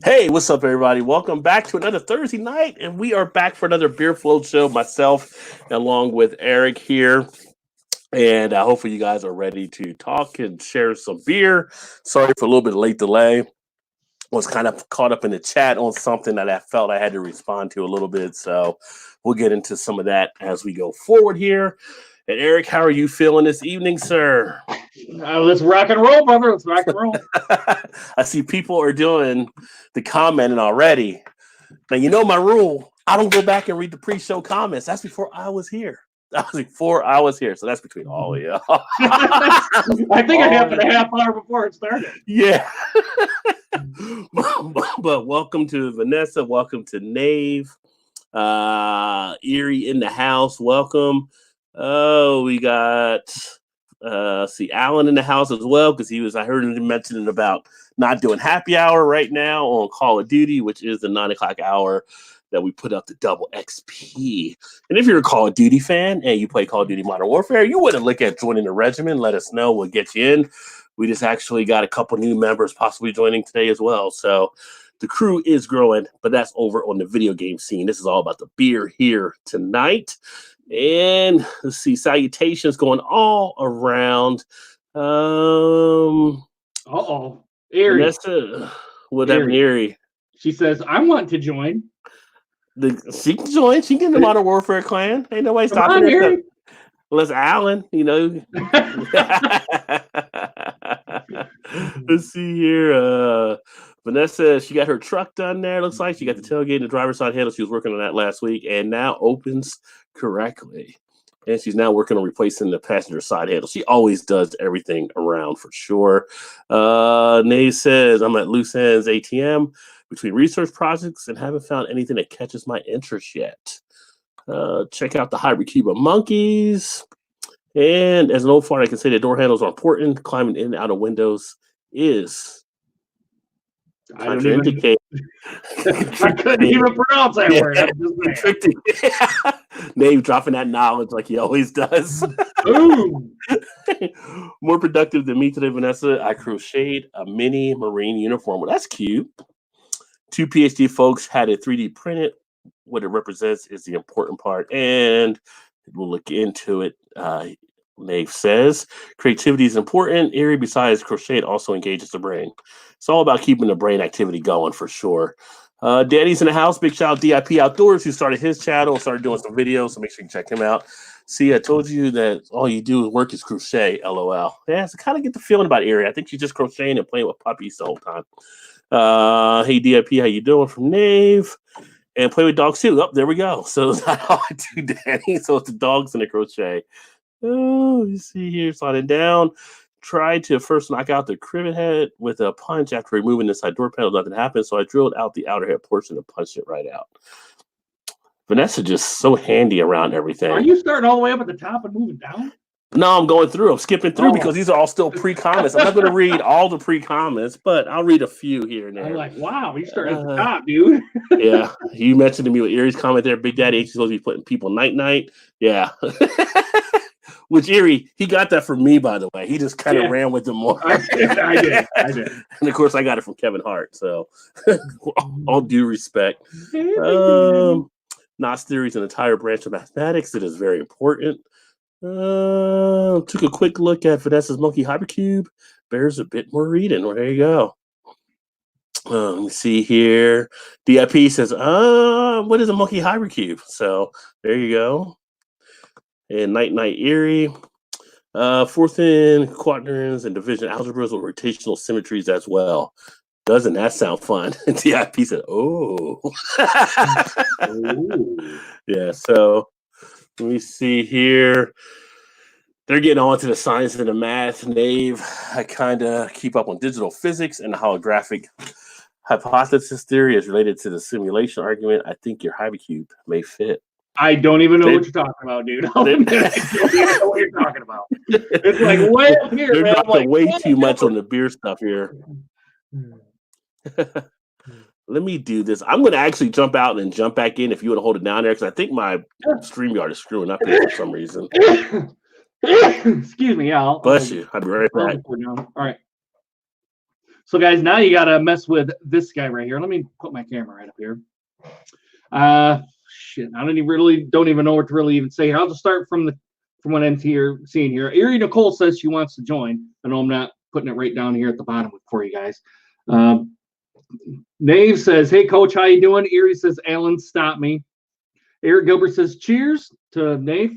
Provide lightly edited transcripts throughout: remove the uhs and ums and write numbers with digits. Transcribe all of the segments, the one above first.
Hey, what's up, everybody? Welcome back to another Thursday night, and we are back for another Beer Float show. Myself, along with Eric here, and hopefully, you guys are ready to talk and share some beer. Sorry for a little bit of late delay. Was kind of caught up in the chat on something that I felt I had to respond to a little bit, so we'll get into some of that as we go forward here. And Eric, how are you feeling this evening, sir? Let's rock and roll, brother. Let's rock and roll. I see people are doing the commenting already. Now, you know my rule. I don't go back and read the pre-show comments. That's before I was here. That was before I was here. So that's between all of you. I think it happened a half hour before it started. Yeah. But welcome to Vanessa. Welcome to Nave. Erie in the house. Welcome. Oh, we got see Alan in the house as well, because I heard him mentioning about not doing happy hour right now on Call of Duty, which is the 9 o'clock hour that we put up the double XP. And if you're a Call of Duty fan and you play Call of Duty Modern Warfare, you wouldn't look at joining the regiment. Let us know. We'll get you in. We just actually got a couple new members possibly joining today as well. So the crew is growing, but that's over on the video game scene. This is all about the beer here tonight. And let's see, salutations going all around. Erie. Vanessa, what happened, Erie? She says, I want to join. She can join. She can get the Modern Warfare clan. Ain't nobody stopping her. Erie. Unless Alan, Let's see here. Vanessa, she got her truck done there. Looks like she got the tailgate and the driver's side handle. She was working on that last week, and now opens correctly. And she's now working on replacing the passenger side handle. She always does everything around for sure. Nay says, I'm at loose ends ATM between research projects and haven't found anything that catches my interest yet. Check out the hybrid Cuba monkeys. And as an old fart, I can say the door handles are important. Climbing in and out of windows is contraindicated. I couldn't even pronounce that word. Nave dropping that knowledge like he always does. More productive than me today, Vanessa. I crocheted a mini Marine uniform. Well, that's cute. 2 PhD folks had it 3D printed. What it represents is the important part, and we'll look into it. Nave says creativity is important. Erie, besides crochet, it also engages the brain. It's all about keeping the brain activity going for sure. Daddy's in the house. Big shout out DIP Outdoors, who started his channel and started doing some videos, so make sure you check him out. See, I told you that all you do is work is crochet. LOL. Yeah, so kind of get the feeling about Erie. I think she's just crocheting and playing with puppies the whole time. Hey DIP, how you doing? From Nave. And play with dogs too. Oh, there we go. So it's not all I do, Danny. So it's the dogs and the crochet. Oh, you see here, sliding down. Tried to first knock out the crivet head with a punch after removing the side door panel. Nothing happened. So I drilled out the outer head portion and punched it right out. Vanessa just so handy around everything. Are you starting all the way up at the top and moving down? No, I'm going through. I'm skipping through because these are all still pre-comments. I'm not going to read all the pre-comments, but I'll read a few here and there. I'm like, wow, you started at the top, dude. Yeah. You mentioned to me with Erie's comment there, Big Daddy H is supposed to be putting people night-night. Yeah. Which Erie, he got that from me, by the way. He just kind of ran with them more. I did. And of course, I got it from Kevin Hart. So all due respect. Knott's theory is an entire branch of mathematics that is very important. Took a quick look at Vanessa's monkey hypercube. Bears a bit more reading. Well, there you go. Let me see here. DIP says, what is a monkey hypercube? So there you go. And Night Erie. Fourth in quaternions and division algebras with rotational symmetries as well. Doesn't that sound fun? DIP said, oh. Yeah, so let me see here. They're getting on to the science and the math. Nave, I kind of keep up on digital physics and the holographic hypothesis theory is related to the simulation argument. I think your hypercube may fit. I don't even know what you're talking about, dude. I don't even know what you're talking about. It's like way up here. They're dropping way too much on the beer stuff here. Let me do this. I'm going to actually jump out and jump back in if you want to hold it down there, because I think my StreamYard is screwing up here for some reason. Excuse me, Al. Bless you. I'll be right back. All right. So, guys, now you got to mess with this guy right here. Let me put my camera right up here. Shit, I don't even know what to really even say here. I'll just start from what I'm seeing here. Erie Nicole says she wants to join. I know I'm not putting it right down here at the bottom for you guys. Nave says, "Hey, Coach, how you doing?" Erie says, "Alan, stop me." Eric Gilbert says, "Cheers" to Nave.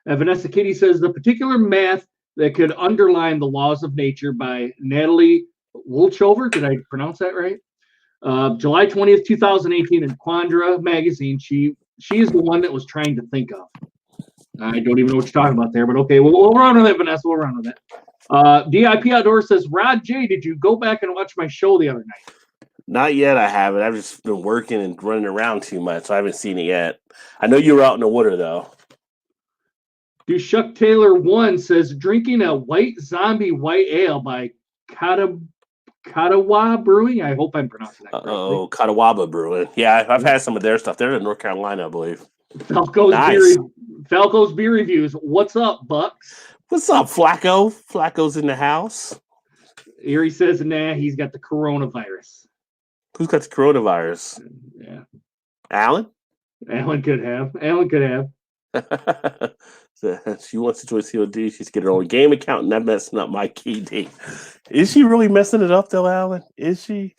Vanessa Kitty says, "The particular math that could underline the laws of nature" by Natalie Wolchover. Did I pronounce that right? July 20th, 2018 in Quandra magazine. She is the one that was trying to think of. I don't even know what you're talking about there, but okay, we'll run with it, Vanessa. We'll run with it. DIP Outdoor says, "Rod J, did you go back and watch my show the other night?" Not yet, I haven't. I've just been working and running around too much, so I haven't seen it yet. I know you were out in the water, though. Dushuk Taylor 1 says, "Drinking a white zombie white ale by Katawa Brewing." I hope I'm pronouncing that correctly. Oh, Catawba Brewing. Yeah, I've had some of their stuff. They're in North Carolina, I believe. Falco's Beer Reviews. What's up, Bucks? What's up, Flacco? Flacco's in the house. Erie says, "Nah, he's got the coronavirus." Who's got the coronavirus? Yeah. Alan? Alan could have. She wants to join COD. She's getting her own game account and not messing up my KD. Is she really messing it up, though, Alan? Is she?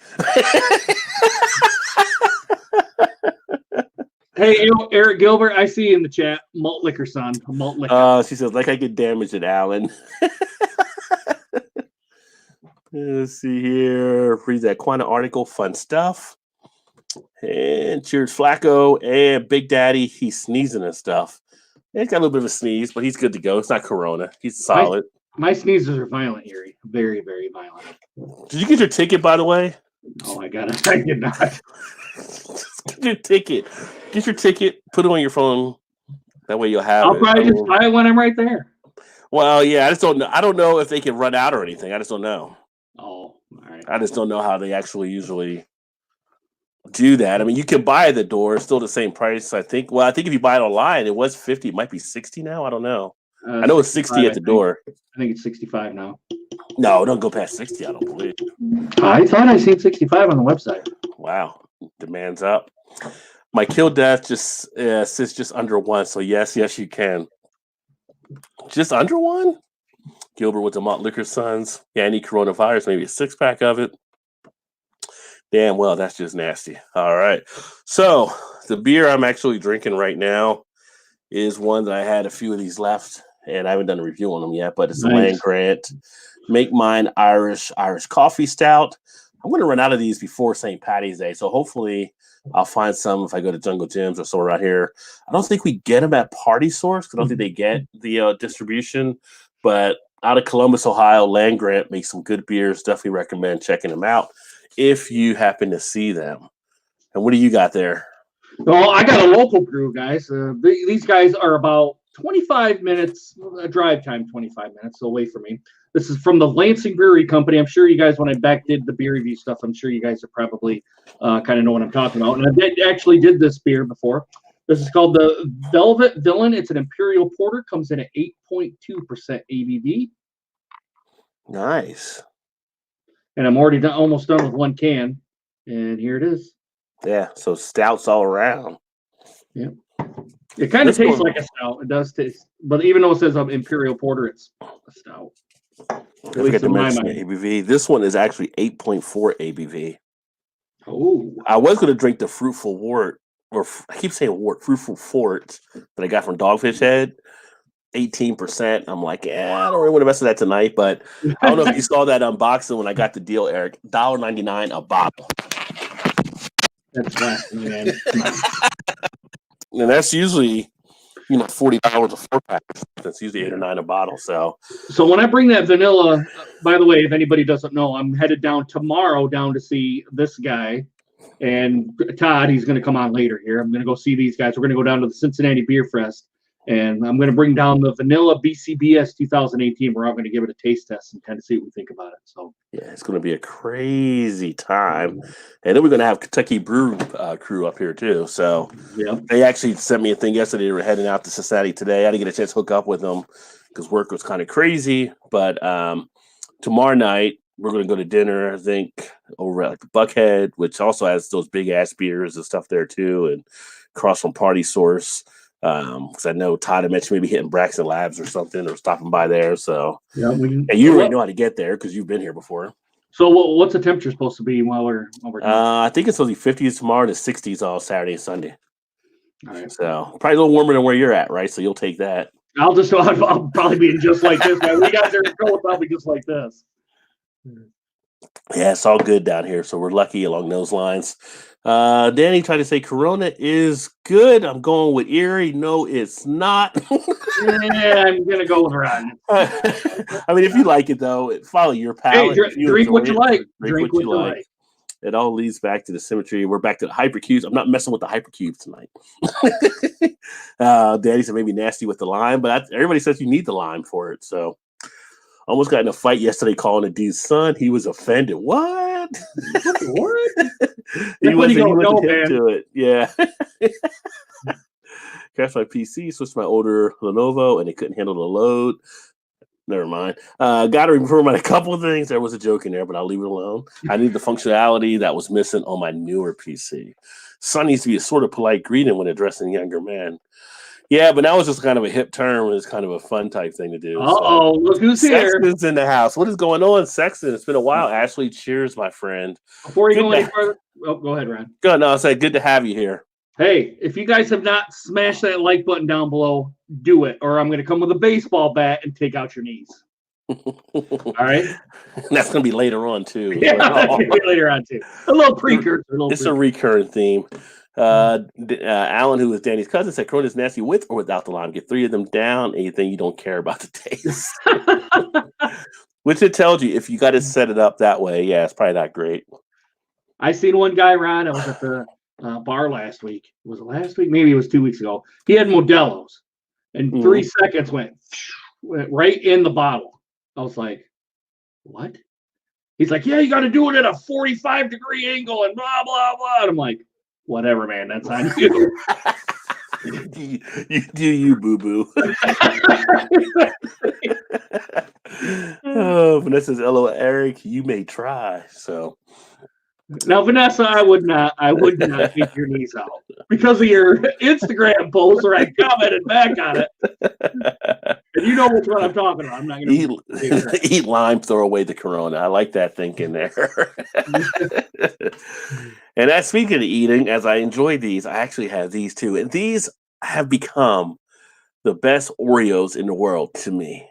Hey, Eric Gilbert, I see you in the chat. Malt liquor, son. Malt liquor. She says, like I get damaged at Alan. Let's see here. Read that Quanta article. Fun stuff. And cheers, Flacco and Big Daddy. He's sneezing and stuff. He's got a little bit of a sneeze, but he's good to go. It's not corona. He's solid. My sneezes are violent, Erie. Very, very violent. Did you get your ticket, by the way? Oh, I got it. I did not. Get your ticket. Get your ticket. Put it on your phone. That way you'll have it. I'll probably just buy it when I'm right there. Well, yeah, I just don't know. I don't know if they can run out or anything. I just don't know. Oh, all right. I just don't know how they actually usually do that. I mean, you can buy at the door. It's still the same price, I think. Well, I think if you buy it online, it was 50. It might be 60 now. I don't know. I know it's 60 at the door. I think it's 65 now. No, don't go past 60, I don't believe. I thought I seen 65 on the website. Wow. Demand's up. My kill death just sits just under 1. So, yes, you can. Just under 1? Gilbert with the Malt Liquor Sons. Yeah, any coronavirus, maybe a 6-pack of it. Damn, well, that's just nasty. All right. So, the beer I'm actually drinking right now is one that I had a few of these left, and I haven't done a review on them yet, but it's the Land Grant Make Mine Irish Coffee Stout. I'm going to run out of these before St. Patty's Day, so hopefully I'll find some if I go to Jungle Gyms or somewhere around here. I don't think we get them at Party Source because I don't think they get the distribution, but out of Columbus, Ohio, Land Grant makes some good beers. Definitely recommend checking them out if you happen to see them. And what do you got there? Well, I got a local brew, guys. These guys are about 25 minutes, drive time, 25 minutes away from me. This is from the Lansing Brewery Company. I'm sure you guys, when I did the beer review stuff, I'm sure you guys are probably kind of know what I'm talking about. And I actually did this beer before. This is called the Velvet Villain. It's an Imperial Porter. Comes in at 8.2% ABV. Nice. And I'm already almost done with one can. And here it is. Yeah, so stouts all around. Yeah. It kind of tastes like a stout. It does taste. But even though it says Imperial Porter, it's a stout. I forget to mention the ABV. This one is actually 8.4 ABV. Oh. I was going to drink the Fruitful Wort, or I keep saying Wort, Fruitful Fort that I got from Dogfish Head. 18%. I'm like, yeah, I don't really want to mess with that tonight, but I don't know if you saw that unboxing when I got the deal, Eric. $1.99 a bottle. That's blasphemy, man. And that's usually, $40 a 4-pack. That's usually 8 or 9 a bottle. So when I bring that vanilla, by the way, if anybody doesn't know, I'm headed down tomorrow to see this guy and Todd. He's going to come on later here. I'm going to go see these guys. We're going to go down to the Cincinnati Beer Fest. And I'm going to bring down the Vanilla BCBS 2018. We're all going to give it a taste test and kind of see what we think about it. So yeah, it's going to be a crazy time. And then we're going to have Kentucky Brew crew up here too. So yeah, they actually sent me a thing yesterday. They were heading out to Cincinnati today. I didn't get a chance to hook up with them because work was kind of crazy. But tomorrow night, we're going to go to dinner, I think, over at Buckhead, which also has those big ass beers and stuff there too, and across from Party Source. Because I know Todd had mentioned maybe hitting Braxton Labs or something, or stopping by there. So Yeah, and you already know how to get there because you've been here before. So what's the temperature supposed to be while we're I think it's supposed to be 50s tomorrow and the 60s all Saturday and Sunday. All right. So probably a little warmer than where you're at, right? So you'll take that. I'll probably be just like this, man. We got there to go, I'll be just like this. Yeah, it's all good down here, so we're lucky along those lines. Danny tried to say Corona is good. I'm going with Erie. No, it's not. Yeah, I'm gonna go with Ron. I mean, if you like it though, follow your palate. Hey, drink what you like. Drink what you like. It all leads back to the symmetry. We're back to the hypercubes. I'm not messing with the hypercubes tonight. Danny said maybe nasty with the lime, but everybody says you need the lime for it. So almost got in a fight yesterday calling a dude's son. He was offended. What? What? he wasn't hip to it. Yeah. Crashed my PC, switched to my older Lenovo, and it couldn't handle the load. Never mind. Got to improve on a couple of things. There was a joke in there, but I'll leave it alone. I need the functionality that was missing on my newer PC. Son needs to be a sort of polite greeting when addressing younger men. Yeah, but now it's just kind of a hip term. It's kind of a fun type thing to do. Uh-oh, look who's here. Sexton's in the house. What is going on, Sexton? It's been a while. Ashley, cheers, my friend. Before you go any further, go ahead, Ron. Good. No, I said good to have you here. Hey, if you guys have not smashed that like button down below, do it, or I'm going to come with a baseball bat and take out your knees. All right? That's going to be later on, too. Yeah, that's going to be later on, too. A little precursor. A recurring theme. Alan, who is Danny's cousin, said Corona is nasty with or without the lime. Get 3 of them down, anything you don't care about the taste. Which it tells you, if you got to set it up that way, yeah, it's probably not great. I seen one guy, Ron, I was at the bar last week. Was it last week? Maybe it was 2 weeks ago. He had Modelo's, and 3 seconds went right in the bottle. I was like, what? He's like, yeah, you got to do it at a 45-degree angle and blah, blah, blah. And I'm like, whatever, man. That's on you. you do you, boo-boo. Oh, Vanessa says, hello, Eric. You may try. So now, Vanessa, I would not take your knees out because of your Instagram post where I commented back on it. And you know which one I'm talking about. I'm not going to eat lime, throw away the Corona. I like that thinking there. And as speaking of eating, as I enjoy these, I actually have these too. And these have become the best Oreos in the world to me.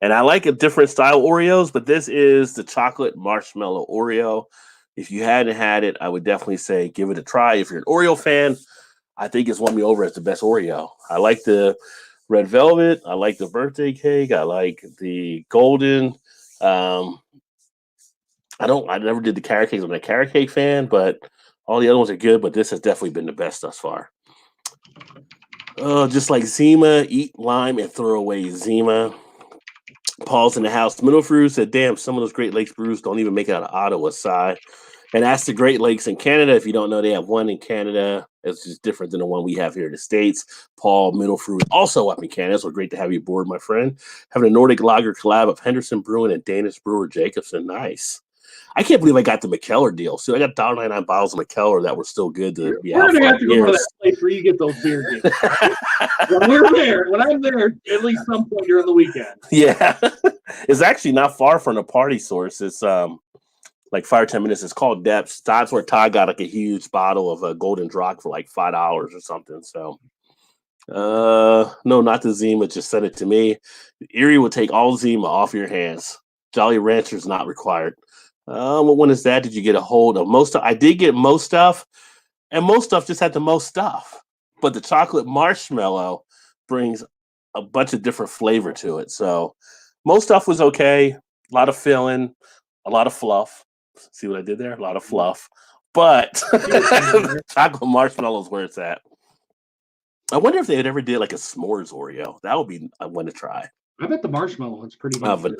And I like a different style Oreos, but this is the chocolate marshmallow Oreo. If you hadn't had it, I would definitely say give it a try. If you're an Oreo fan, I think it's won me over as the best Oreo. I like the red velvet. I like the birthday cake. I like the golden. I never did the carrot cakes. I'm a carrot cake fan, but all the other ones are good. But this has definitely been the best thus far. Just like Zima, eat lime and throw away Zima. Paul's in the house. Middle Fruit said, damn, some of those Great Lakes brews don't even make it out of Ottawa side. And that's the Great Lakes in Canada. If you don't know, they have one in Canada. It's just different than the one we have here in the States. Paul, Middle Fruit, also up in Canada. So great to have you aboard, my friend. Having a Nordic Lager collab of Henderson Brewing and Danish brewer Jacobson. Nice. I can't believe I got the McKellar deal. So I got $1.99 bottles of McKellar that were still good to be out. We're going to have to go to that place where you get those beer deals. When I'm there, at least some point during the weekend. Yeah. It's actually not far from the Party Source. It's like 5 or 10 minutes. It's called Depths. That's where Todd got like a huge bottle of a Golden Drock for like $5 or something. So, no, not the Zima. Just send it to me. Erie will take all Zima off your hands. Jolly Ranchers not required. What one is that? Did you get a hold of most stuff? I did get most stuff, and most stuff just had the most stuff. But the chocolate marshmallow brings a bunch of different flavor to it. So most stuff was okay. A lot of filling, a lot of fluff. See what I did there? A lot of fluff. But chocolate marshmallow is where it's at. I wonder if they had ever did like a s'mores Oreo. That would be one to try. I bet the marshmallow one's pretty good.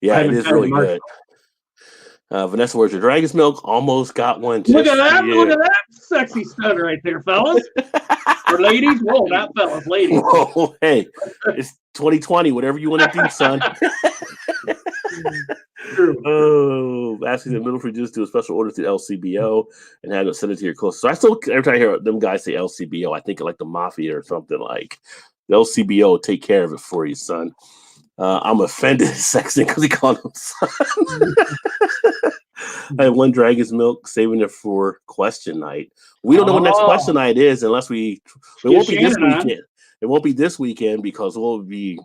Yeah, it is really good. Vanessa, where's your Dragon's Milk? Almost got one. Look at that! Look at that sexy stud right there, fellas. Or ladies? Whoa, not fellas, ladies. Whoa, hey, it's 2020. Whatever you want to do, son. Oh, asking the middle for just do a special order to the LCBO and have them send it to your closest. So I still, every time I hear them guys say LCBO, I think of like the mafia or something. Like the LCBO will take care of it for you, son. I'm offended at Sexton because he called him son. I had one Dragon's Milk, saving it for question night. We don't know what next question night is unless it won't be this weekend. It won't be this weekend because we'll be.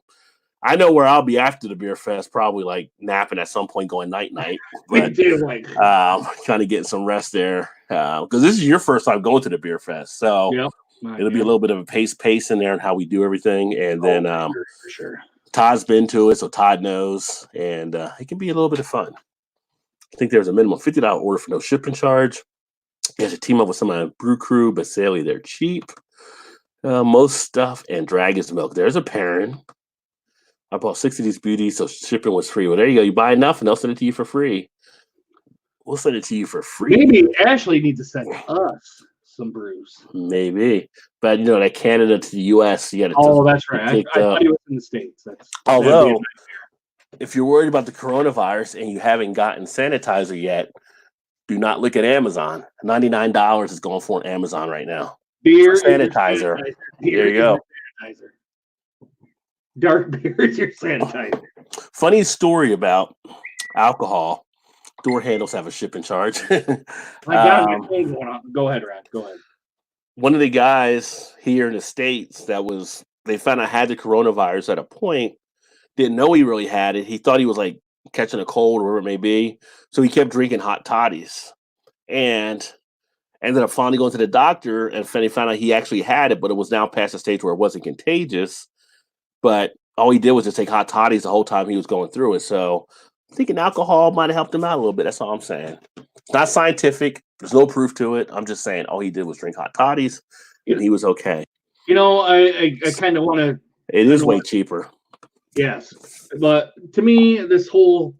I know where I'll be after the beer fest, probably like napping at some point, going night. But kind of getting some rest there because this is your first time going to the beer fest, so it'll be a little bit of a pace in there and how we do everything, and then for sure. Todd's been to it, so Todd knows, and it can be a little bit of fun. I think there's a minimum $50 order for no shipping charge. You have to team up with someone on Brew Crew, but sadly they're cheap. Most stuff and Dragon's Milk. There's a pairing. I bought 6 of these beauties, so shipping was free. Well, there you go. You buy enough, and they'll send it to you for free. We'll send it to you for free. Maybe Ashley needs to send us some brews. Maybe, but that Canada to the U.S., you got to. Oh, that's right. I thought it was in the States. Although, if you're worried about the coronavirus and you haven't gotten sanitizer yet, do not look at Amazon. $99 is going for an Amazon right now. Beer sanitizer. There you go. Sanitizer. Dark beer is your sanitizer. Funny story about alcohol. Door handles have a shipping charge. Go ahead, Rod. Go ahead. One of the guys here in the States they found out had the coronavirus at a point, didn't know he really had it. He thought he was like catching a cold or whatever it may be. So he kept drinking hot toddies and ended up finally going to the doctor and they found out he actually had it, but it was now past the stage where it wasn't contagious. But all he did was just take hot toddies the whole time he was going through it. So I'm thinking alcohol might have helped him out a little bit. That's all I'm saying. It's not scientific. There's no proof to it. I'm just saying all he did was drink hot toddies and he was okay. I kind of want to. It is way cheaper. Yes. But to me, this whole,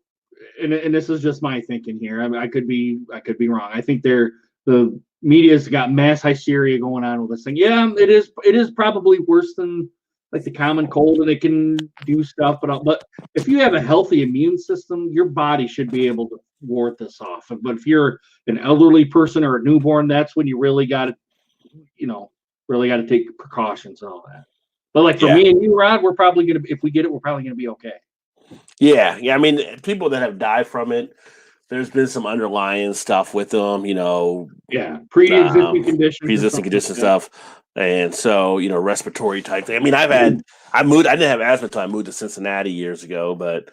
and this is just my thinking here. I mean, I could be wrong. I think the media's got mass hysteria going on with this thing. Yeah, it is probably worse than like the common cold, and it can do stuff. But if you have a healthy immune system, your body should be able to ward this off. But if you're an elderly person or a newborn, that's when you really got to take precautions and all that. But like for me and you, Rod, we're probably gonna, if we get it, we're probably gonna be okay. Yeah. I mean, people that have died from it, there's been some underlying stuff with them, pre-existing condition stuff. And so, respiratory type thing. I mean, I didn't have asthma until I moved to Cincinnati years ago, but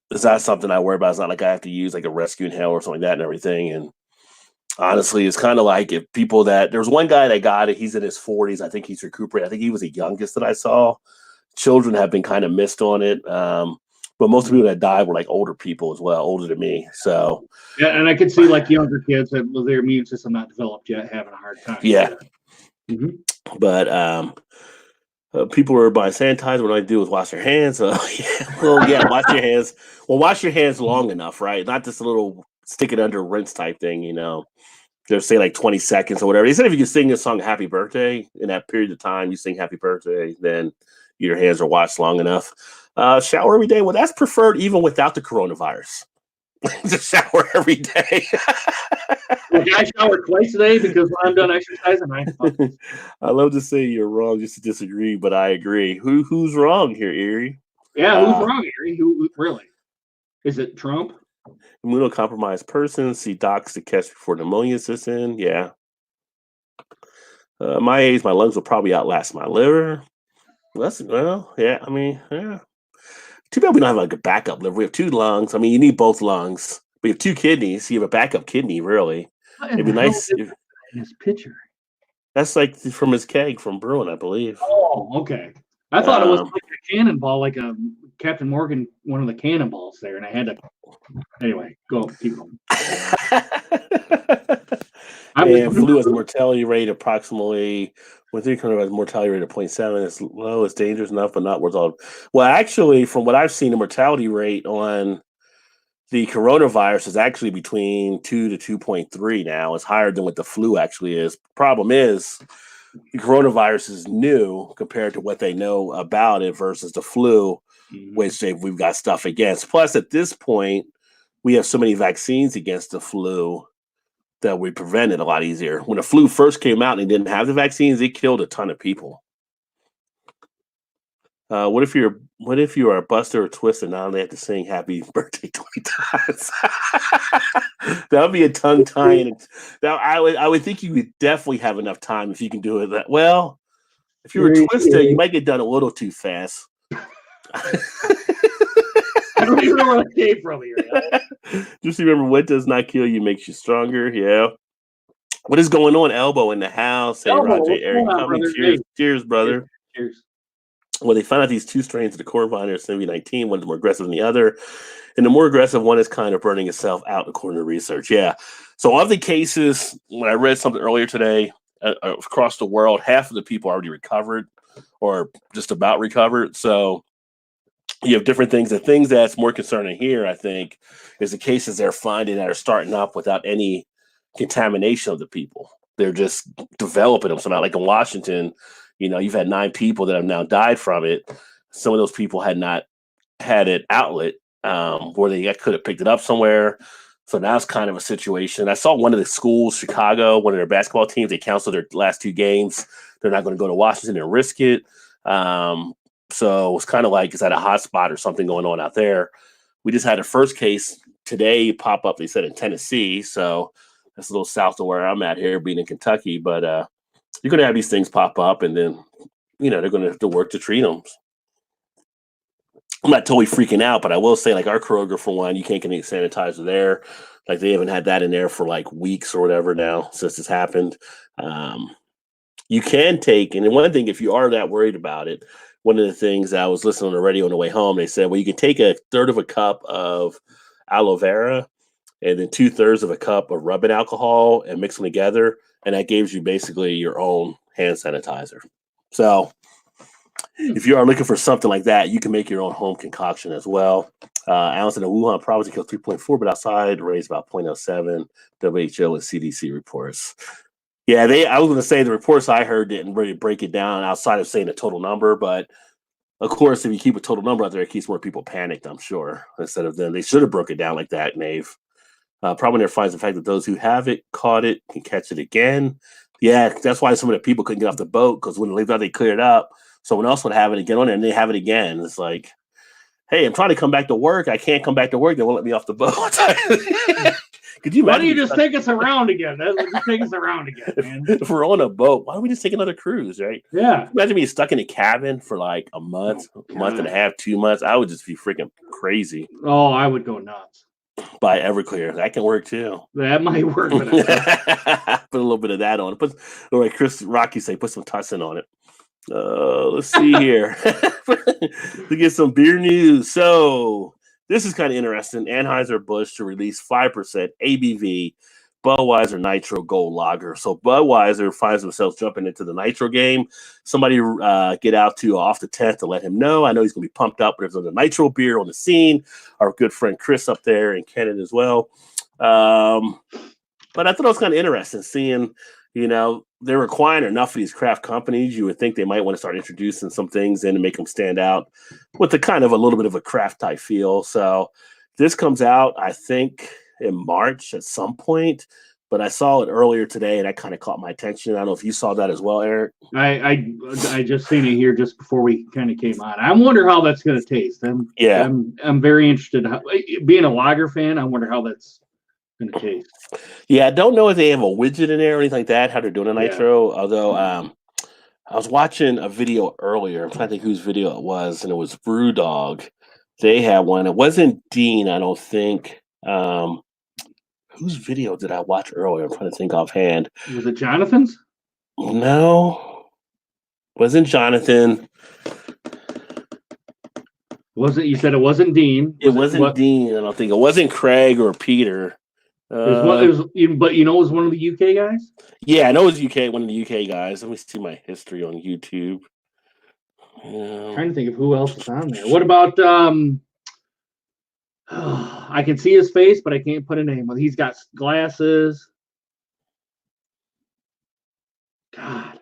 it's not something I worry about. It's not like I have to use like a rescue inhaler or something like that and everything. And honestly, it's kind of like if people there's one guy that got it, he's in his 40s. I think he's recuperating. I think he was the youngest that I saw. Children have been kind of missed on it. But most of the people that died were like older people as well, older than me. So yeah, and I could see like younger kids that with their immune system not developed yet having a hard time. Yeah. Mm-hmm. But people are buying sanitizer. What I do is wash their hands. Wash your hands. Well, wash your hands long enough, right? Not this little stick it under rinse type thing, They'll say like 20 seconds or whatever. They said if you can sing the song Happy Birthday in that period of time, you sing Happy Birthday, then your hands are washed long enough. Shower every day. Well, that's preferred even without the coronavirus. Just shower every day. I shower twice a day because when I'm done exercising, I love to say you're wrong just to disagree, but I agree. Who's wrong here, Erie? Yeah, who's wrong, Erie? Who really? Is it Trump? Immunocompromised person, see docs to catch before pneumonia sets in. Yeah. My age, my lungs will probably outlast my liver. Yeah. I mean, yeah. Too bad we don't have like a backup liver. We have 2 lungs. I mean, you need both lungs. We have 2 kidneys. So you have a backup kidney, really. It'd be nice. In his pitcher. That's like from his keg from Bruin, I believe. Oh, okay. I thought it was like a cannonball, like a Captain Morgan, one of the cannonballs there, and I had to. Anyway, keep going. And flu has a mortality rate approximately. With coronavirus mortality rate of 0.7, it's low, it's dangerous enough, but not worth all. Well, actually, from what I've seen, the mortality rate on the coronavirus is actually between 2 to 2.3 now. It's higher than what the flu actually is. Problem is, the coronavirus is new compared to what they know about it versus the flu, which we've got stuff against. Plus, at this point, we have so many vaccines against the flu that we prevent it a lot easier. When the flu first came out and they didn't have the vaccines, it killed a ton of people. What if you are a Buster or Twist and now they have to sing "Happy Birthday" 20 times? That would be a tongue tying. I would think you would definitely have enough time if you can do it. Well, if you were Twister, you might get done a little too fast. I don't even know where that came from here. Just remember, what does not kill you makes you stronger. Yeah. What is going on, Elbow in the house? Hey, Roger, Eric, cheers, brother. Cheers. Well, they found out these 2 strains of the coronavirus, COVID-19, one is more aggressive than the other. And the more aggressive one is kind of burning itself out according to research. Yeah. So of the cases, when I read something earlier today, across the world, half of the people already recovered or just about recovered. So you have different things. The things that's more concerning here, I think, is the cases they're finding that are starting up without any contamination of the people. They're just developing them somehow. Like in Washington, you've had 9 people that have now died from it. Some of those people had not had an outlet where they could have picked it up somewhere. So now it's kind of a situation. I saw one of the schools, Chicago, one of their basketball teams, they canceled their last 2 games. They're not going to go to Washington and risk it. So it's kind of like, is that a hot spot or something going on out there? We just had a first case today pop up, they said, in Tennessee. So that's a little south of where I'm at here, being in Kentucky. But you're going to have these things pop up, and then, they're going to have to work to treat them. I'm not totally freaking out, but I will say, like, our Kroger, for one, you can't get any sanitizer there. Like, they haven't had that in there for like weeks or whatever now since this happened. You can take, and then one thing, if you are that worried about it, one of the things I was listening on the radio on the way home, they said, well, you can take 1/3 of a cup of aloe vera and then 2/3 of a cup of rubbing alcohol and mix them together. And that gives you basically your own hand sanitizer. So if you are looking for something like that, you can make your own home concoction as well. Ounce in the Wuhan province killed 3.4, but outside raised about 0.07. WHO and CDC reports. Yeah, I was going to say the reports I heard didn't really break it down outside of saying the total number. But of course, if you keep a total number out there, it keeps more people panicked, I'm sure, instead of them. They should have broke it down like that, Nave. Probably never finds the fact that those who have it, caught it, can catch it again. Yeah, that's why some of the people couldn't get off the boat, because when they thought they cleared it up, someone else would have it and get on it, and they have it again. It's like, hey, I'm trying to come back to work. I can't come back to work. They won't let me off the boat. Could you imagine? Why don't you just take us around again? Just take us around again, man. If we're on a boat, why don't we just take another cruise, right? Yeah. Imagine being stuck in a cabin for like a month, month and a half, 2 months. I would just be freaking crazy. Oh, I would go nuts. Buy Everclear. That can work too. That might work. Put a little bit of that on it. Or like Chris Rocky say, put some tussin on it. Let's see here. To get some beer news. So this is kind of interesting. Anheuser-Busch to release 5% ABV Budweiser Nitro Gold Lager. So Budweiser finds themselves jumping into the Nitro game. Somebody get out to off the tent to let him know. I know he's going to be pumped up. There's another Nitro beer on the scene. Our good friend Chris up there in Canada as well. But I thought it was kind of interesting seeing, they're requiring enough of these craft companies. You would think they might want to start introducing some things in to make them stand out with the kind of a little bit of a craft type feel. So this comes out, I think, in March at some point, but I saw it earlier today and that kind of caught my attention. I don't know if you saw that as well, Eric. I just seen it here just before we kind of came on. I wonder how that's going to taste. I'm very interested. Being a lager fan, I wonder how that's going to taste. Yeah, I don't know if they have a widget in there or anything like that, how they're doing a Nitro, although I was watching a video earlier. I'm trying to think whose video it was, and it was Brewdog. They had one. It wasn't Dean, I don't think. Whose video did I watch earlier? I'm trying to think offhand. Was it Jonathan's? No. Wasn't Jonathan. You said it wasn't Dean. It wasn't Dean, I don't think. It wasn't Craig or Peter. But it was one of the UK guys? Yeah, I know it was one of the UK guys. Let me see my history on YouTube. I'm trying to think of who else is on there. What about I can see his face, but I can't put a name on. He's got glasses. God.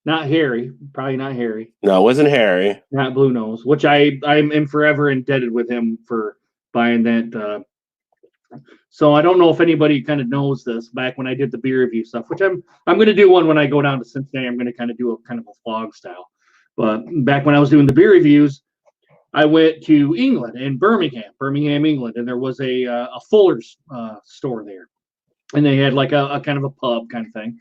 Not Harry. Probably not Harry. No, it wasn't Harry. Not Blue Nose, which I'm forever indebted with him for buying that So I don't know if anybody kind of knows this. Back when I did the beer review stuff, which I'm going to do one when I go down to Cincinnati. I'm going to kind of do a kind of a vlog style. But back when I was doing the beer reviews, I went to England in Birmingham, England, and there was a Fuller's store there, and they had like a kind of a pub kind of thing.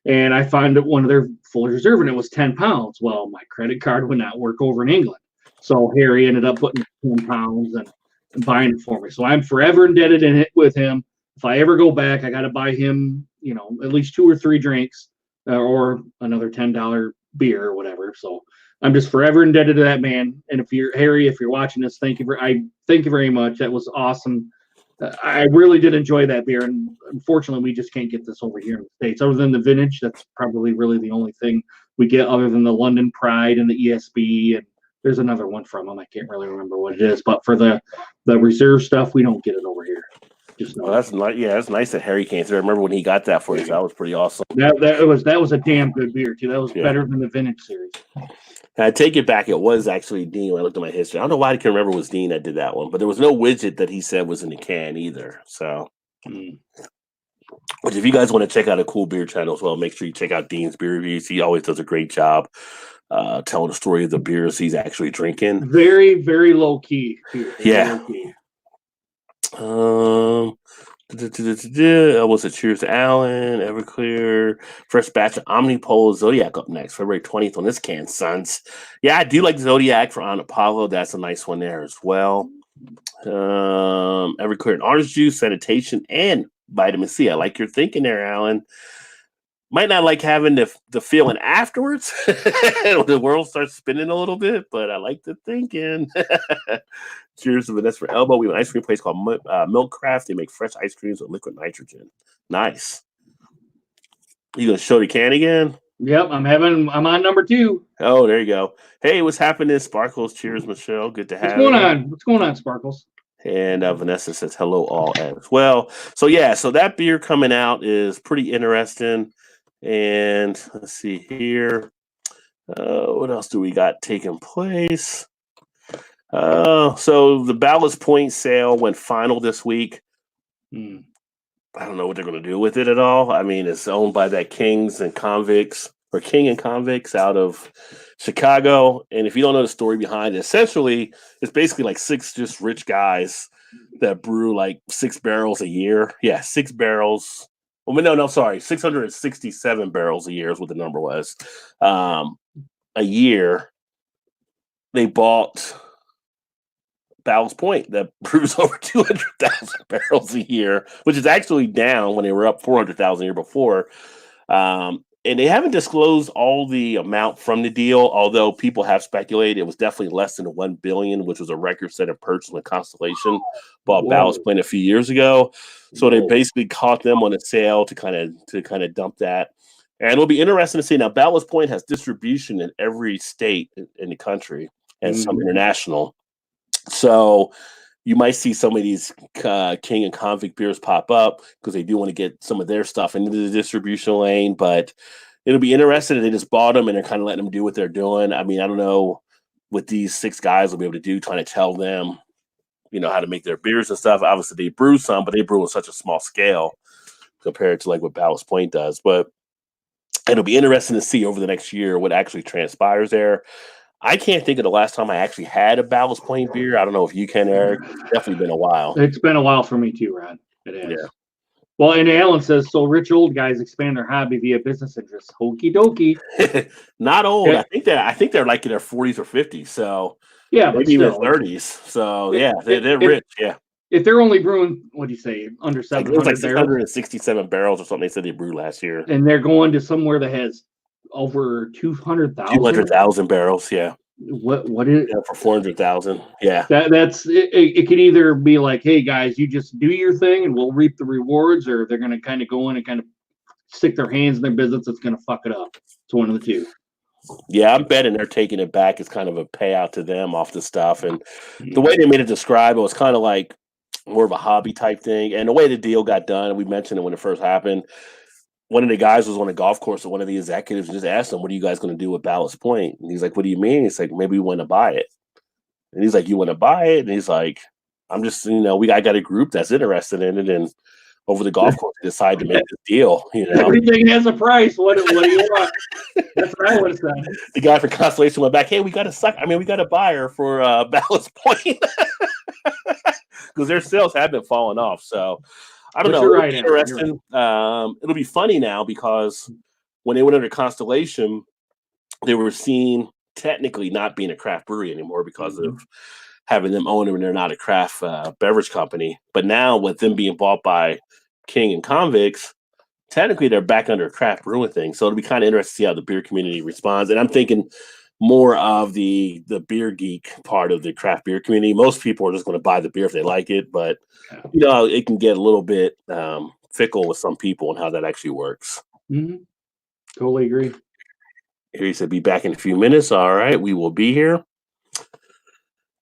And I found one of their Fuller's Reserve, and it was 10 pounds. Well, my credit card would not work over in England, so Harry ended up putting 10 pounds and buying it for me. So I'm forever indebted in it with him. If I ever go back, I got to buy him, at least 2 or 3 drinks or another $10 beer or whatever. So I'm just forever indebted to that man. And if you're Harry, if you're watching this, thank you very much. That was awesome. I really did enjoy that beer, and unfortunately, we just can't get this over here in the States. Other than the vintage, that's probably really the only thing we get, other than the London Pride and the ESB, and there's another one from them. I can't really remember what it is, but for the reserve stuff, we don't get it over here. Well, that's nice. Yeah, that's nice that Harry came through. I remember when he got that for you. That was pretty awesome. That was a damn good beer too. That was better than the vintage series. I take it back. It was actually Dean when I looked at my history. I don't know why I can remember it was Dean that did that one, but there was no widget that he said was in the can either. So, which if you guys want to check out a cool beer channel as well, make sure you check out Dean's beer reviews. He always does a great job telling the story of the beers he's actually drinking. Very, very low key. Yeah. Was it Cheers to Allen, Everclear, first batch of Omnipole, Zodiac up next, February 20th on this can, sons. Yeah, I do like Zodiac for Ana Pablo. That's a nice one there as well. Everclear and orange juice, sanitation, and vitamin C. I like your thinking there, Alan. Might not like having the feeling afterwards when the world starts spinning a little bit, but I like the thinking. Cheers to Vanessa for Elbow. We have an ice cream place called Milk Craft. They make fresh ice creams with liquid nitrogen. Nice. You gonna show the can again? Yep, I'm on number 2. Oh, there you go. Hey, what's happening, Sparkles? Cheers, Michelle. Good to have you. What's going on, Sparkles? And Vanessa says hello all as well. So that beer coming out is pretty interesting. And let's see here. What else do we got taking place? So the Ballast Point sale went final this week. I don't know what they're going to do with it at all. I mean, it's owned by that King and Convicts out of Chicago. And if you don't know the story behind it, essentially, it's basically like 6 just rich guys that brew like 6 barrels a year. Yeah, 6 barrels. Well, no, sorry. 667 barrels a year is what the number was. A year. They bought Ballast Point that brews over 200,000 barrels a year, which is actually down when they were up 400,000 a year before. And they haven't disclosed all the amount from the deal, although people have speculated it was definitely less than $1 billion, which was a record set of purchase when Constellation bought Ballast Point a few years ago. So they basically caught them on a sale to kind of dump that. And it'll be interesting to see. Now, Ballast Point has distribution in every state in the country and some international. So you might see some of these King and Convict beers pop up because they do want to get some of their stuff into the distribution lane. But it'll be interesting if they just bought them and they're kind of letting them do what they're doing. I mean, I don't know what these 6 guys will be able to do, trying to tell them, how to make their beers and stuff. Obviously, they brew some, but they brew on such a small scale compared to like what Ballast Point does. But it'll be interesting to see over the next year what actually transpires there. I can't think of the last time I actually had a Ballast Point beer. I don't know if you can, Eric. It's definitely been a while. It's been a while for me too, Rod. It has. Yeah. Well, and Alan says, so rich old guys expand their hobby via business interests. Hokey dokey. Not old. Yeah. I think they're like in their 40s or 50s. So yeah, maybe even 30s. So they're rich. Yeah. If they're only brewing, what do you say, under 700 it was like 667 barrels or something they said they brewed last year. And they're going to somewhere that has over 200,000. 200,000 barrels, yeah. What is it? For 400,000, yeah. That's it could either be like, hey guys, you just do your thing and we'll reap the rewards, or they're going to kind of go in and kind of stick their hands in their business that's going to fuck it up. It's one of the two. Yeah, I'm betting they're taking it back as kind of a payout to them off the stuff. And the way they made it describe it was kind of like more of a hobby type thing. And the way the deal got done, we mentioned it when it first happened. One of the guys was on a golf course with one of the executives and just asked him, what are you guys going to do with Ballast Point? And he's like, what do you mean? He's like, maybe we want to buy it. And he's like, you want to buy it? And he's like, I'm just, I got a group that's interested in it, and over the golf course, we decided to make this deal. Everything has a price. What do you want? That's what I would have said. The guy from Constellation went back. Hey, we got a buyer for Ballast Point because their sales have been falling off. So I don't know. You're right, interesting. Right. It'll be funny now because when they went under Constellation, they were seen technically not being a craft brewery anymore because of having them own them, and they're not a craft beverage company. But now with them being bought by King and Convicts, technically they're back under a craft brewing thing. So it'll be kind of interesting to see how the beer community responds. And I'm thinking more of the beer geek part of the craft beer community. Most people are just going to buy the beer if they like it, but it can get a little bit fickle with some people and how that actually works. Totally agree. Here he said, be back in a few minutes. All right, we will be here.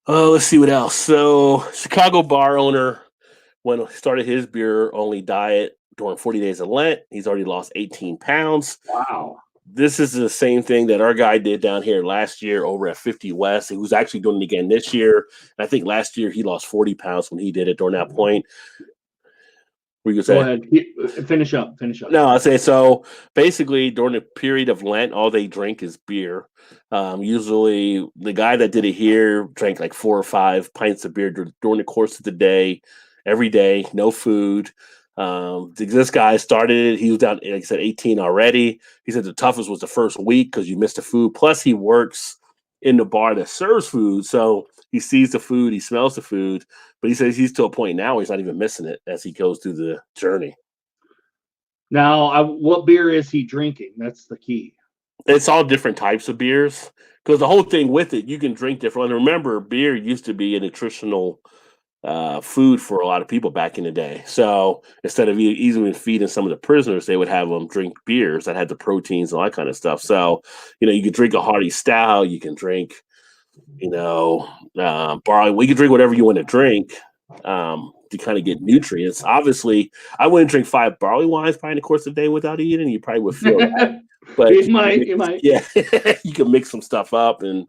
Let's see what else. So Chicago bar owner, when he started his beer only diet during 40 days of Lent, he's already lost 18 pounds. Wow. This is the same thing that our guy did down here last year over at 50 West. He was actually doing it again this year. And I think last year he lost 40 pounds when he did it during that point. Go ahead. Finish up. No, I say so. Basically, during the period of Lent, all they drink is beer. Usually, the guy that did it here drank like 4 or 5 pints of beer during the course of the day, every day, no food. This guy started it. He was down, like I said, 18 already. He said the toughest was the first week because you missed the food. Plus, he works in the bar that serves food, so he sees the food, he smells the food. But he says he's to a point now where he's not even missing it as he goes through the journey. Now, what beer is he drinking? That's the key. It's all different types of beers because the whole thing with it, you can drink different. And remember, beer used to be a nutritional food for a lot of people back in the day. So instead of easily feeding some of the prisoners, they would have them drink beers that had the proteins and all that kind of stuff. So, you could drink a hearty stout, you can drink, barley. We can drink whatever you want to drink to kind of get nutrients. Obviously, I wouldn't drink 5 barley wines probably in the course of the day without eating. You probably would feel that. But you might. Yeah, you can mix some stuff up and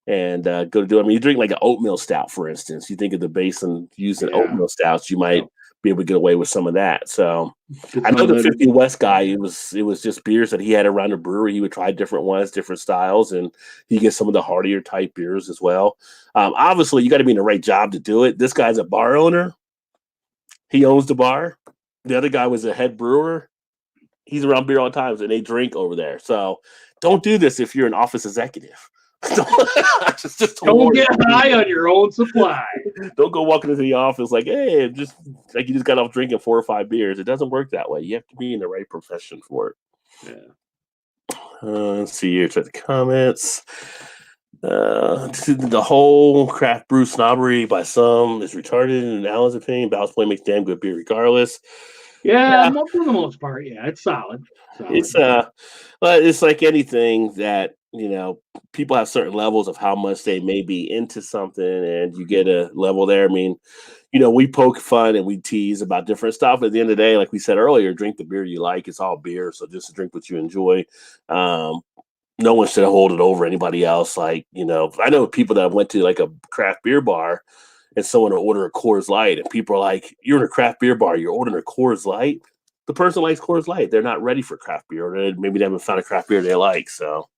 go to do it. I mean, you drink like an oatmeal stout, for instance. You think of the basin using oatmeal stouts, you might be able to get away with some of that. So I know the 50 West guy, it was just beers that he had around the brewery. He would try different ones, different styles, and he gets some of the heartier type beers as well. Obviously, you got to be in the right job to do it. This guy's a bar owner. He owns the bar. The other guy was a head brewer. He's around beer all the time, and they drink over there. So don't do this if you're an office executive. Don't get high on your own supply. Don't go walking into the office like, hey, just like you just got off drinking 4 or 5 beers. It doesn't work that way. You have to be in the right profession for it. Yeah. Let's see here. Check the comments. The whole craft brew snobbery by some is retarded in Alan's opinion. Ballast Point makes damn good beer regardless. Yeah, for the most part, yeah, it's solid. It's like anything that people have certain levels of how much they may be into something, and you get a level there. I mean, we poke fun and we tease about different stuff. At the end of the day, like we said earlier, drink the beer you like. It's all beer, so just drink what you enjoy. No one should hold it over anybody else. Like, I know people that went to like a craft beer bar and someone will order a Coors Light, and people are like, you're in a craft beer bar, you're ordering a Coors Light? The person likes Coors Light. They're not ready for craft beer, or maybe they haven't found a craft beer they like. So,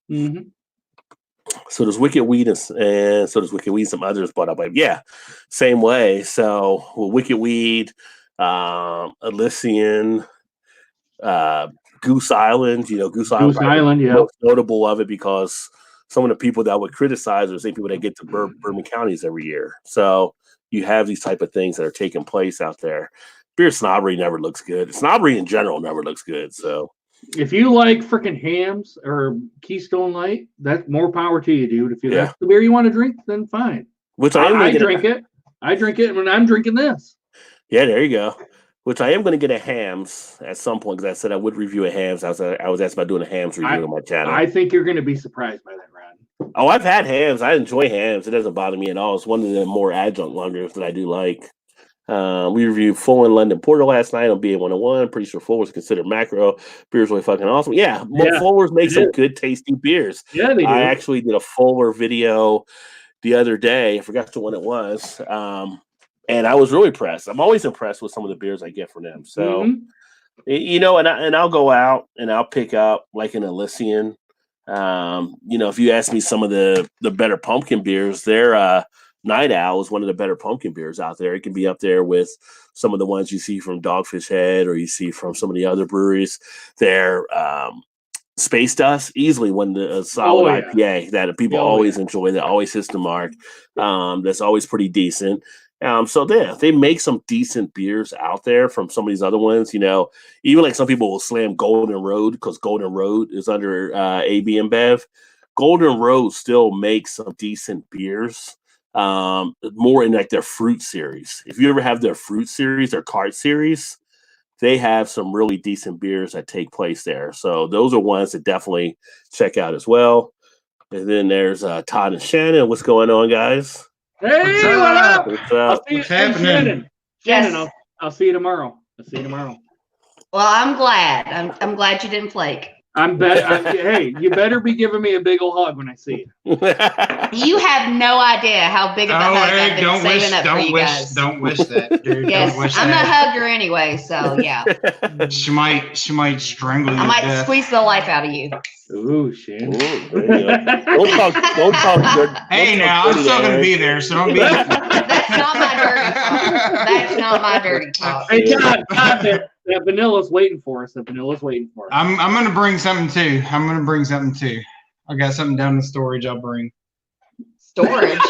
So there's Wicked Weed, and so does Wicked Weed. Some others bought up, same way. So Wicked Weed, Elysian, Goose Island. Goose Island, yeah, most notable of it because some of the people that would criticize are the same people that get to Bourbon counties every year. So you have these type of things that are taking place out there. Beer snobbery never looks good. Snobbery in general never looks good. So if you like freaking hams or Keystone Light, that's more power to you, dude. If that's the beer you want to drink, then fine. Which I drink it. I drink it when I'm drinking this. Yeah, there you go. Which I am going to get a hams at some point because I said I would review a hams. I was asked about doing a hams review on my channel. I think you're going to be surprised by that, Ron. Oh, I've had hams. I enjoy hams. It doesn't bother me at all. It's one of the more adjunct lagers that I do like. We reviewed Full and London Porter last night on BA101. Pretty sure Full was considered macro. Beer's really fucking awesome. Yeah, Fuller's make some good tasty beers. Yeah, they do. I actually did a Fuller video the other day. I forgot the one it was. And I was really impressed. I'm always impressed with some of the beers I get from them. So, you know, and I'll go out and I'll pick up like an Elysian. You know, if you ask me some of the better pumpkin beers, their Night Owl is one of the better pumpkin beers out there. It can be up there with some of the ones you see from Dogfish Head or you see from some of the other breweries. Their Space Dust, easily one a solid IPA that people always enjoy, that always hits the mark. That's always pretty decent. So they make some decent beers out there from some of these other ones. You know, even like some people will slam Golden Road because Golden Road is under AB InBev. Golden Road still makes some decent beers. More in like their fruit series. If you ever have their fruit series or cart series, they have some really decent beers that take place there. So those are ones to definitely check out as well. And then there's Todd and Shannon. What's going on, guys? Hey, what up? What's up? What's happening? Shannon, I'll see you tomorrow. Well, I'm glad. I'm glad you didn't flake. Hey, you better be giving me a big old hug when I see you. You have no idea how big of a hug I've been saving up for you guys. Don't wish that, dude. Yes, don't wish I'm that. a hugger anyway, so yeah. She might strangle you. I might squeeze the life out of you. Ooh, Shannon. Don't talk good. Hey, now I'm still gonna be there, so don't be. That's not my dirty talk. That's not my dirty talk. Hey, Todd, that vanilla's waiting for us. I'm gonna bring something too. I got something down in storage. I'll bring. Storage.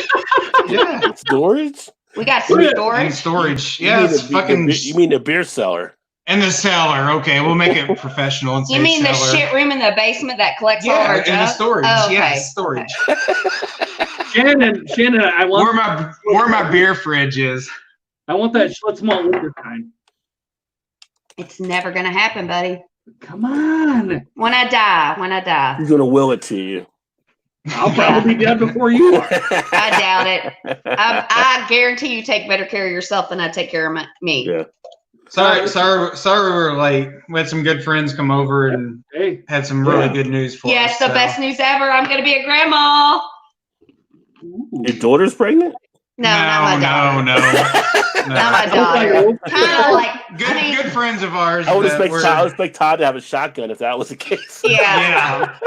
Yeah. Storage? We got some storage. And storage. Yeah, it's fucking. You mean the beer cellar? In the cellar. Okay, we'll make it professional. And You mean the shit room in the basement that collects all our junk? in the storage. Oh, okay. Yes, storage. Shannon, I want where my beer fridge is. I want that Schlitz malt liquor kind. It's never gonna happen, buddy. Come on. When I die. He's gonna will it to you. I'll probably be dead before you are. I doubt it. I guarantee you take better care of yourself than I take care of me. Yeah. Sorry, we were late. We had some good friends come over and had some really good news for us. Yes, the best news ever. I'm gonna be a grandma. Your daughter's pregnant? No, not my daughter. No. Not my daughter. Kind of like good friends of ours. I would expect Todd to have a shotgun if that was the case. Yeah.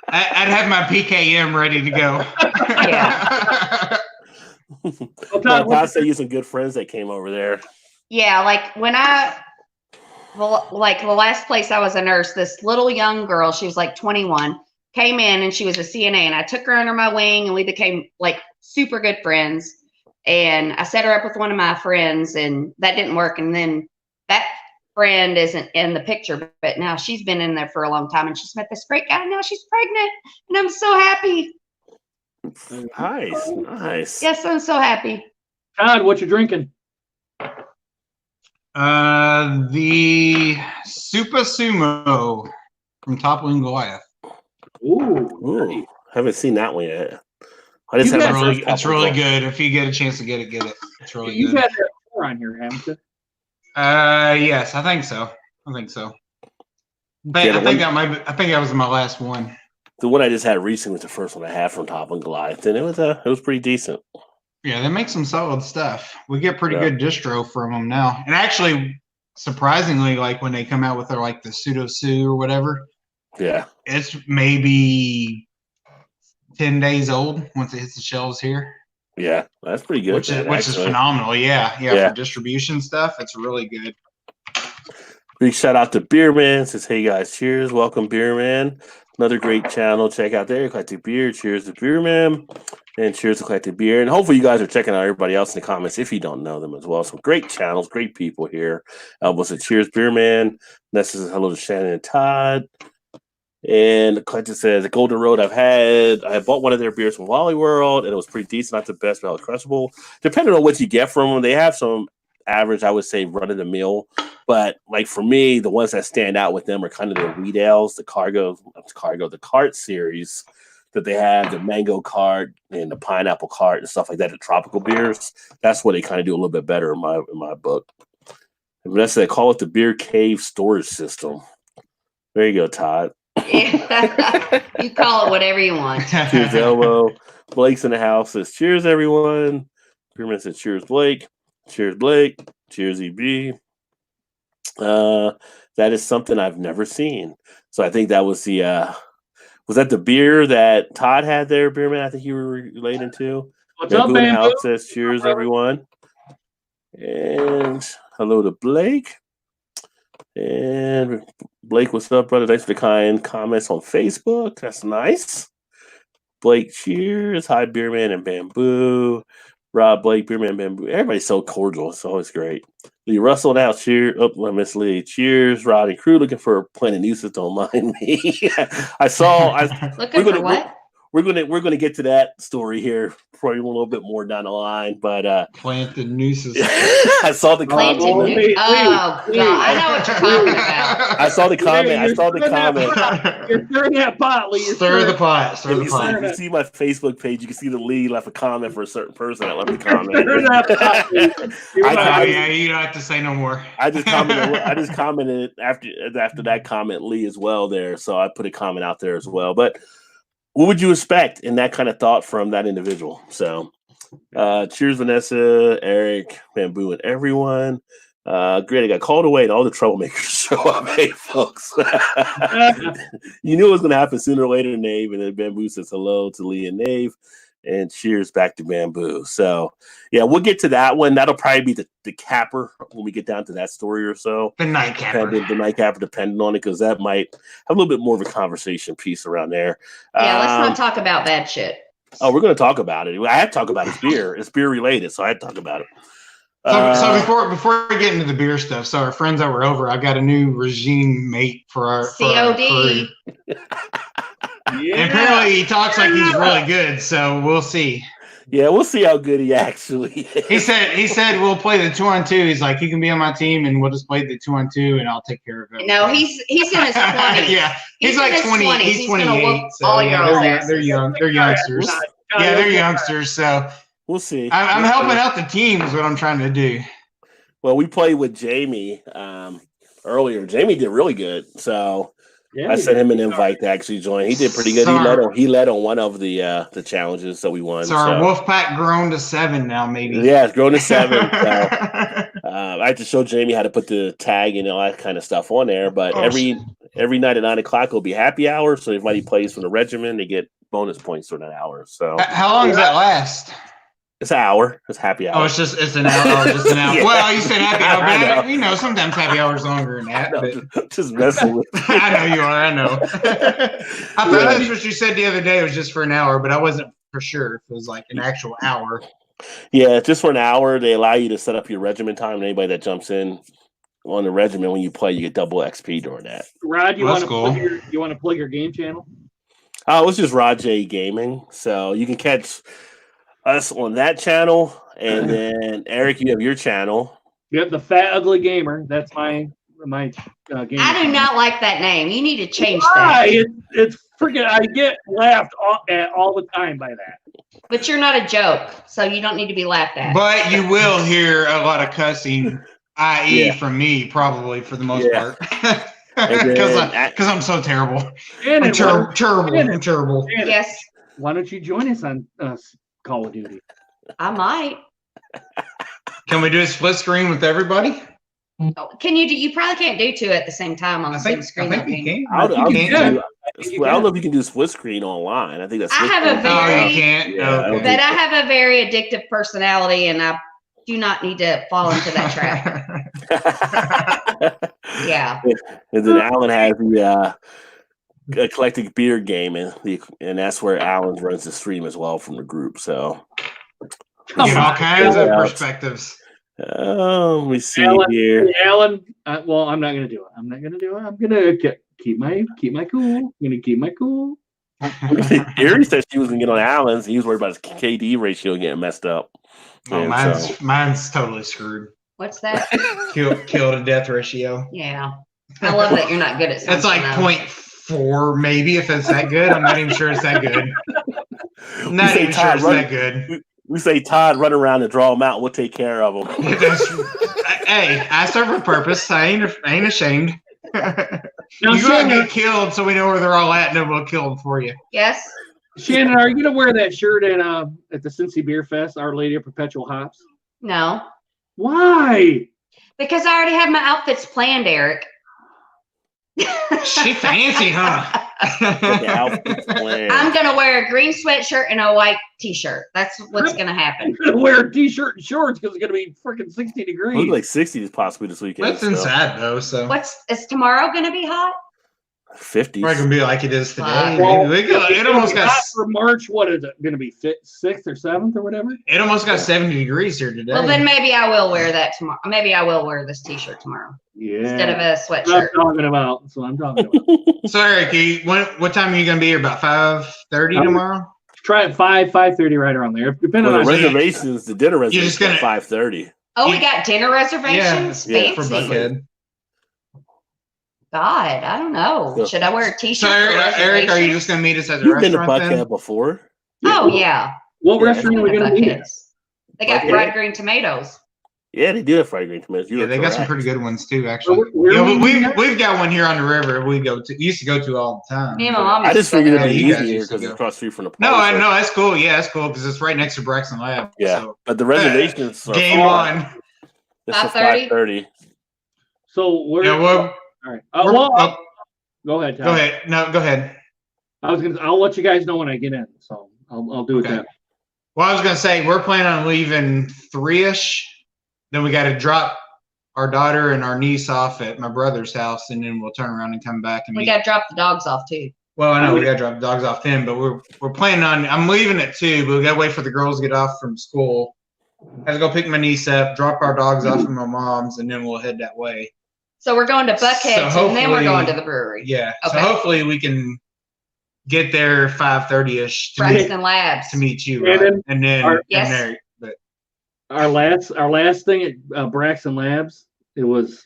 I'd have my PKM ready to go. Yeah. Todd said you some good friends that came over there. Yeah, like the last place I was a nurse, this little young girl, she was like 21, came in and she was a CNA, and I took her under my wing and we became like super good friends. And I set her up with one of my friends and that didn't work. And then that friend isn't in the picture, but now she's been in there for a long time and she's met this great guy. And now she's pregnant and I'm so happy. Nice. Yes, I'm so happy. Todd, what you drinking? The Super Sumo from Toppling Goliath. Ooh. Haven't seen that one yet. It's really good. If you get a chance to get it. It's really good. You've had that before on here, haven't you? Yes, I think so. But I think that was my last one. The one I just had recently was the first one I had from Toppling Goliath, and it was pretty decent. Yeah, they make some solid stuff. We get pretty good distro from them now. And actually, surprisingly, like when they come out with their like the Pseudo Sue or whatever, it's maybe 10 days old once it hits the shelves here. Yeah, that's pretty good. Which is phenomenal. Yeah, for distribution stuff, it's really good. Big shout out to Beerman. Says, hey guys, cheers. Welcome, Beerman. Another great channel. Check out there. Eclectic Beer. Cheers to Beerman. And cheers to Eclectic Beer. And hopefully you guys are checking out everybody else in the comments if you don't know them as well. Some great channels, great people here. Elbow said, cheers, Beerman. Nessa says, hello to Shannon and Todd. And Eclectic says, the Golden Road I bought one of their beers from Wally World, and it was pretty decent. Not the best, but it was crushable. Depending on what you get from them, they have some average, I would say, run-of-the-mill. But like for me, the ones that stand out with them are kind of the wheat ales, the cart series that they have, the mango cart and the pineapple cart and stuff like that, the tropical beers. That's what they kind of do a little bit better in my book. And Vanessa, they call it the Beer Cave storage system. There you go, Todd. You call it whatever you want. Cheers, Elmo. Blake's in the house says, cheers, everyone. Pyramid says, cheers, Blake. Cheers, Blake. Cheers, EB. That is something I've never seen. So I think that was was that the beer that Todd had there, Beerman? I think you were relating to. What's up, man? House says cheers, everyone. And hello to Blake. And Blake, what's up, brother? Thanks for the kind comments on Facebook. That's nice. Blake, cheers. Hi, Beerman and Bamboo. Rob, Blake, Beerman, Bamboo. Everybody's so cordial. It's always great. Lee Russell now, cheers. Oh, Miss Lee, cheers. Rod and crew looking for Planet Nuisance. Don't mind me. Looking for what? We're gonna get to that story here probably a little bit more down the line, but Plant the Nuisance. I saw the comment. Oh God, I know what you're talking about. I saw the comment. You're stirring that pot, Lee. Stir the pot. Stir the pot. If you see my Facebook page, you can see the Lee left a comment for a certain person that left a comment. Stir that pot, Lee. You don't have to say no more. I just commented after that comment, Lee, as well there. So I put a comment out there as well. But what would you expect in that kind of thought from that individual? So cheers, Vanessa, Eric, Bamboo, and everyone. Great, I got called away and all the troublemakers show up. Hey, folks. You knew it was going to happen sooner or later, Nave. And then Bamboo says hello to Lee and Nave. And cheers back to Bamboo. So, yeah, we'll get to that one. That'll probably be the capper when we get down to that story or so. The night capper. Depending on it, because that might have a little bit more of a conversation piece around there. Yeah, let's not talk about bad shit. Oh, we're going to talk about it. I had to talk about his beer. It's beer related, so I had to talk about it. So before we get into the beer stuff, so our friends that were over, I've got a new regime mate for our COD. Yeah. And apparently he talks like he's really good, so we'll see. Yeah, we'll see how good he actually is. He said we'll play the 2-on-2. He's like, you can be on my team and we'll just play the 2-on-2 and I'll take care of it. No, he's in his 20s. Yeah, he's like 20. He's 28. So all they're young. They're youngsters. Yeah, they're youngsters. So we'll see. I'm helping out the team is what I'm trying to do. Well, we played with Jamie earlier. Jamie did really good. So I sent him an invite to actually join. He did pretty good. He led on one of the challenges that we won. So our wolf pack grown to 7 now, maybe. Yeah, it's grown to 7. So, I have to show Jamie how to put the tag and all that kind of stuff on there. But every night at 9 o'clock will be happy hour. So if anybody plays for the regiment, they get bonus points for that hour. So how long does that last? It's an hour. It's happy hour. Oh, it's an hour. Just an hour. Yeah. Well, you said happy hour, but sometimes happy hour's longer than that. But just messing with you. I know you are. I know. I thought that's what you said the other day. It was just for an hour, but I wasn't for sure if it was like an actual hour. Yeah, just for an hour. They allow you to set up your regiment time. And anybody that jumps in on the regiment when you play, you get double XP during that. Rod, you want to plug your game channel? Oh, it's just Rod J Gaming. So you can catch us on that channel, and then Eric, you have your channel. Yep, the Fat Ugly Gamer. That's my game. I do not like that name. You need to change that. It's freaking. I get laughed at all the time by that. But you're not a joke, so you don't need to be laughed at. But you will hear a lot of cussing, i.e., from me, probably for the most part. Because I'm so terrible. I'm terrible. Yes. Why don't you join us on Call of Duty? I might. Can we do a split screen with everybody? Can you do? You probably can't do 2 at the same time on the same screen. I think you can. I don't know if you can do split screen online. I think that's. I have a very addictive personality, and I do not need to fall into that trap. Yeah. And then Alan has the eclectic beer game, and that's where Alan runs the stream as well from the group. So get all kinds of perspectives. Let me see here. Alan, well, I'm not going to do it. I'm going to keep my cool. I'm going to keep my cool. Erie said she was going to get on Alan's. He was worried about his KD ratio getting messed up. Oh, mine's totally screwed. What's that? Kill to death ratio. Yeah. I love that you're not good at something. It's like 0.4 maybe if it's that good. I'm not even sure it's that good. Not even sure it's that good. We say, Todd, run around and draw them out. We'll take care of them. Hey, I serve a purpose. I ain't ashamed. You gotta get killed so we know where they're all at and then we'll kill them for you. Yes. Shannon, are you going to wear that shirt at the Cincy Beer Fest, Our Lady of Perpetual Hops? No. Why? Because I already have my outfits planned, Eric. She fancy, huh? I'm gonna wear a green sweatshirt and a white t-shirt. That's what's gonna happen. I'm gonna wear a t-shirt and shorts because it's gonna be freaking 60 degrees. Look like 60 possibly this weekend. That's inside though. So is tomorrow gonna be hot? 50s. Probably gonna be like it is today. Well, it almost got for March. What is it gonna be? 6th or 7th or whatever? It almost got 70 degrees here today. Well, then maybe I will wear that tomorrow. Maybe I will wear this t-shirt tomorrow. Yeah. Instead of a sweatshirt. That's what I'm talking about. So Eric, what time are you gonna be here? About 5:30 tomorrow? Try at 5:30, right around there. Depending on reservations, the dinner reservations at 5:30. Oh, we got dinner reservations? Yeah, for Fancy. Buckhead. God, I don't know. Should I wear a t-shirt? So Eric, are you just gonna meet us at the You've been to restaurant then? Buckhead before? Oh yeah. What restaurant are we gonna meet at? They got fried green tomatoes. Yeah, they do have fried green tomatoes. Yeah, they got some pretty good ones too, actually. We've got one here on the river. We used to go to all the time. Me and my mom. I just figured it'd be you guys easier used to because it's go. across the street from the park. No, I know that's cool. Yeah, that's cool because it's right next to Braxton Lab. Yeah, so. but the reservations are Game far. on. It's for 5:30? 5:30. So we're Yeah, all right. Go ahead, Tom. Go ahead. No, go ahead. I'll let you guys know when I get in. So I'll do it then. Well, I was gonna say we're planning on leaving 3-ish. Then we got to drop our daughter and our niece off at my brother's house, and then we'll turn around and come back and we got to drop the dogs off too. Well, I know we got to drop the dogs off then, but we're planning on. I'm leaving at 2, but we got to wait for the girls to get off from school. I have to go pick my niece up, drop our dogs off at my mom's, and then we'll head that way. So we're going to Buckhead, and then we're going to the brewery. Yeah. Okay. So hopefully we can get there 5:30ish Braxton Labs to meet you, right? And then yes. But our last thing at Braxton Labs, it was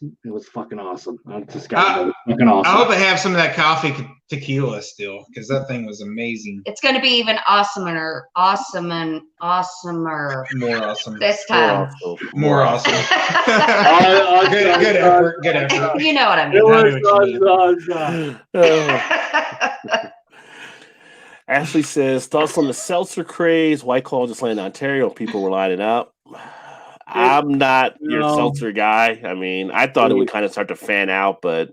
fucking awesome. I just got fucking awesome. I hope I have some of that coffee tequila still, because that thing was amazing. It's going to be even awesomer More awesome. this time. More awesome. Good effort. You know what I mean. Ashley says, thoughts on the seltzer craze? White Claw just landed in Ontario. People were lining up. I'm not your seltzer guy. I mean, I thought it would kind of start to fan out, but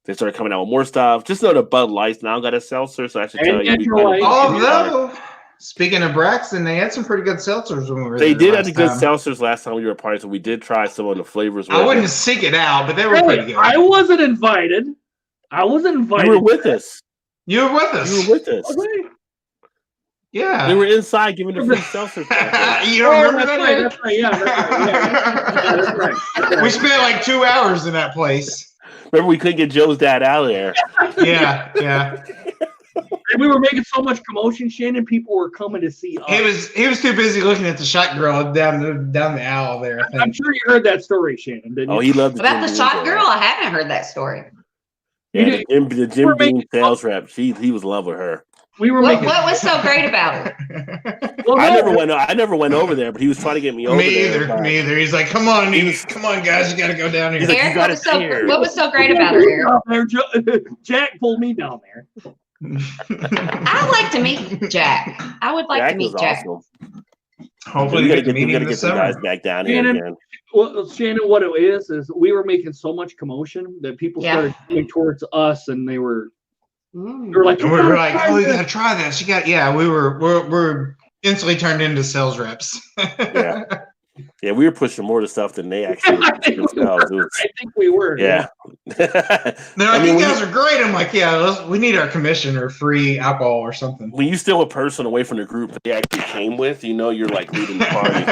they started coming out with more stuff. Just know the Bud Lights now got a seltzer, so I should tell you. Although, speaking of Braxton, they had some pretty good seltzers when we were there. They did have the good seltzers last time we were apart, so we did try some of the flavors. I wouldn't seek it out, but they were pretty good. I wasn't invited. You were with us. You were with us. Okay. Yeah. They were inside giving the free seltzer. You don't remember that? That's right. Yeah, that's right. We spent like 2 hours in that place. Remember, we couldn't get Joe's dad out of there. Yeah. And we were making so much commotion, Shannon. People were coming to see us. He was too busy looking at the shot girl down the aisle there. I think. I'm sure you heard that story, Shannon. Didn't you? He loved about the shot girl. I haven't heard that story. Yeah, the Jim Beam sales rep. He was in love with her. What was so great about her? Well, I never went over there, but he was trying to get me over there. Me either. He's like, come on, guys, you got to go down here. Eric, what was so great about her, Eric? Jack pulled me down there. I'd like to meet Jack. I would like to meet Jack. Awesome. Hopefully, we get to meet him this summer. Guys back down here again. Well, Shannon, what it is we were making so much commotion that people started coming towards us, and they were. We were like, oh, you gotta try this. You got, we're instantly turned into sales reps. Yeah, we were pushing more to stuff than they actually I think we were. Yeah. They're like, you guys are great. I'm like, we need our commission or free alcohol or something. When you steal a person away from the group that they actually came with, you're like leading the party.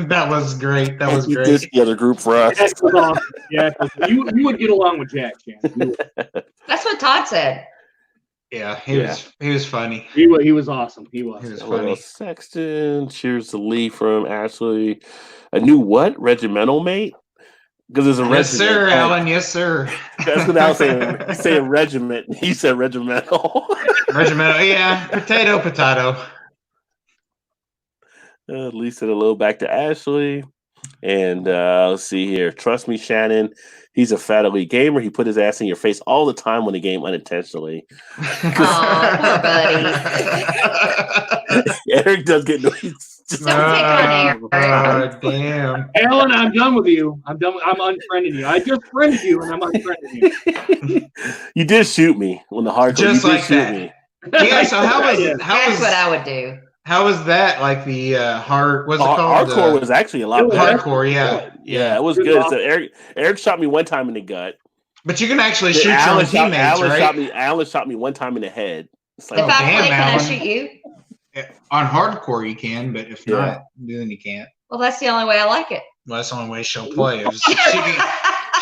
That was great. That was great. This the other group for us. Jack was awesome. Yeah, you would get along with Jack, Shannon. That's what Todd said. Yeah, he was funny. He was awesome. He was funny. Sexton, cheers to Lee from Ashley. A new what? Regimental mate? Because there's a regiment. Yes, sir, Alan. Yes, sir. That's what I was saying. He's saying regiment. He said regimental. Regimental, yeah. Potato. Lee said hello back to Ashley. And let's see here. Trust me, Shannon. He's a fat elite gamer. He put his ass in your face all the time when he game unintentionally. Oh, poor buddy. Eric does get noise. Don't pick on Eric. Oh, damn. Alan, I'm done with you. I'm done. I'm unfriending you. I just friended you, and I'm unfriending you. You did shoot me when the hardcore. Just you did like shoot that. me. Yeah, so That's what I would do. How was that? Like the hard? What's it called? Hardcore was actually a lot better. Hardcore, yeah. Yeah, it was good. So Eric shot me one time in the gut. But you can actually shoot your own teammates, right? Alan shot me one time in the head. If I play, can I shoot you? On hardcore, you can, but if not, then you can't. Well, that's the only way I like it. Well, that's the only way she'll play.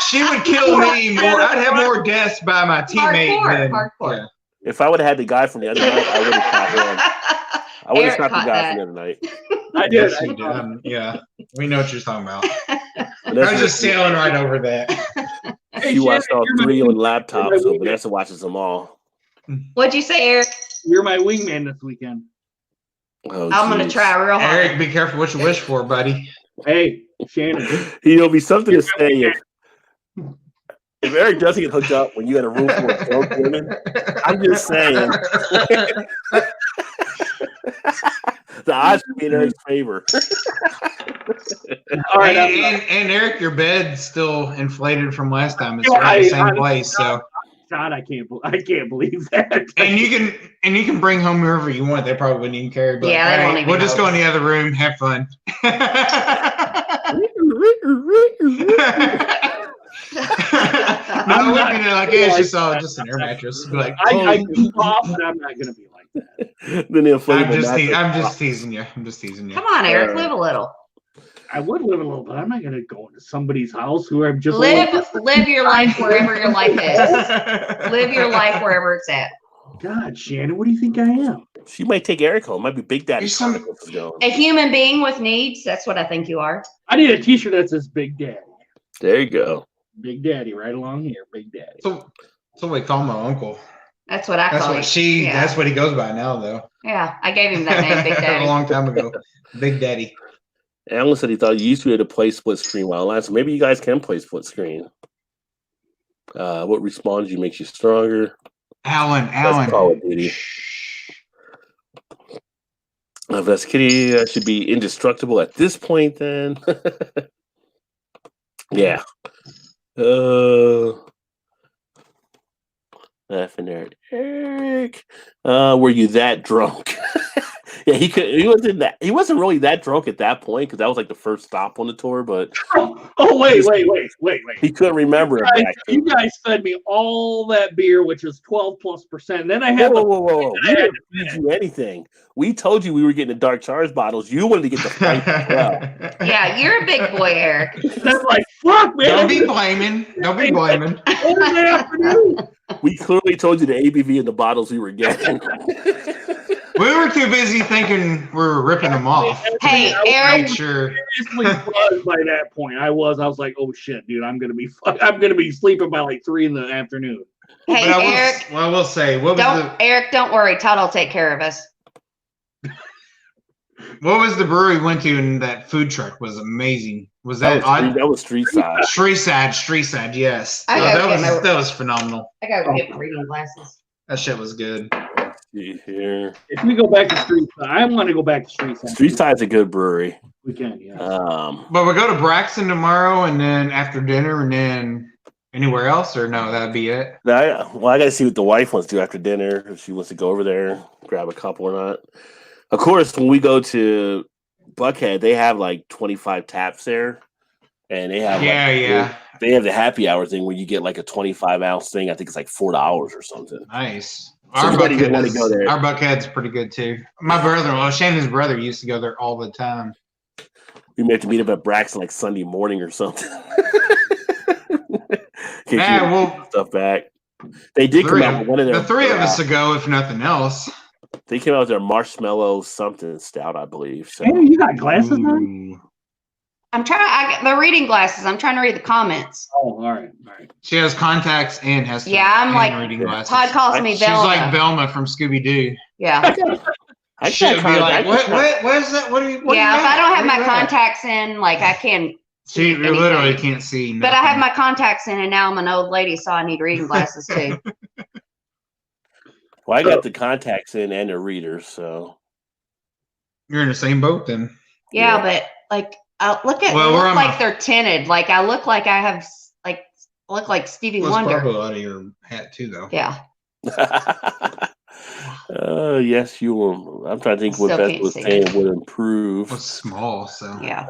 She would kill me more. I'd have more deaths by my teammate. Hardcore. Yeah. If I would have had the guy from the other night, I would have shot him. I would have shot the guy from the other night. I did. Yeah, we know what you're talking about. I was just sailing right over that. She watched all 3 on laptops, so Vanessa watches them all. What'd you say, Eric? You're my wingman this weekend. Oh, I'm going to try real hard. Eric, be careful what you wish for, buddy. Hey, Shannon. It'll be something to say if Eric doesn't get hooked up when you had a room full of dope women. I'm just saying. The odds would be in Eric's favor. All right, and Eric, your bed's still inflated from last time. It's right in the same place, so. God, I can't believe that. And you can bring home whoever you want. They probably wouldn't even care. But yeah, they won't even we'll just go in the other room, have fun. No, we're gonna like, yeah, she saw just an air mattress. Like, I can pop, but I'm not gonna be like that. Then I'm just teasing you. Come on, Eric, live a little. I would live a little, but I'm not gonna go into somebody's house who I'm just live your life wherever your life is. Live your life wherever it's at. God, Shannon, what do you think I am? She might take Eric home. Might be Big Daddy. A human being with needs. That's what I think you are. I need a T-shirt that says Big Daddy. There you go. Big Daddy, right along here, Big Daddy. So we call my uncle. That's what I call him. That's what he goes by now, though. Yeah, I gave him that name, Big Daddy. A long time ago, Big Daddy. Alan said he thought you used to be able to play split screen while online, so maybe you guys can play split screen. What respawns you makes you stronger. Alan. Call of Duty. Vest Kitty should be indestructible at this point, then. Yeah. Laughing there, Eric. Were you that drunk? Yeah, he wasn't really that drunk at that point because that was like the first stop on the tour. But wait. He couldn't remember it. You guys fed me all that beer, which is 12+%. Then I had whoa. We didn't feed you anything. We told you we were getting the Dark Charge bottles. You wanted to get the fight as well. Yeah, you're a big boy, Eric. That's like, fuck, man. Don't be blaming. We clearly told you the ABV and the bottles we were getting. We were too busy thinking we were ripping them off. Hey, Eric. Sure. By that point, I was like, oh shit, dude, I'm gonna be sleeping by like 3 in the afternoon. Hey, Eric. I will say, Eric, don't worry. Todd will take care of us. What was the brewery we went to and that food truck was amazing? Was that was Street Side? Street Side, yes. That was phenomenal. I gotta get my reading glasses. That shit was good. Here. If we go back to Street Side, I want to go back to Street Side. Street Side's a good brewery. We can, yeah. But we go to Braxton tomorrow, and then after dinner, and then anywhere else, or no, that'd be it. I got to see what the wife wants to do after dinner. If she wants to go over there, grab a couple or not. Of course, when we go to Buckhead, they have like 25 taps there, and they have they have the happy hour thing where you get like a 25-ounce thing. I think it's like $4 or something. Nice. So our Buckhead's pretty good too. My brother, Shannon's brother, used to go there all the time. We may have to meet up at Braxton like Sunday morning or something. Stuff back. They did come out with one of their. The three of us to go, if nothing else. They came out with their marshmallow something stout, I believe. So. Hey, you got glasses on? They're reading glasses. I'm trying to read the comments. Oh, all right. She has contacts and has I'm like reading glasses. Todd calls me Velma. She's like Velma from Scooby-Doo. Yeah. I should be like, what is that? What are you? If I don't have my contacts in, like I can She literally can't see nothing. But I have my contacts in, and now I'm an old lady, so I need reading glasses too. Well, I got the contacts in and the readers, so you're in the same boat then. Yeah, but like, look like they're tinted. Like I look like I have look like Stevie Wonder. Sparkle out of your hat too, though. Yeah. Yes, you will. I'm trying to think what Beth was saying would improve. It's small, so yeah.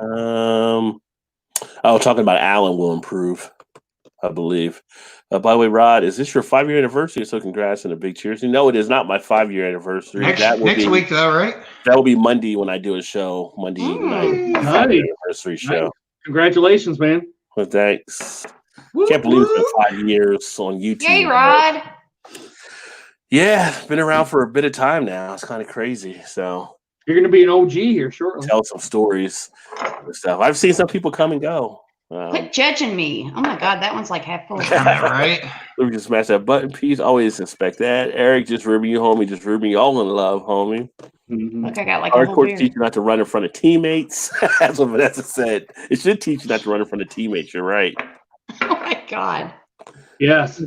I was talking about Alan will improve, I believe. By the way, Rod, is this your 5-year anniversary? So congrats and a big cheers. No, it is not my 5-year anniversary. Next week, though, right? That will be Monday when I do a show. Monday night, 5-year anniversary show. Congratulations, man. Well, thanks. Can't believe it's been 5 years on YouTube. Yay, Rod. Yeah, been around for a bit of time now. It's kind of crazy. So you're going to be an OG here shortly. Tell some stories and stuff. I've seen some people come and go. Quit judging me. Oh my God, that one's like half full. Right? Let me just smash that button piece. Always expect that. Eric, just ribbing you, homie. Just ribbing you all in love, homie. Mm-hmm. Look, I got like hardcore teach you not to run in front of teammates. That's what Vanessa said. It should teach you not to run in front of teammates. You're right. Oh my God. Yes.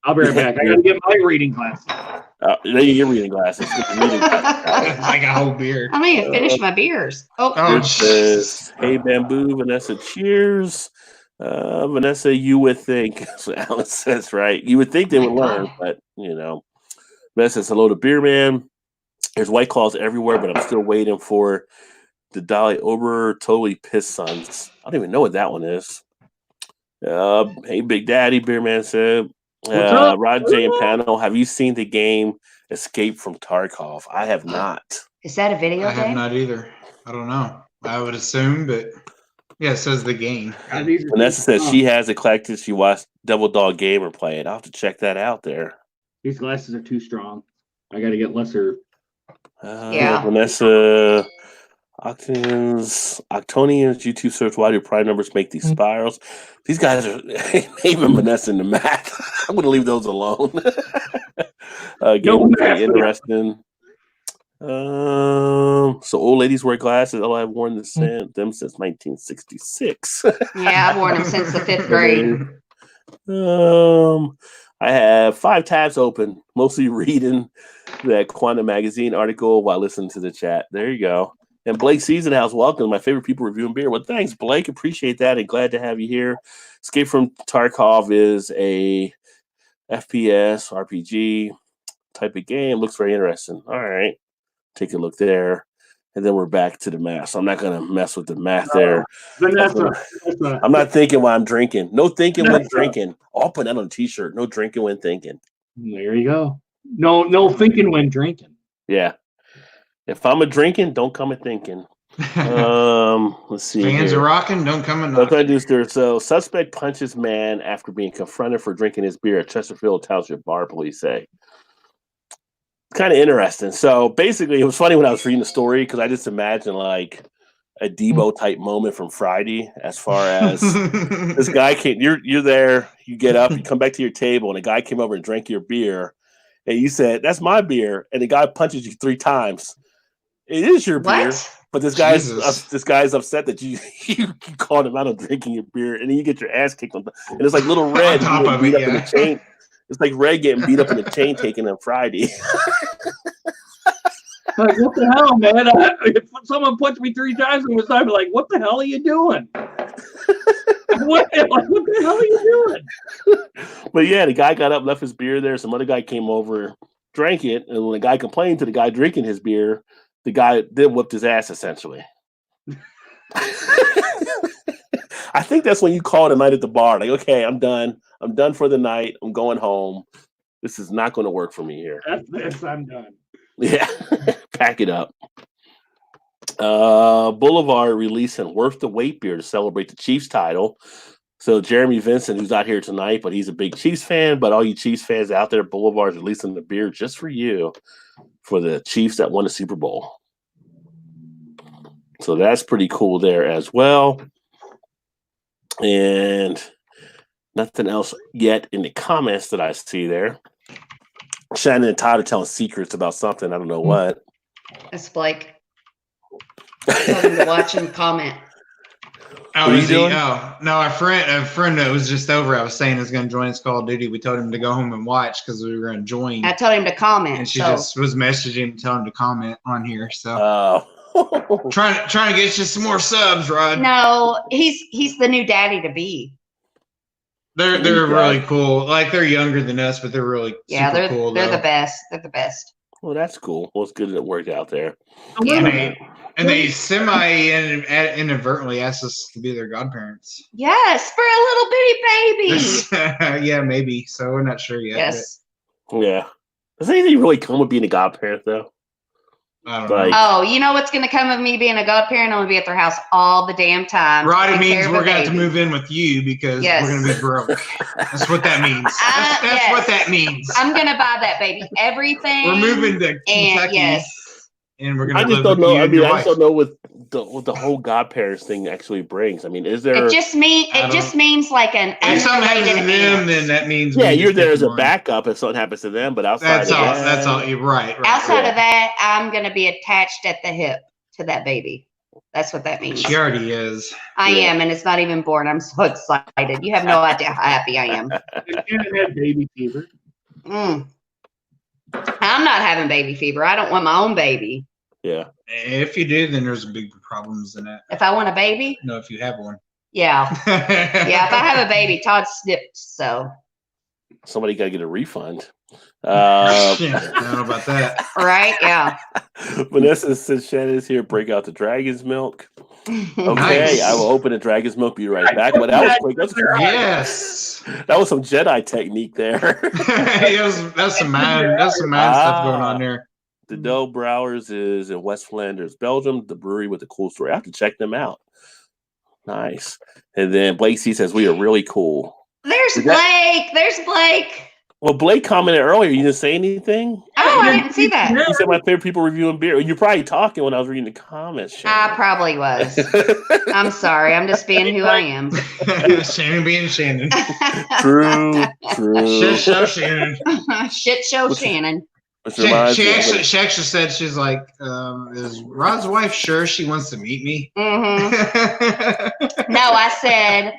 I'll be right back. I got to get my reading glasses. Then you get reading glasses. Like a whole beer. I'm going to finish my beers. It says, hey, Bamboo, Vanessa, cheers. Vanessa, you would think, so Alan says, right? You would think they would learn, but, Vanessa says, hello to Beer Man. There's White Claws everywhere, but I'm still waiting for the Dolly Ober Totally Piss Sons. I don't even know what that one is. Hey, Big Daddy, Beer Man said. Rod J and Panel, have you seen the game Escape from Tarkov? I have not. Is that a video game? I have not either. I don't know. I would assume, but yeah, it says the game. Vanessa says she has it collected. She watched Double Dog Gamer play it. I'll have to check that out there. These glasses are too strong. I got to get lesser. Vanessa, Octonians, YouTube search, why do prime numbers make these spirals? These guys are even Vanessa in the math. I'm going to leave those alone. Pretty interesting. So old ladies wear glasses. Oh, I've worn them since 1966. Yeah, I've worn them since the 5th grade. I have 5 tabs open, mostly reading that Quantum Magazine article while listening to the chat. There you go. And Blake Seasonhouse, welcome. My favorite people reviewing beer. Well, thanks, Blake. Appreciate that and glad to have you here. Escape from Tarkov is a FPS, RPG type of game. Looks very interesting. All right. Take a look there. And then we're back to the math. So I'm not going to mess with the math there. Vanessa. I'm not thinking while I'm drinking. No thinking when drinking. I'll put that on a t-shirt. No drinking when thinking. There you go. No thinking when drinking. Yeah. If I'm a drinking, don't come a thinking. Let's see. Fans are rocking, don't come and knocking. So suspect punches man after being confronted for drinking his beer at Chesterfield Township Bar, police say. Kind of interesting. So basically, it was funny when I was reading the story because I just imagine like a Debo type moment from Friday, as far as this guy came. You're there, you get up, you come back to your table, and a guy came over and drank your beer, and you said, "That's my beer," and the guy punches you 3 times. It is your beer, but this guy's upset that you called him out on drinking your beer, and then you get your ass kicked on. And it's like little Red beat up in the chain. It's like Red getting beat up in the chain taking on Friday. Like, what the hell, man? If someone punched me 3 times in the time, like, what the hell are you doing? What the hell are you doing? But yeah, the guy got up, left his beer there. Some other guy came over, drank it, and when the guy complained to the guy drinking his beer, the guy then whipped his ass, essentially. I think that's when you called a night at the bar. Like, okay, I'm done. I'm done for the night. I'm going home. This is not going to work for me here. That's I'm done. Yeah, pack it up. Boulevard releasing Worth the Wait beer to celebrate the Chiefs title. So Jeremy Vincent, who's not here tonight, but he's a big Chiefs fan. But all you Chiefs fans out there, Boulevard's releasing the beer just for you for the Chiefs that won the Super Bowl. So that's pretty cool there as well. And nothing else yet in the comments that I see there. Shannon and Todd are telling secrets about something. I don't know what. That's Blake. Tell him to watch and comment. Oh, is he? Oh, no, a friend that was just over, I was saying is going to join us Call of Duty. We told him to go home and watch because we were going to join. I told him to comment. And she just was messaging telling him to comment on here. So trying to get you some more subs, Rod. No, he's the new daddy to be. They're really cool. Like they're younger than us, but they're really super cool. They're the best. They're the best. Well, that's cool. Well, it's good that it worked out there. Yeah. And they inadvertently asked us to be their godparents. Yes, for a little bitty baby. Yeah, maybe. So we're not sure yet. Yes. Yeah. Does anything really come with being a godparent, though? I don't know. Oh, you know what's going to come of me being a godparent? I'm going to be at their house all the damn time. Right, it means we're going to have to move in with you because we're going to be broke. That's what that means. That's what that means. I'm going to buy that baby everything. We're moving to Kentucky. And we're going to I just don't know. I mean, I just don't know what the whole godparents thing actually brings. I mean, is there? It just means like an. If something happens to them, then that means you're there as a backup if something happens to them. But outside that's all. You're right. Outside of that, I'm going to be attached at the hip to that baby. That's what that means. She already is. I am, and it's not even born. I'm so excited. You have no idea how happy I am. You had baby fever. I'm not having baby fever. I don't want my own baby. Yeah. If you do, then there's big problems in it. If I want a baby? No, if you have one. Yeah. Yeah, if I have a baby, Todd snipped, so. Somebody got to get a refund. I don't know about that. Right? Yeah. Vanessa says Shannon is here. Break out the dragon's milk. Okay, Nice. I will open the dragon's milk. Be right back. Well, that was quick. Yes. That was some Jedi technique there. That's some mind stuff going on there. The Doe Brouwers is in West Flanders, Belgium. The brewery with a cool story. I have to check them out. Nice. And then Blake C says we are really cool. There's Blake. Well, Blake commented earlier. You didn't say anything? Oh, I didn't see that. He said my favorite people reviewing beer. You're probably talking when I was reading the comments. Shannon. I probably was. I'm sorry. I'm just being who I am. Shannon being Shannon. True. Shit show Shannon. Shit show Shannon. She actually said, she's like, is Rod's wife sure she wants to meet me? Mm-hmm. No, I said,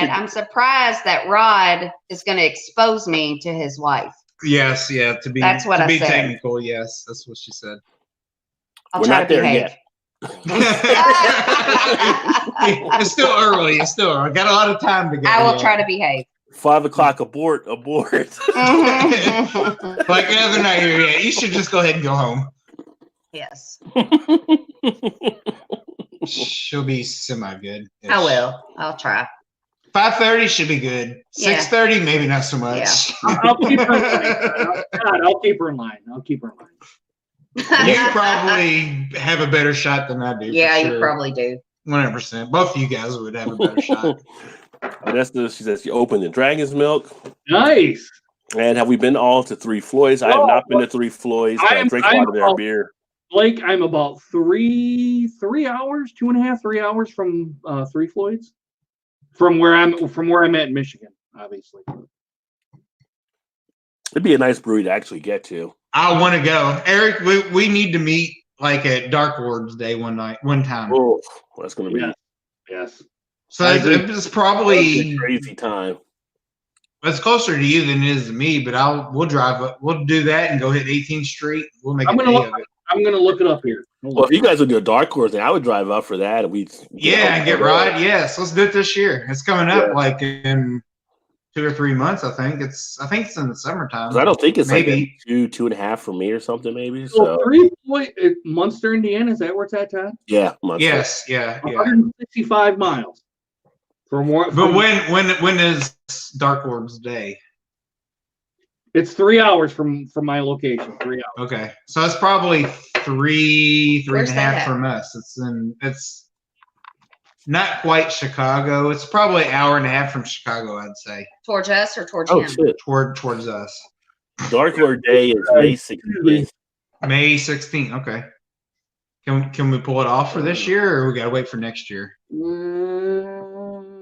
I'm surprised that Rod is going to expose me to his wife. Yes, yeah. That's what I said. Technical, yes, that's what she said. I'll try to behave. It's still early. I got a lot of time to go. I will try to behave. 5 o'clock abort. Mm-hmm. Like they're not here yet. You should just go ahead and go home. Yes. She'll be semi-good. I will. I'll try. 5:30 should be good. 6:30 maybe not so much. Yeah. I'll keep her in line. I'll keep her in line. You probably have a better shot than I do. Yeah, you probably do. 100%. Both of you guys would have a better shot. Vanessa, she says she opened the dragon's milk. Nice. And have we been all to Three Floyds? I have not been to Three Floyds. I drink a lot of their beer. Blake, I'm about 3 hours, 2.5, 3 hours from Three Floyds. From where I'm at in Michigan, obviously. It'd be a nice brewery to actually get to. I want to go. Eric, we need to meet like at Dark Lord's Day one time. Oh, that's gonna be yes. So it's probably a crazy time. It's closer to you than it is to me, but we'll drive up. We'll do that and go hit 18th Street. We'll make a day of it. I'm gonna look it up here. Well, if you guys would do a Dark Lord's Day, I would drive up for that. Get right. Yes, let's do it this year. It's coming up like in 2 or 3 months. I think it's in the summertime. I don't think it's maybe like 2.5 for me or something. Maybe so. Munster, Indiana. Is that where it's at, Todd? Yeah. Munster. Yes. Yeah. 165 miles. But when is Dark Lord's Day? It's 3 hours from my location. 3 hours. Okay, so it's probably three and a half from us. It's not quite Chicago. It's probably an hour and a half from Chicago, I'd say. Towards us or towards him? Shit. Towards us. Dark Lord Day is May 16th. May 16th. Okay. Can we pull it off for this year, or we gotta wait for next year?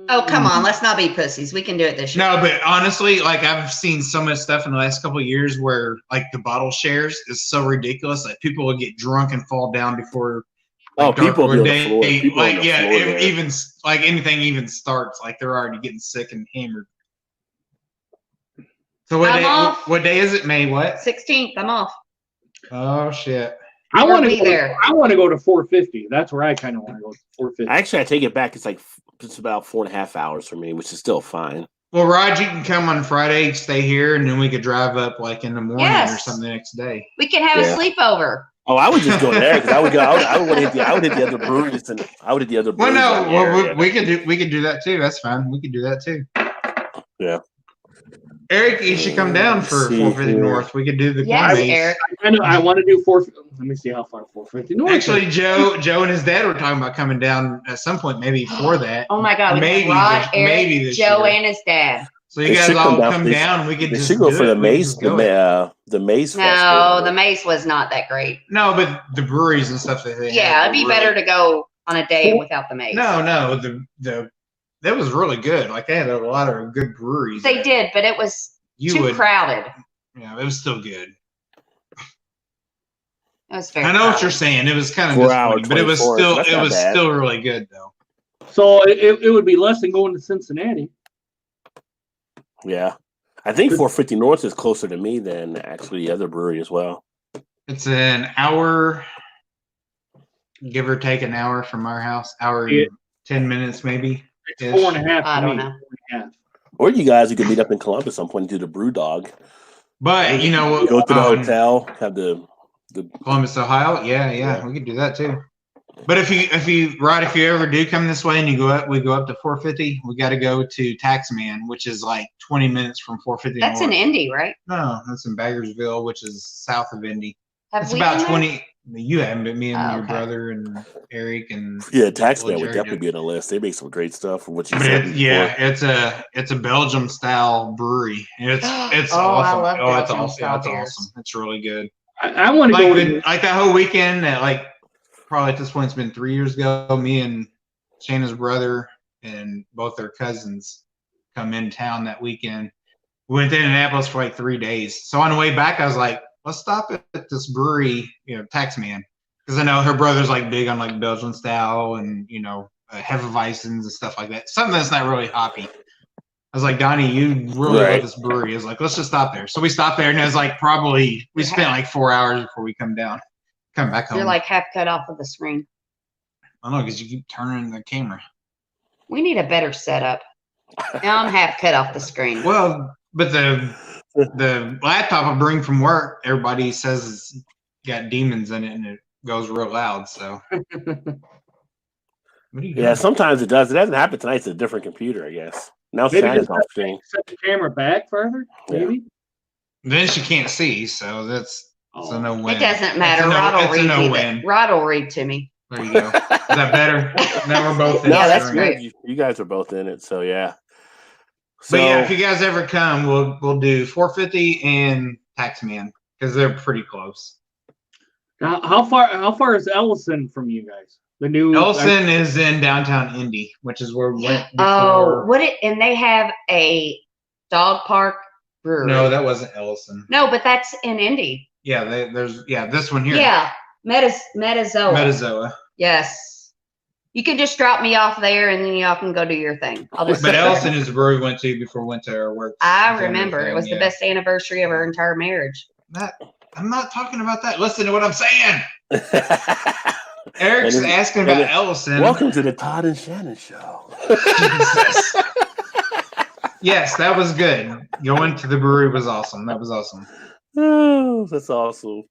Oh, come on. Let's not be pussies. We can do it this year. No, but honestly, like I've seen so much stuff in the last couple of years where like the bottle shares is so ridiculous that people will get drunk and fall down before Like people or be on the floor. People like on the floor there. even like anything even starts, like they're already getting sick and hammered. So what day is it? May what? 16th. I'm off. Oh shit. I want to be go there. I want to go to 450. That's where I kind of want to go. 450. Actually, I take it back. It's about 4.5 hours for me, which is still fine. Well, Rod, you can come on Friday, stay here, and then we could drive up like in the morning or something the next day. We can have a sleepover. Oh, I would just go there because I would go. I would hit the other breweries, and I would hit the other breweries. Well, we could do that too. That's fine. We could do that too. Yeah. Eric, you should come down for 450 North. We could do the Eric. I want to do 450. Let me see how far 450 North. Actually, Joe and his dad were talking about coming down at some point, maybe for that. Oh my God! Maybe this Joe year. and his dad. So you guys all come down. We could just go for the Maze. The Maze. No, the Maze was not that great. No, but the breweries and stuff that they it'd be better to go on a day without the Maze. No, that was really good. Like they had a lot of good breweries. They did, but it was too crowded. Yeah, it was still good. It was very. I know crowded. what you're saying. It was kind of disappointing, but it was still really good though. So it would be less than going to Cincinnati. Yeah, I think 450 North is closer to me than actually the other brewery as well. It's an hour, give or take an hour from our house. Hour and 10 minutes maybe. It's 4.5. I don't know. Or you guys could meet up in Columbus at some point and do the Brew Dog. But you know, go to the hotel, have the Columbus, Ohio. Yeah, we could do that too. But if you ever do come this way and we go up to 450, we got to go to Taxman, which is like 20 minutes from 450. That's in Indy, right? No, that's in Baggersville, which is south of Indy. It's about 20. You haven't, but me and your brother and Eric and Taxman would definitely be on the list. They make some great stuff from what you said. It's a Belgium style brewery. It's awesome. I love it's Belgium style it's beers. awesome. It's really good. I want to go like that whole weekend. Probably at this point it's been 3 years ago. Me and Shana's brother and both their cousins come in town that weekend. We went to Indianapolis for like 3 days. So on the way back, I was like, let's stop at this brewery, Taxman, because I know her brother's like big on like Belgian style and Hefeweizens and stuff like that. Something that's not really hoppy. I was like, Donnie, you really love this brewery. I was like, let's just stop there. So we stopped there, and it was like we spent like 4 hours before we come back home. You're like half cut off of the screen. I know, because you keep turning the camera. We need a better setup. Now I'm half cut off the screen. Well, but the laptop I bring from work, everybody says it's got demons in it and it goes real loud. So, what are you doing? Sometimes it does. It hasn't happened tonight. It's a different computer, I guess. Now Shannon's off screen. Set the camera back further, maybe. Then she can't see, so that's a no win. It doesn't matter. Rod will read to me. There you go. Is that better? Now we're both in it. Yeah, that's great. You guys are both in it, so yeah. But if you guys ever come, we'll do 450 and Taxman because they're pretty close. Now, how far is Ellison from you guys? The new Ellison is in downtown Indy, which is where we went before. Oh, and they have a dog park brewery. No, that wasn't Ellison. No, but that's in Indy. Yeah, there's this one here. Yeah, Metazoa. Metazoa. Yes. You can just drop me off there, and then y'all can go do your thing. But Ellison is the brewery we went to before we went to our work. I remember. It was the best anniversary of our entire marriage. I'm not talking about that. Listen to what I'm saying. Eric's asking about Ellison. Welcome to the Todd and Shannon show. Yes, that was good. Going to the brewery was awesome. That was awesome. Oh, that's awesome.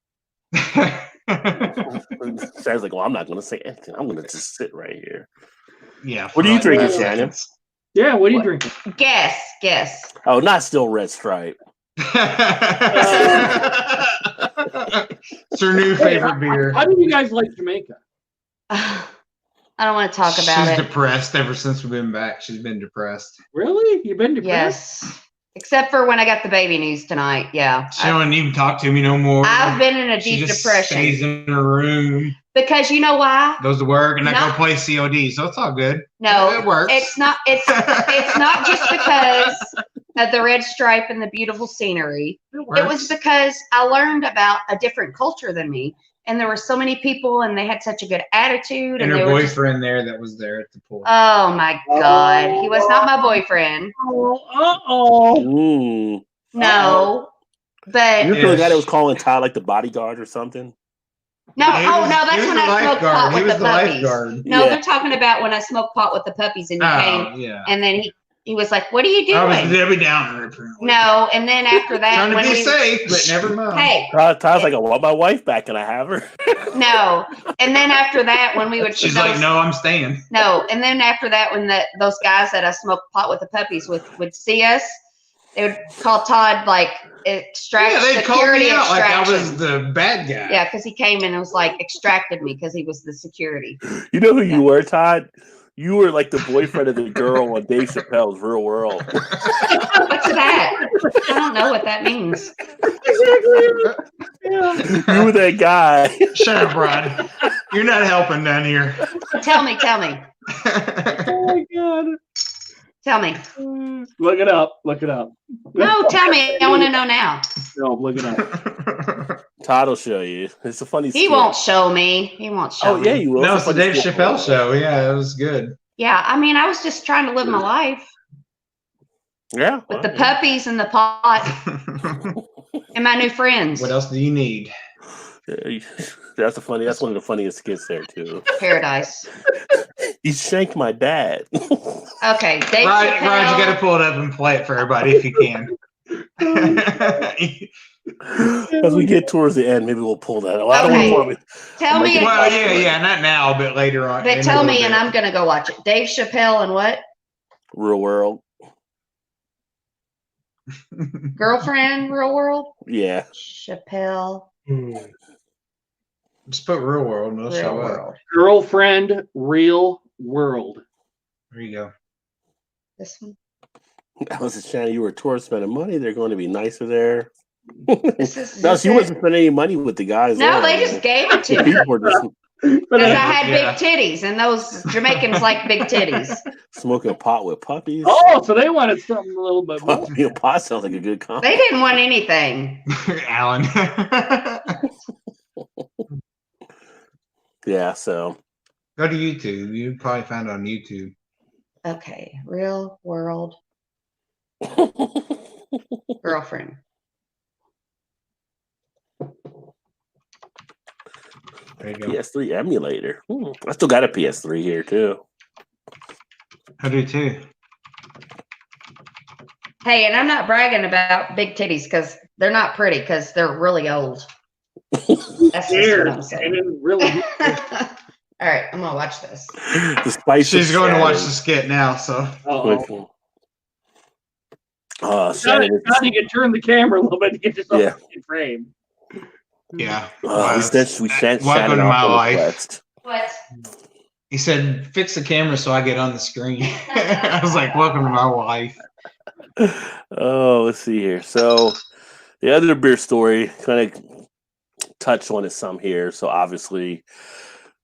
Sounds like, well, I'm not going to say anything. I'm going to just sit right here. Yeah. What are you drinking, Shannon? Yeah, what are you drinking? Guess. Oh, not Still Red Stripe. It's her new favorite beer. How do you guys like Jamaica? I don't want to talk about it. She's depressed ever since we've been back. She's been depressed. Really? You've been depressed? Yes. Except for when I got the baby news tonight. Yeah. She don't even talk to me no more. I've been in a deep depression. Stays in her room. Because you know why? Goes to work and I go play COD, so it's all good. No, it works. It's not just because of the red stripe and the beautiful scenery. It was because I learned about a different culture than me. and there were so many people, and they had such a good attitude. And they her were just, boyfriend there that was there at the pool. oh my God, he was not my boyfriend. No, but You're the guy that was calling Todd like the bodyguard or something. no, no, that's when I smoked pot with the puppies. No, Yeah. they're talking about when I smoked pot with the puppies, and he came, and then he was like, "What are you doing?" I was Debbie Downer, apparently. No, and then after that, trying to when be we safe, but never mind. Hey, Todd's like, I want my wife back. Can I have her? No, and then after that, when we would, she's like, "No, I'm staying." No, and then after that, when those guys that I smoked pot with the puppies would see us, they would call Todd like extract security extraction. Like I was the bad guy. Yeah, because he came and was like extracted me because he was the security. You know who you were, Todd? You were like the boyfriend of the girl on Dave Chappelle's Real World. What's that? I don't know what that means. You were that guy. Shut up, Rod. You're not helping down here. Tell me. Oh my God. Tell me. Look it up. No, tell me. I want to know now. No, look it up. Todd will show you. It's a funny. He won't show me. He won't show me. Oh yeah, you will. No, it's the Dave Chappelle show. Yeah, it was good. Yeah, I mean, I was just trying to live my life. Yeah. With the puppies and the pot and my new friends. What else do you need? That's one of the funniest skits there too. Paradise. You shanked my dad. Okay, Dave Rod, Chappelle. Rod, you got to pull it up and play it for everybody if you can. As we get towards the end, maybe we'll pull that. Well, I don't want to. Tell me. Well, yeah, not now, but later on. But tell me, and I'm gonna go watch it. Dave Chappelle and what? Real World. Girlfriend, Real World. Yeah. Chappelle. Just put Real World and it'll show up. Girlfriend, Real World. There you go. This one. That was a channel. You were a tourist spending money. They're going to be nicer there. No, she wasn't spending any money with the guys. No, there, they just gave it to me. Because I had big titties, and those Jamaicans like big titties. Smoking pot with puppies. Oh, so they wanted something a little bit more. Pot sounds like a good combo. They didn't want anything. Alan. Yeah, so. Go to YouTube. You probably find it on YouTube. Okay, Real World. Girlfriend. There you go. PS3 emulator. I still got a PS3 here too. I do too. Hey, and I'm not bragging about big titties because they're not pretty because they're really old. That's just what I'm saying. Really. All right, I'm gonna watch this. She's going to watch the skit now, so. Shannon, you can turn the camera a little bit to get yourself in frame. Yeah. Welcome to my life. What? He said, "Fix the camera so I get on the screen." I was like, "Welcome to my life." Oh, let's see here. So, the other beer story kind of touched on it some here. So, obviously,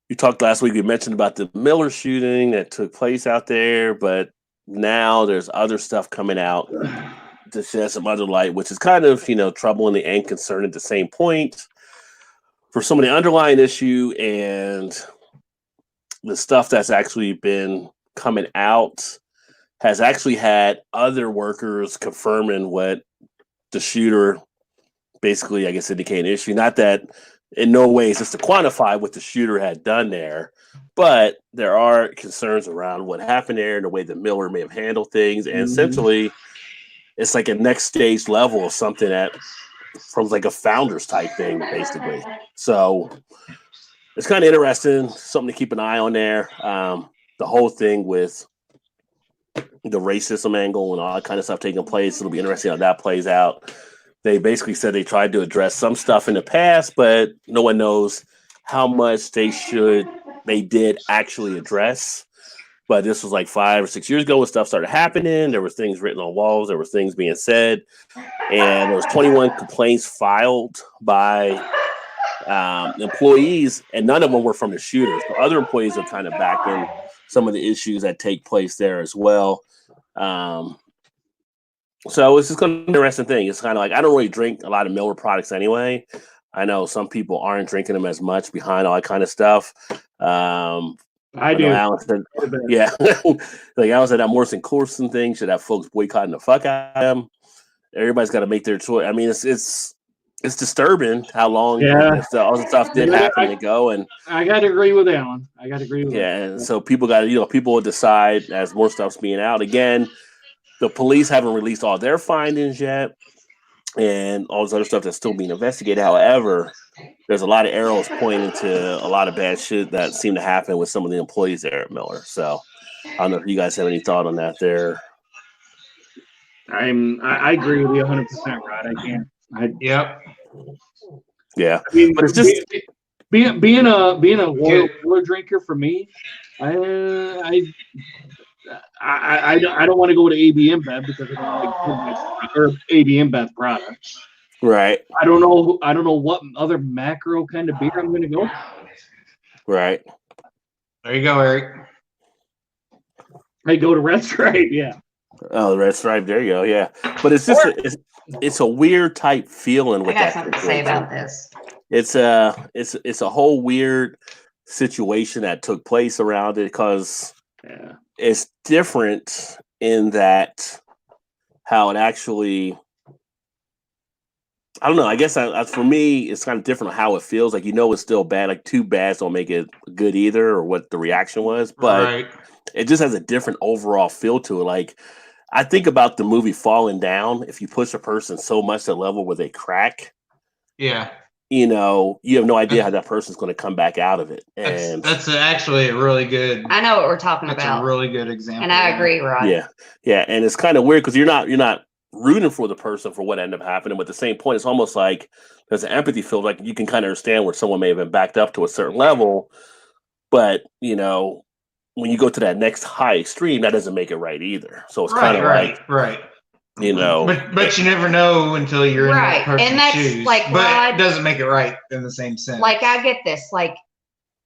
you talked last week. We mentioned about the Miller shooting that took place out there, but now there's other stuff coming out to shed some other light, which is kind of troubling and concerning at the same point for some of the underlying issue and the stuff that's actually been coming out has actually had other workers confirming what the shooter basically, I guess, indicated issue. Not that in no way is this to quantify what the shooter had done there, but there are concerns around what happened there and the way that Miller may have handled things. And essentially, it's like a next stage level of something that from like a founders type thing, basically. So it's kind of interesting, something to keep an eye on there. The whole thing with the racism angle and all that kind of stuff taking place. It'll be interesting how that plays out. They basically said they tried to address some stuff in the past, but no one knows how much they did actually address. But this was like 5 or 6 years ago when stuff started happening. There were things written on walls. There were things being said. And there was 21 complaints filed by employees, and none of them were from the shooters. The other employees are kind of backing some of the issues that take place there as well. So it's just kind of an interesting thing. It's kind of like, I don't really drink a lot of Miller products anyway, I know some people aren't drinking them as much behind all that kind of stuff. I do. Alan said, yeah, like Alan said, that Morrison Corson thing should have folks boycotting the fuck out of them. Everybody's got to make their choice. I mean, it's disturbing how long all this stuff did happen to go. And I got to agree with Alan. And so people got to, people will decide as more stuff's being out. Again, the police haven't released all their findings yet, and all this other stuff that's still being investigated. However, there's a lot of arrows pointing to a lot of bad shit that seemed to happen with some of the employees there at Miller. So I don't know if you guys have any thought on that there. I agree with you 100%, Rod. I can't. Yep. Yeah. I mean, but it's just being a loyal drinker for me. I don't want to go to AB InBev because I don't like or AB InBev products. Right. I don't know what other macro kind of beer I'm going to go. Right. There you go, Eric. I go to Red Stripe. Yeah. Oh, the Red Stripe. There you go. Yeah. But it's just it's a weird type feeling with that. I got something to say about this. It's a whole weird situation that took place around it because it's different in that how it actually. I don't know. I guess for me, it's kind of different on how it feels. Like, it's still bad. Like, two bads don't make it good either, or what the reaction was. But it just has a different overall feel to it. Like, I think about the movie Falling Down. If you push a person so much to the level where they crack, you have no idea how that person's going to come back out of it. And that's actually a really good. I know what we're talking about. That's a really good example. And I agree, Rod. Yeah, and it's kind of weird because you're not rooting for the person for what ended up happening, but at the same point, it's almost like there's an empathy feel. Like you can kind of understand where someone may have been backed up to a certain level, but when you go to that next high extreme, that doesn't make it right either. So it's kind of right. But you never know until you're in that person's and that's shoes. Like, but Rod, it doesn't make it right in the same sense. Like, I get this. Like,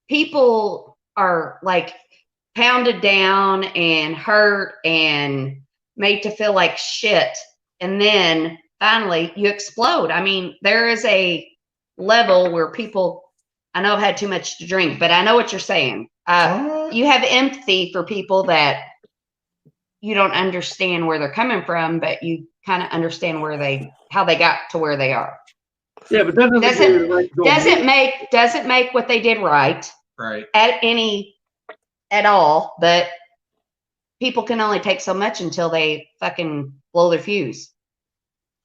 people are like pounded down and hurt and made to feel like shit, and then finally you explode. I mean, there is a level where people. I know I've had too much to drink, but I know what you're saying. You have empathy for people that you don't understand where they're coming from, but you kind of understand how they got to where they are. Yeah, but that doesn't make what they did right at all. But people can only take so much until they fucking blow their fuse.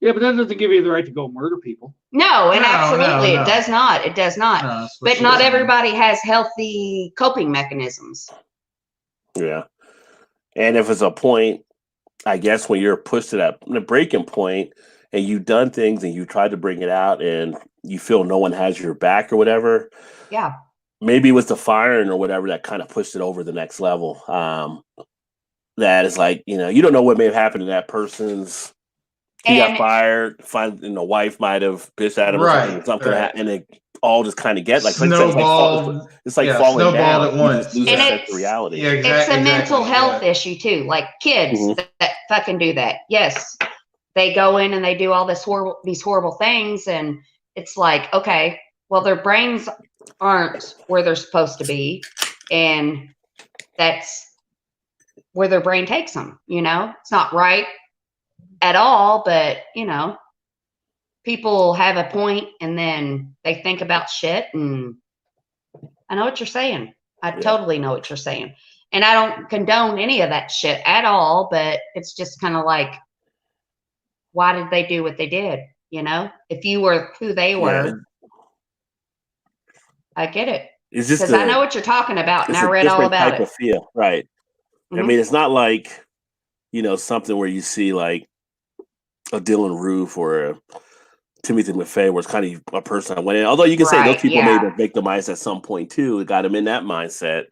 Yeah, but that doesn't give you the right to go murder people. No, absolutely. It does not. It does not. No, but not everybody has healthy coping mechanisms. Yeah. And if it's a point, I guess, when you're pushed to that breaking point and you've done things and you tried to bring it out and you feel no one has your back or whatever. Yeah. Maybe it was the firing or whatever that kind of pushed it over the next level. That is like, you don't know what may have happened to that person's. He got fired. The wife might have pissed at him or something, and it all just kind of get like snowball. It's like falling down at once. You just lose that reality. Yeah, it's a mental health issue too. Like kids that fucking do that. Yes, they go in and they do all these horrible things, and it's like, okay, well, their brains aren't where they're supposed to be, and that's where their brain takes them. It's not right at all, but people have a point and then they think about shit, and I know what you're saying. I totally know what you're saying. And I don't condone any of that shit at all, but it's just kind of like, why did they do what they did? If you were who they were, I get it. Because I know what you're talking about, and I read all about it. Feel, right. Mm-hmm. I mean, it's not like, something where you see like a Dylan Roof or a Timothy McVeigh, where it's kind of a person that went in. Although you can say those people may have victimized at some point too. It got him in that mindset.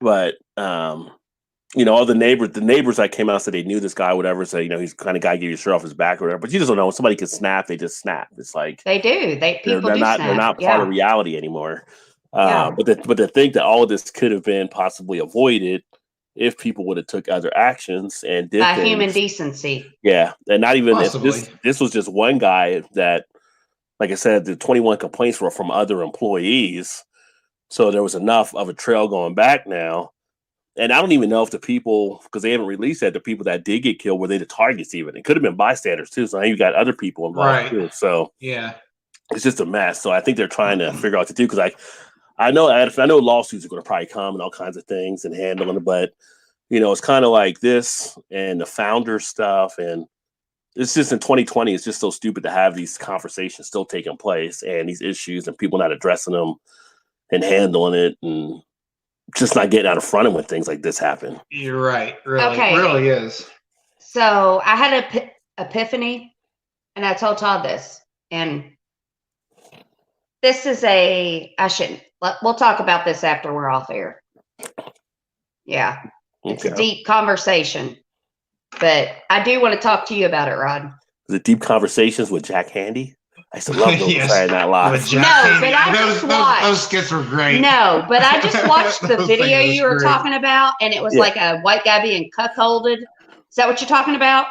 But all the neighbors that came out said they knew this guy, whatever. So he's the kind of guy give you shirt off his back or whatever. But you just don't know. When somebody can snap, they just snap. It's like they do. They're not part of reality anymore. But to think that all of this could have been possibly avoided if people would have took other actions and did human decency. Yeah. And not even if this was just one guy that like I said, the 21 complaints were from other employees. So there was enough of a trail going back now. And I don't even know if the people, because they haven't released that, the people that did get killed, were they the targets even? It could have been bystanders too. So now you got other people involved too. So yeah, it's just a mess. So I think they're trying to figure out what to do, because I know lawsuits are going to probably come and all kinds of things and handling it, but it's kind of like this and the founder stuff, and it's just in 2020, it's just so stupid to have these conversations still taking place and these issues and people not addressing them and handling it and just not getting out in front of when things like this happen. You're right. Really, Okay. It really is. So I had an epiphany, and I told Todd this, and this is we'll talk about this after we're off air. Yeah. It's a deep conversation, but I do want to talk to you about it, Rod. The deep conversations with Jack Handy. I used to love those. Yes. Saturday Night Live. No, but I just watched. Those skits were great. No, but I just watched the Those video things you were great. talking about, and it was like a white guy being cuckolded. Is that what you're talking about?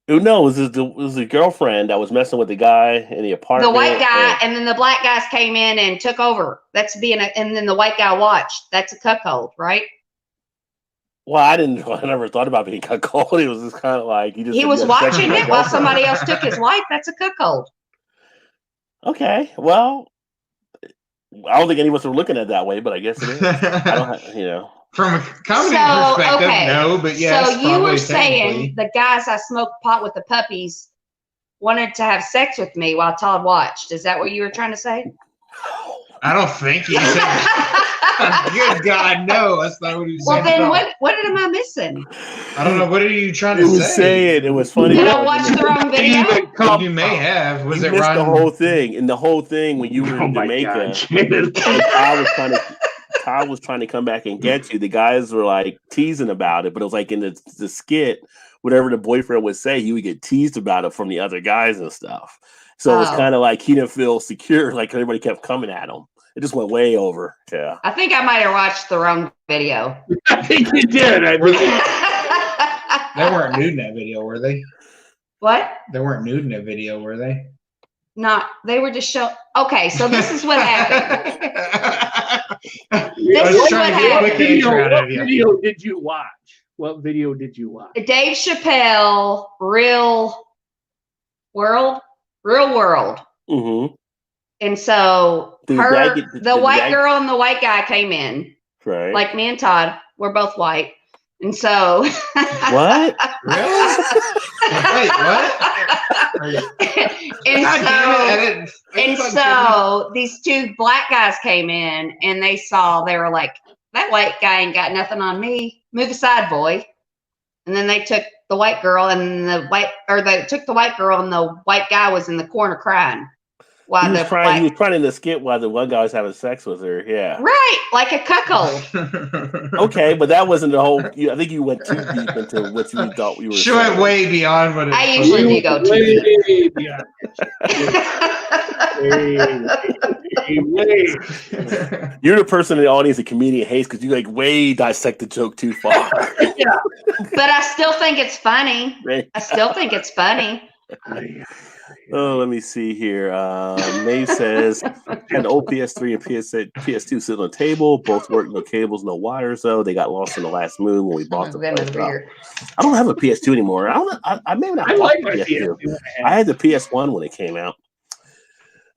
No, it was the girlfriend that was messing with the guy in the apartment. The white guy, and then the black guys came in and took over. That's and then the white guy watched. That's a cuckold, right? Well, I never thought about being cuckold. It was just kind of like he was watching it while somebody else took his wife. That's a cuckold. Okay, well, I don't think any of us were looking at it that way, but I guess it is. From a comedy perspective, no, but yes. So you were saying the guys I smoked pot with the puppies wanted to have sex with me while Todd watched. Is that what you were trying to say? I don't think you said that. Good God, no. That's not what you said. Well, then what am I missing? I don't know. What are you trying to say? It was funny. Did I watch the wrong video? You may have. Was you it missed Ron? the whole thing? And the whole thing when you were in Jamaica, Todd was trying to come back and get you. The guys were like teasing about it, but it was like in the skit, whatever the boyfriend would say, he would get teased about it from the other guys and stuff. So it was kind of like he didn't feel secure, like everybody kept coming at him. It just went way over. Yeah. I think I might have watched the wrong video. I think you did. They weren't nude in that video, were they? What? They weren't nude in that video, were they? Not. They were just showing. Okay, so this is what happened. This is what happened. What video did you watch? What video did you watch? Dave Chappelle, Real World. Mm-hmm. And so the white girl and the white guy came in. Right. Like me and Todd, we're both white. And so what? Really? Wait, what? And so these two black guys came in and they were like, that white guy ain't got nothing on me. Move aside, boy. And then they took the white girl and they took the white girl and the white guy was in the corner crying. He was crying in the skit while the one guy was having sex with her. Yeah. Right. Like a cuckold. Okay, but that wasn't the whole. I think you went too deep into what you thought we were. She went way beyond what it I usually do go too deep. You're the person in the audience the comedian hates because you like way dissect the joke too far. Yeah. But I still think it's funny. Oh, let me see here. Maeve says, had the old PS3 and PS2 sit on the table. Both work, no cables, no wires, though. They got lost in the last move when we bought them. I don't have a PS2 anymore. I may not. I like my PS2. I had the PS1 when it came out.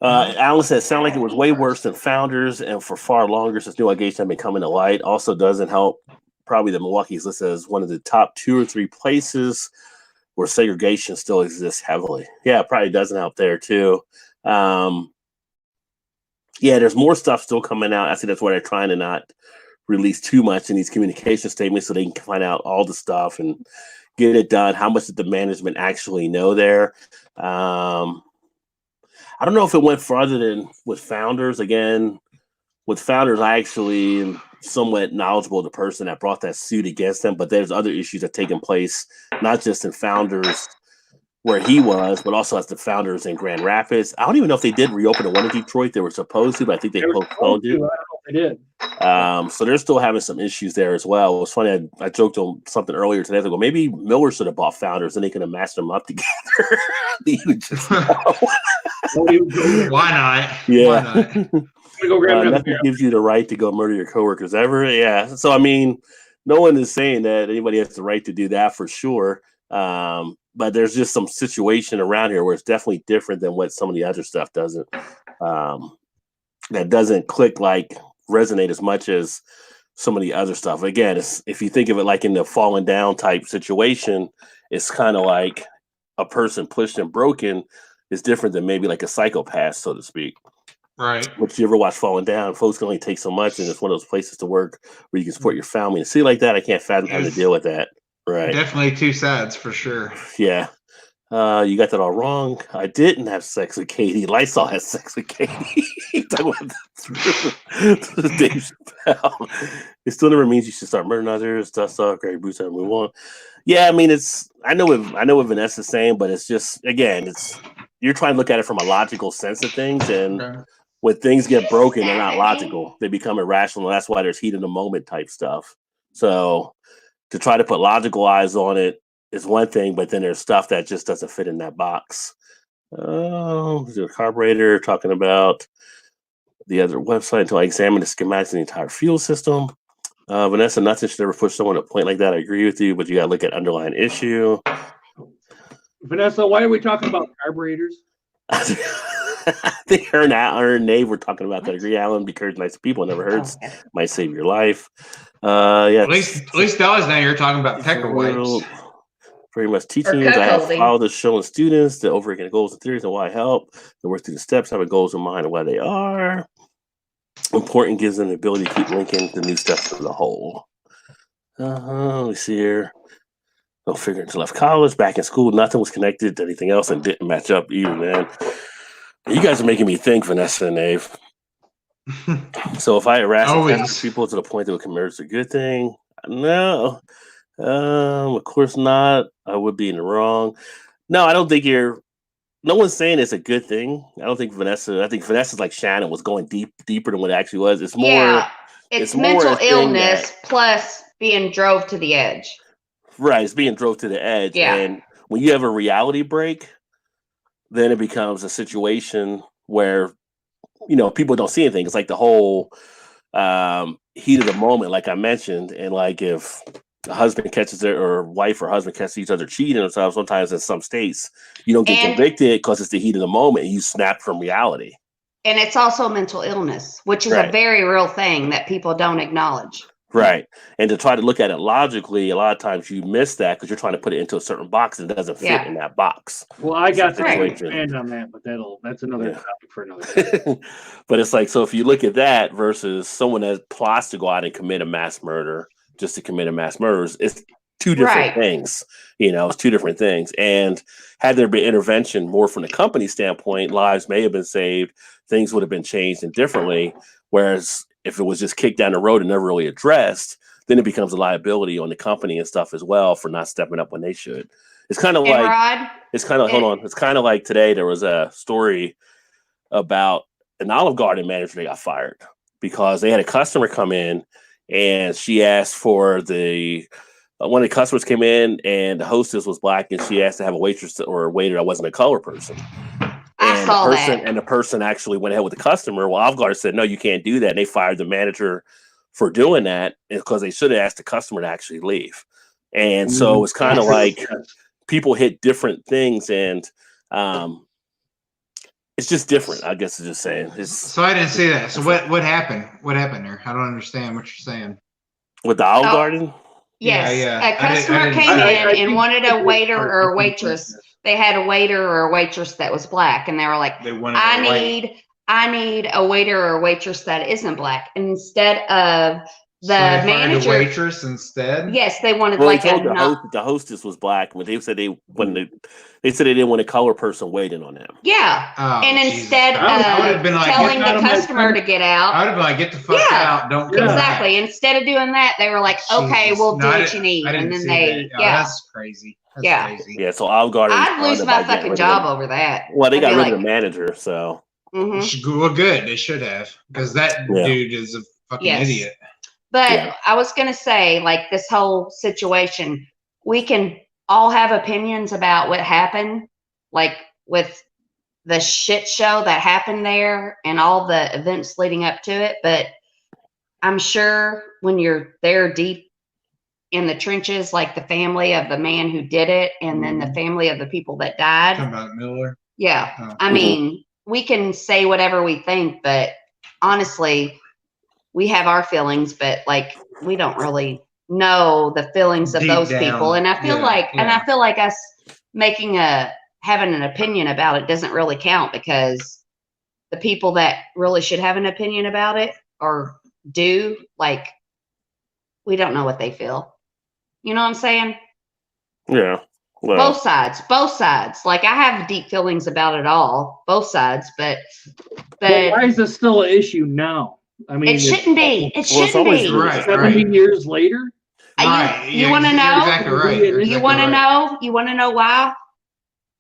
Alan said, sound like it was way worse than Founders and for far longer since new allegations have been coming to light. Also doesn't help. Probably the Milwaukee's listed as one of the top 2 or 3 places where segregation still exists heavily. Yeah, it probably doesn't help there too. Yeah, there's more stuff still coming out. I think that's why they're trying to not release too much in these communication statements so they can find out all the stuff and get it done. How much did the management actually know there? I don't know if it went further than with Founders. Again, with Founders, I actually am somewhat knowledgeable of the person that brought that suit against them, but there's other issues that taken place, not just in Founders where he was, but also as the Founders in Grand Rapids. I don't even know if they did reopen the one in Detroit. They were supposed to, but I think they postponed it. I did. So they're still having some issues there as well. It was funny. I joked on something earlier today. I go, maybe Miller should have bought Founders and they could have matched them up together. Why not? Yeah. Why not? Go grab nothing gives you the right to go murder your coworkers ever. Yeah. So, I mean, no one is saying that anybody has the right to do that for sure. But there's just some situation around here where it's definitely different than what some of the other stuff doesn't. That doesn't resonate as much as some of the other stuff. Again, if you think of it like in the falling down type situation, it's kind of like a person pushed and broken is different than maybe like a psychopath, so to speak. Right. But you ever watch Falling Down? Folks can only take so much, and it's one of those places to work where you can support your family. And see like that, I can't fathom having to deal with that. Right. Definitely two sides for sure. Yeah. You got that all wrong. I didn't have sex with Katie. Lysol has sex with Katie. Dave Chappelle. It still never means you should start murdering others. Dust off, Greg Bruce, and move on. Yeah, I mean, I know what Vanessa's saying, but it's just, again, you're trying to look at it from a logical sense of things, and when things get broken, they're not logical. They become irrational. That's why there's heat in the moment type stuff. So to try to put logical eyes on it is one thing, but then there's stuff that just doesn't fit in that box. The carburetor, talking about the other website until I examine the schematics of the entire fuel system. Vanessa, nothing should ever push someone to a point like that. I agree with you, but you got to look at underlying issue. Vanessa, why are we talking about carburetors? I think her and Nave were talking about that. Agree, Alan. Be courteous, nice to people. It never hurts. Might save your life. Yeah. At least Dallas now you're talking about pecker wipes. Very much teaching you. I have followed this showing students the overarching goals and theories and why help. They work through the steps, having goals in mind and why they are. Important, gives them the ability to keep linking the new steps to the whole. Let me see here. No figure until left college, back in school, nothing was connected to anything else and didn't match up either, man. You guys are making me think, Vanessa and Nave. So if I harass people to the point that it can merge a good thing, no. Of course not. I would be in the wrong. No, I don't think no one's saying it's a good thing. I think Vanessa's like Shannon was going deeper than what it actually was. It's more it's mental illness plus being drove to the edge. Right, it's being drove to the edge. Yeah. And when you have a reality break, then it becomes a situation where, people don't see anything. It's like the whole heat of the moment, like I mentioned. And like if a husband catches or wife or husband catches each other cheating or something, sometimes in some states, you don't get convicted because it's the heat of the moment and you snap from reality. And it's also mental illness, which is a very real thing that people don't acknowledge. Right. And to try to look at it logically, a lot of times you miss that because you're trying to put it into a certain box and it doesn't fit in that box. Well, I got to expand on that, but that's another topic for another day. But it's like, so if you look at that versus someone that plots to go out and commit a mass murder just to commit a mass murder, it's two different things. It's two different things. And had there been intervention more from the company standpoint, lives may have been saved, things would have been changed and differently. Whereas if it was just kicked down the road and never really addressed, then it becomes a liability on the company and stuff as well for not stepping up when they should. It's kind of like, it's kind of like today there was a story about an Olive Garden manager that got fired because they had a customer come in and she asked for one of the customers came in and the hostess was black and she asked to have a waitress or a waiter that wasn't a color person. And the person actually went ahead with the customer. Well, Olive Garden said, no, you can't do that. And they fired the manager for doing that because they should have asked the customer to actually leave. And so it's kind of like people hit different things and it's just different. I guess it's just saying. So I didn't see that. So what happened? What happened there? I don't understand what you're saying. With the Olive Garden? Yes. A customer came in and wanted a waiter or a waitress. They had a waiter or a waitress that was black, and they were like, I need a waiter or a waitress that isn't black. And instead of the manager, a waitress instead. Yes, they wanted the hostess was black, but they said they didn't want a color person waiting on them. Yeah, instead of telling the customer to get out, I would have been like, get the fuck out, don't come exactly. Instead of doing that, they were like, okay, we'll do what you need, and then that's crazy. That's crazy. Yeah, so Olive Garden. I'd lose my fucking job over that. Well, they got rid of the manager, so. Well, good. They should have, because that dude is a fucking idiot. But I was going to say, like, this whole situation, we can all have opinions about what happened, like with the shit show that happened there and all the events leading up to it. But I'm sure when you're there deep in the trenches, like the family of the man who did it and then the family of the people that died. Talking about Miller? Yeah. Oh. I mean, we can say whatever we think, but honestly, we have our feelings, but like we don't really know the feelings of Deep those down. people. And I feel like us having an opinion about it doesn't really count, because the people that really should have an opinion about it or do, like, we don't know what they feel. You know what I'm saying? Yeah. Well, both sides. Like, I have deep feelings about it all, both sides, but why is this still an issue now? I mean, it shouldn't be. It shouldn't always be. Right, 70 years later. Right. You want to know? You're exactly right. You want to know? You want to know why?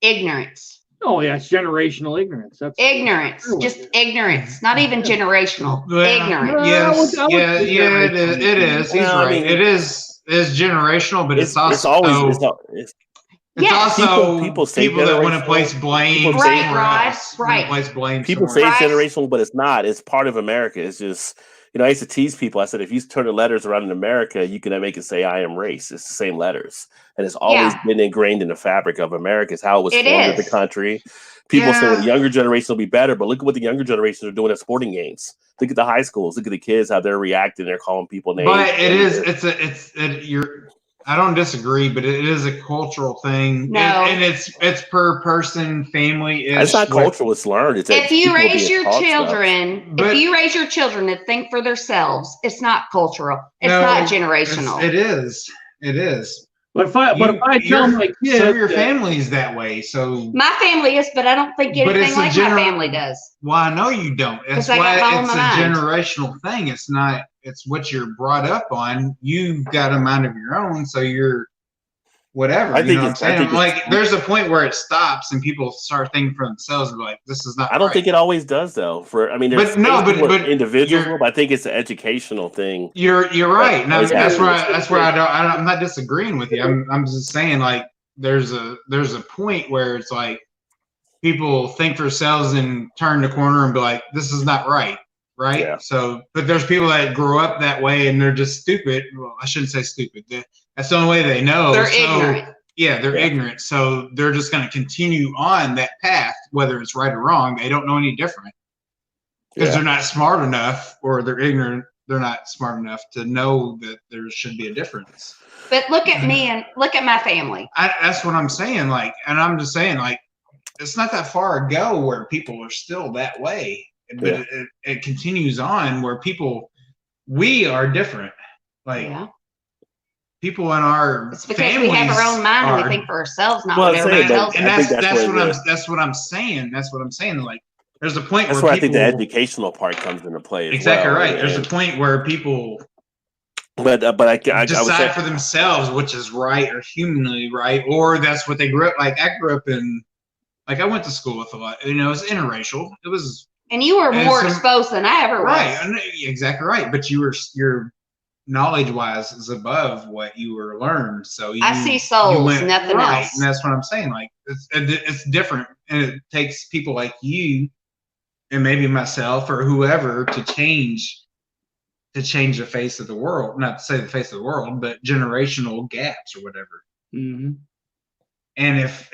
Ignorance. Oh yeah, it's generational ignorance. That's Ignorance. Just ignorance. Not even generational. Well, Ignorance. Yes. I would say Yeah. It is. He's Well, I right. mean, It is generational, but it's also Yes. also people say people that want to generational. place blame People somewhere say- else. Right. Place blame People somewhere say it's Right. generational, but it's not. It's part of America. It's just, I used to tease people. I said, if you turn the letters around in America, you can make it say I am race. It's the same letters. And it's always been ingrained in the fabric of America. It's how it was formed as a country. People say, well, the younger generation will be better, but look at what the younger generations are doing at sporting games. Look at the high schools. Look at the kids, how they're reacting. They're calling people names. But I don't disagree, but it is a cultural thing. No. And it's per person, family. It's not cultural, it's learned. It's If you raise your But- children to think for themselves, it's not cultural. It's not generational. It is. But if I tell my kids, some of your family's that way. So My family is, but I don't think But anything it's a like my family does. well, I know you don't. That's 'Cause I got why all in it's a my mind. generational thing. It's not. It's what you're brought up on. You've got a mind of your own, so you're whatever. I You think know what I'm it's- I saying? think Like, there's a point where it stops and people start thinking for themselves, and be like, "This is not." I don't right. think it always does, though. There's But no, space but where individuals you're- will, but I think it's an educational thing. You're right. And Always that's happens. where I'm not disagreeing with you. I'm just saying, like, there's a point where it's like people think for themselves and turn the corner and be like, "This is not right." Right. Yeah. So, but there's people that grow up that way and they're just stupid. Well, I shouldn't say stupid. That's the only way they know. They're ignorant. Yeah, they're ignorant. So they're just going to continue on that path, whether it's right or wrong. They don't know any different because they're not smart enough, or they're ignorant. They're not smart enough to know that there should be a difference. But look at me and look at my family. That's what I'm saying. Like, and I'm just saying, like, it's not that far ago where people are still that way. But it continues on where we are different. Like, people in our It's because we have our own mind and we think for ourselves, not what everybody else. And that's what I'm saying. That's what I'm saying. Like, there's a point That's where where I think the educational part comes into play. Exactly right. And There's a point where people but I decide for themselves which is right or humanly right, or that's what they grew up. Like, I grew up in, like, I went to school with a lot. It was interracial. It was. And you were more exposed than I ever was. Right, exactly right. But your knowledge-wise is above what you were learned. So I see souls, nothing else. And that's what I'm saying. Like, it's different, and it takes people like you, and maybe myself or whoever, to change the face of the world. Not to say the face of the world, but generational gaps or whatever. Mm-hmm. And if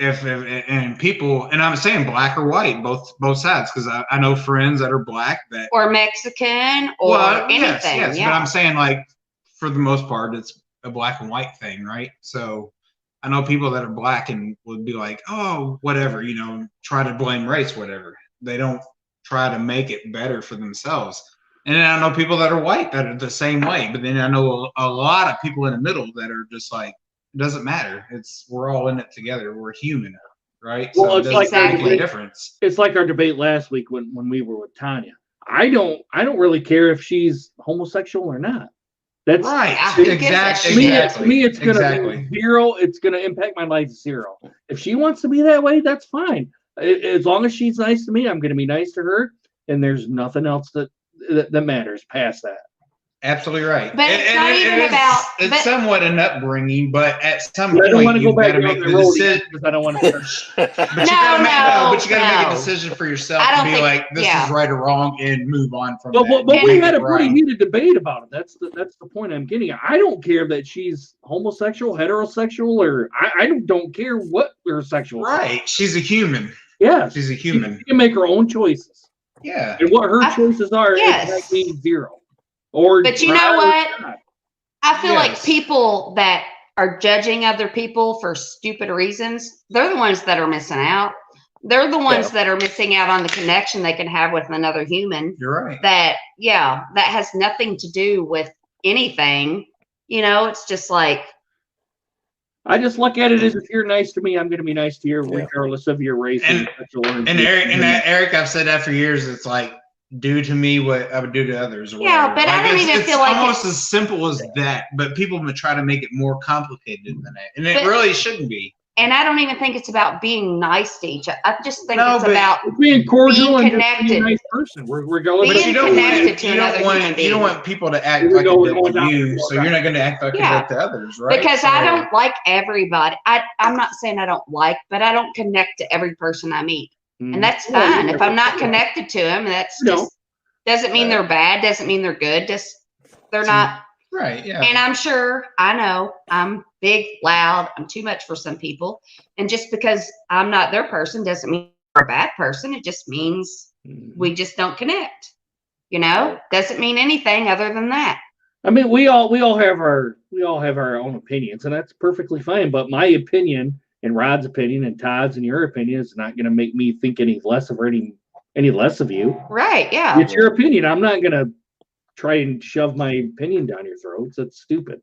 people, and I'm saying black or white, both sides, because I know friends that are black that, or Mexican or anything. Yes, but I'm saying, like, for the most part, it's a black and white thing, right? So I know people that are black and would be like, oh, whatever, try to blame race, whatever. They don't try to make it better for themselves. And then I know people that are white that are the same way, but then I know a lot of people in the middle that are just like, it doesn't matter. We're all in it together. We're human, right? Well, so it's like a difference. It's like our debate last week when we were with Tanya. I don't really care if she's homosexual or not. That's right. Exactly. To me, it's gonna be zero. It's gonna impact my life zero. If she wants to be that way, that's fine. As long as she's nice to me, I'm gonna be nice to her, and there's nothing else that matters past that. Absolutely right. But it's not even about. It's somewhat an upbringing, but at some I don't point want to go you've back got to down make that the road decision. because I don't want to. But you got to make a decision for yourself I to don't be think- like, this is right or wrong, and move on from But that. we had a pretty heated debate about it. That's the point I'm getting at. I don't care that she's homosexual, heterosexual, or I don't care what her sexual. Right. She's a human. Yeah. She's a human. She can make her own choices. Yeah. And what her choices are, yes. it means zero. But you know what? I feel like people that are judging other people for stupid reasons, they're the ones that are missing out. They're the ones that are missing out on the connection they can have with another human. You're right. That has nothing to do with anything. You know, it's just like. I just look at it as if you're nice to me, I'm going to be nice to you, regardless of your race and sexual orientation. Eric, I've said that for years. It's like, do to me what I would do to others. Or yeah, whatever. but I don't even feel like it's almost as simple as that. But people try to make it more complicated than that, and it really shouldn't be. And I don't even think it's about being nice to each other. I just think it's about being cordial being and just being a nice person. We're going. Being connected to another human being. You don't want people to act like to you, so you're not going to act like that to others, right? Because I don't like everybody. I'm not saying I don't like, but I don't connect to every person I meet. And that's fine. If I'm not connected to them, that's just doesn't mean they're bad, doesn't mean they're good. Just they're not right. Yeah. And I'm sure I know I'm big, loud, I'm too much for some people. And just because I'm not their person doesn't mean they're a bad person. It just means we just don't connect. You know, doesn't mean anything other than that. I mean, we all have our own opinions, and that's perfectly fine. But my opinion and Rod's opinion and Todd's and your opinion is not going to make me think any less of any less of you. Right. Yeah. It's your opinion. I'm not going to try and shove my opinion down your throats. That's stupid.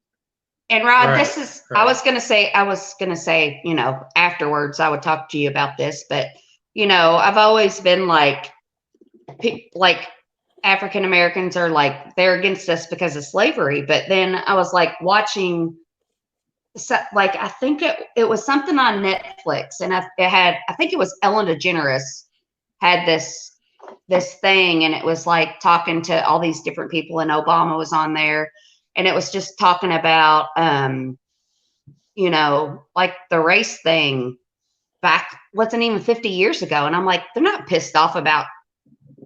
And Rod, this is, I was going to say, you know, afterwards I would talk to you about this, but you know, I've always been like African Americans are like, they're against us because of slavery. But then I was like watching, like, I think it was something on Netflix, and I think it was Ellen DeGeneres had this thing, and it was like talking to all these different people, and Obama was on there, and it was just talking about, you know, like the race thing back, wasn't even 50 years ago. And I'm like, they're not pissed off about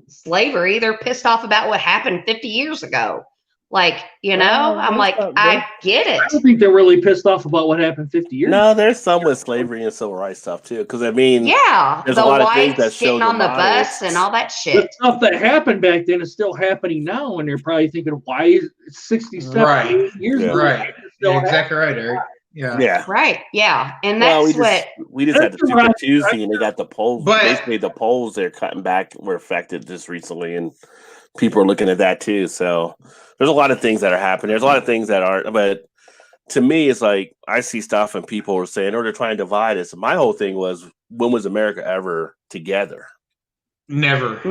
slavery. They're pissed off about what happened 50 years ago. Like, you know, I'm like, I get it. I don't think they're really pissed off about what happened 50 years ago. No, there's some with slavery and civil rights stuff too. Because I mean, there's the a lot of things that whites show getting on the bus and all that shit. The stuff that happened back then is still happening now, and they're probably thinking, why is it 67 years ago? Right. You're exactly right, Eric. Yeah. Right. Yeah. And that's we just had the Super Tuesday, and they got the polls. Basically, the polls they're cutting back were affected just recently, and people are looking at that too. So there's a lot of things that are happening. There's a lot of things that aren't. But to me, it's like I see stuff, and people are saying, "Oh, they're trying to divide us." My whole thing was, when was America ever together? Never.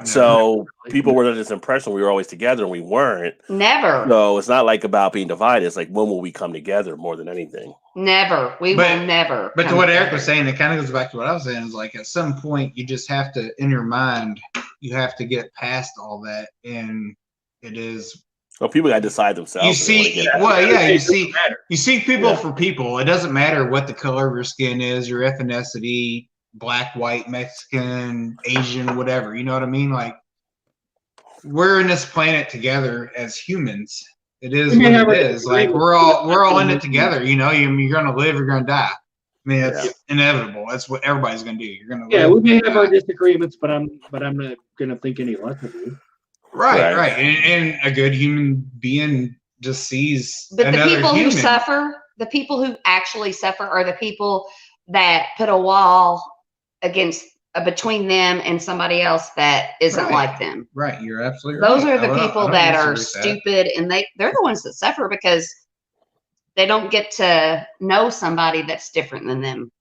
So people were under this impression we were always together, and we weren't. Never. So it's not like about being divided. It's like, when will we come together more than anything? Never. We will never. But to what Eric was saying, it kind of goes back to what I was saying. Is like, at some point, you just have to, in your mind, you have to get past all that, and it is. Well, people got to decide themselves. You see people for people. It doesn't matter what the color of your skin is, your ethnicity. Black, white, Mexican, Asian, whatever. You know what I mean? Like, we're in this planet together as humans. It is what it is. Like, we're all in it together. You know, you're gonna live, you're gonna die. I mean, it's inevitable. That's what everybody's gonna do. You're gonna live. We may have our disagreements, but I'm not gonna think any less of you. Right. And a good human being just sees. But the people human. who suffer, the people who actually suffer, are the people that put a wall against between them and somebody else that isn't like them. Right, you're absolutely right. Those are the people that are stupid, and they're the ones that suffer because they don't get to know somebody that's different than them.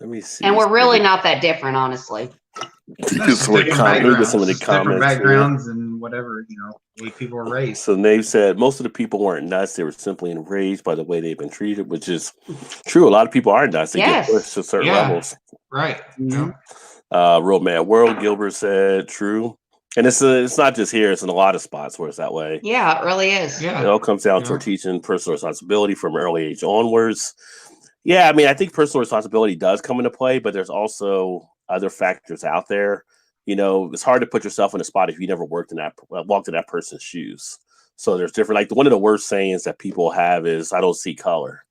Let me see. And we're really not that different, honestly. Some of the comments. Backgrounds and whatever, you know, way people are raised. So Nave said most of the people weren't nuts; they were simply enraged by the way they've been treated, which is true. A lot of people are nuts; they get pushed to certain levels. Right. Real Mad World, Gilbert said, true. And it's not just here; it's in a lot of spots where it's that way. Yeah, it really is. Yeah. It all comes down to teaching personal responsibility from an early age onwards. Yeah, I mean, I think personal responsibility does come into play, but there's also other factors out there. It's hard to put yourself in a spot if you never walked in that person's shoes. So there's different. Like one of the worst sayings that people have is, "I don't see color."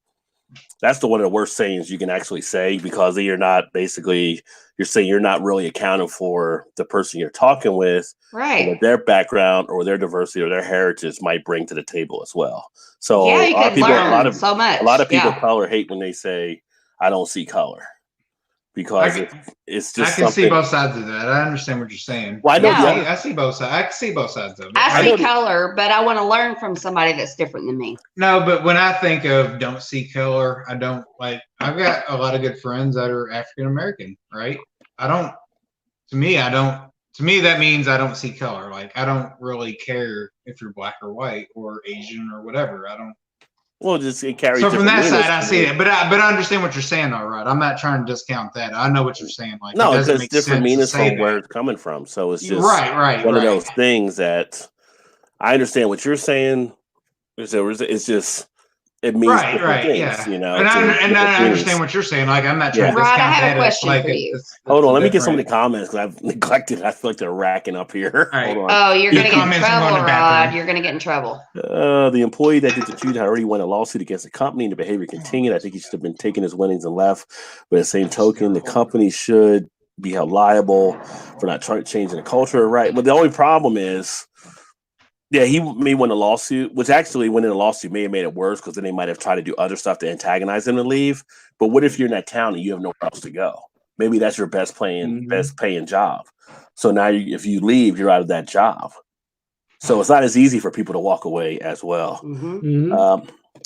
That's one of the worst sayings you can actually say, because you're saying you're not really accounting for the person you're talking with, right? What their background or their diversity or their heritage might bring to the table as well. So yeah, you can learn so much. A lot of people yeah. color hate when they say, "I don't see color," because it's just. I can see both sides of that. I understand what you're saying. Well, I see both sides. I can see both sides of it. I see color, but I want to learn from somebody that's different than me. No, but when I think of don't see color, I don't like. I've got a lot of good friends that are African American, right? To me, that means I don't see color. Like, I don't really care if you're black or white or Asian or whatever. I don't. Well, it carries. So from that side, I see it, but I understand what you're saying. All right, I'm not trying to discount that. I know what you're saying. Like, no, because different meanings from where it's coming from. So it's just one of those things that I understand what you're saying. It's just. It means different things, yeah. And I understand what you're saying. Like, I'm not trying to discount Rod, I have a question for you. Hold on, let me get some of the comments because I've neglected. I feel like they're racking up here. Right. Hold on. Oh, you're going to get in trouble, Rod. You're going to get in trouble. The employee that did the cheat had already won a lawsuit against the company, and the behavior continued. I think he should have been taking his winnings and left. But at the same token, the company should be held liable for not changing the culture, right? But the only problem is, yeah, he may win a lawsuit, which actually winning a lawsuit may have made it worse because then they might have tried to do other stuff to antagonize him to leave. But what if you're in that town and you have nowhere else to go? Maybe that's your best paying job. So now if you leave, you're out of that job. So it's not as easy for people to walk away as well.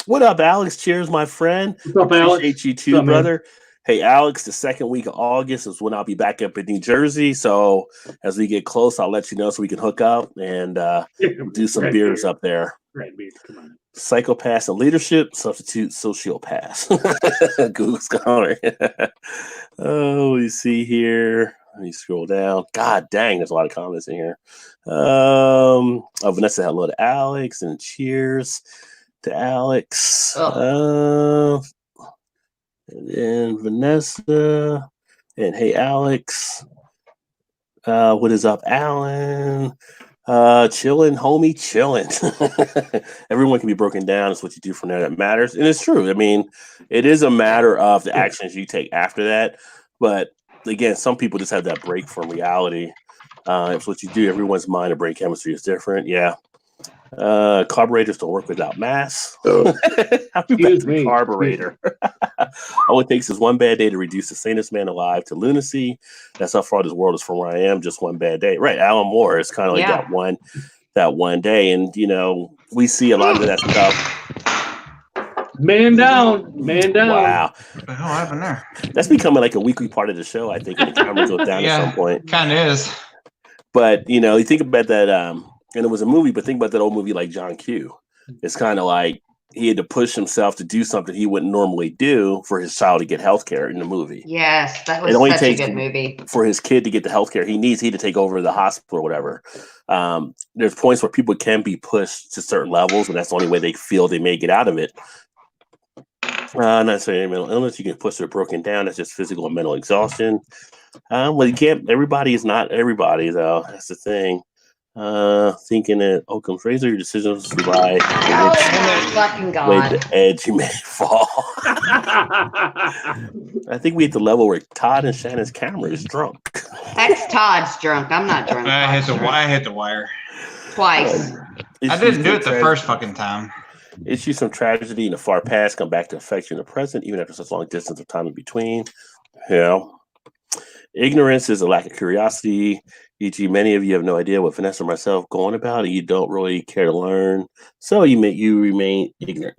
What up, Alex? Cheers, my friend. What's up, Alex? Appreciate you too, brother. Man? Hey, Alex, the second week of August is when I'll be back up in New Jersey. So as we get close, I'll let you know so we can hook up and do some beers up there. Right, beers, come on. Psychopaths and leadership, substitute sociopaths. Google Scholar. Oh, you see here. Let me scroll down. God dang, there's a lot of comments in here. Vanessa, hello to Alex, and cheers to Alex. And then Vanessa, and hey, Alex. What is up, Alan? Chilling, homie, chilling. Everyone can be broken down. It's what you do from there that matters. And it's true. I mean, it is a matter of the actions you take after that. But again, some people just have that break from reality. It's what you do. Everyone's mind and brain chemistry is different. Yeah. Carburetors don't work without mass. Excuse me. Carburetor. All it takes is one bad day to reduce the sanest man alive to lunacy. That's how far this world is from where I am. Just one bad day. Right. Alan Moore is kind of like that one day. And, we see a lot of that stuff. Man down. Wow. What the hell happened there? That's becoming like a weekly part of the show, I think, when the camera goes down at some point. Kind of is. But, you think about that, and it was a movie, but think about that old movie like John Q. It's kind of like he had to push himself to do something he wouldn't normally do for his child to get health care in the movie. Yes, that was such a good movie. For his kid to get the health care he needs, he had to take over the hospital or whatever. There's points where people can be pushed to certain levels, and that's the only way they feel they may get out of it. Not saying mental illness, you can push it broken down. That's just physical and mental exhaustion. Well, you can't. Everybody is not everybody, though. That's the thing. Thinking that Occam's razor, your decisions rely fucking God. Way the edge you may fall. I think we hit the level where Todd and Shannon's camera is drunk. That's Todd's drunk. I'm not drunk. I hit the wire twice. I didn't do it the first fucking time. Issues from tragedy in the far past come back to affect you in the present, even after such long distance of time in between. Ignorance is a lack of curiosity. E.g., many of you have no idea what Vanessa or myself going about, and you don't really care to learn, so you remain ignorant.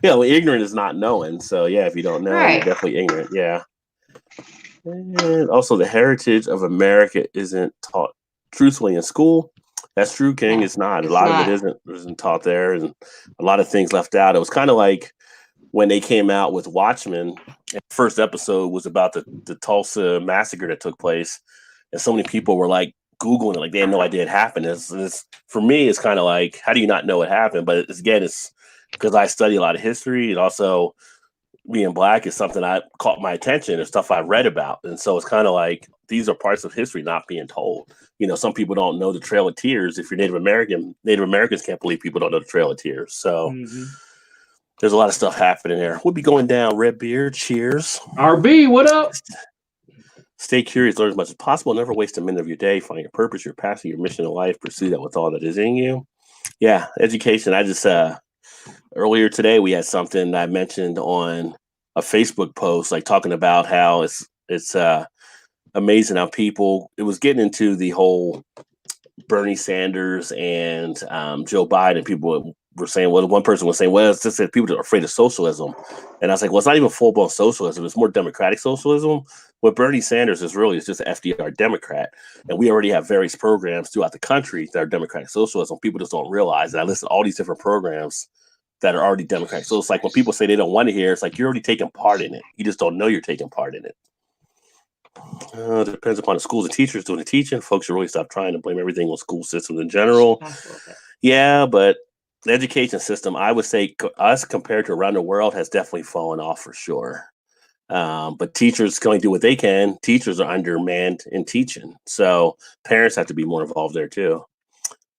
Ignorant is not knowing. So if you don't know, you're definitely ignorant. Yeah. And also, the heritage of America isn't taught truthfully in school. That's true, King. It's not. A lot of it isn't taught there, and a lot of things left out. It was kind of like when they came out with Watchmen. The first episode was about the Tulsa massacre that took place. And so many people were like Googling it, like they had no idea it happened. It's for me, it's kind of like, how do you not know it happened? But it's because I study a lot of history, and also being Black is something I caught my attention or stuff I read about. And so it's kind of like, these are parts of history not being told. Some people don't know the Trail of Tears. If you're Native Americans can't believe people don't know the Trail of Tears. So there's a lot of stuff happening there. We'll be going down. Redbeard, cheers. RB, what up? Stay curious, learn as much as possible. Never waste a minute of your day. Find your purpose, your passion, your mission in life. Pursue that with all that is in you. Yeah, education. I just earlier today we had something I mentioned on a Facebook post, like talking about how it's amazing how it was getting into the whole Bernie Sanders and Joe Biden. People were saying, well, one person was saying, well, it's just that people are afraid of socialism. And I was like, well, it's not even full-blown socialism. It's more democratic socialism. What Bernie Sanders is just an FDR Democrat. And we already have various programs throughout the country that are democratic socialism. People just don't realize that. I listen to all these different programs that are already democratic. So it's like when people say they don't want to hear, it's like you're already taking part in it. You just don't know you're taking part in it. It depends upon the schools and teachers doing the teaching. Folks should really stop trying to blame everything on school systems in general. Yeah, but the education system, I would say, us compared to around the world, has definitely fallen off for sure. But teachers can only do what they can. Teachers are undermanned in teaching, so parents have to be more involved there too.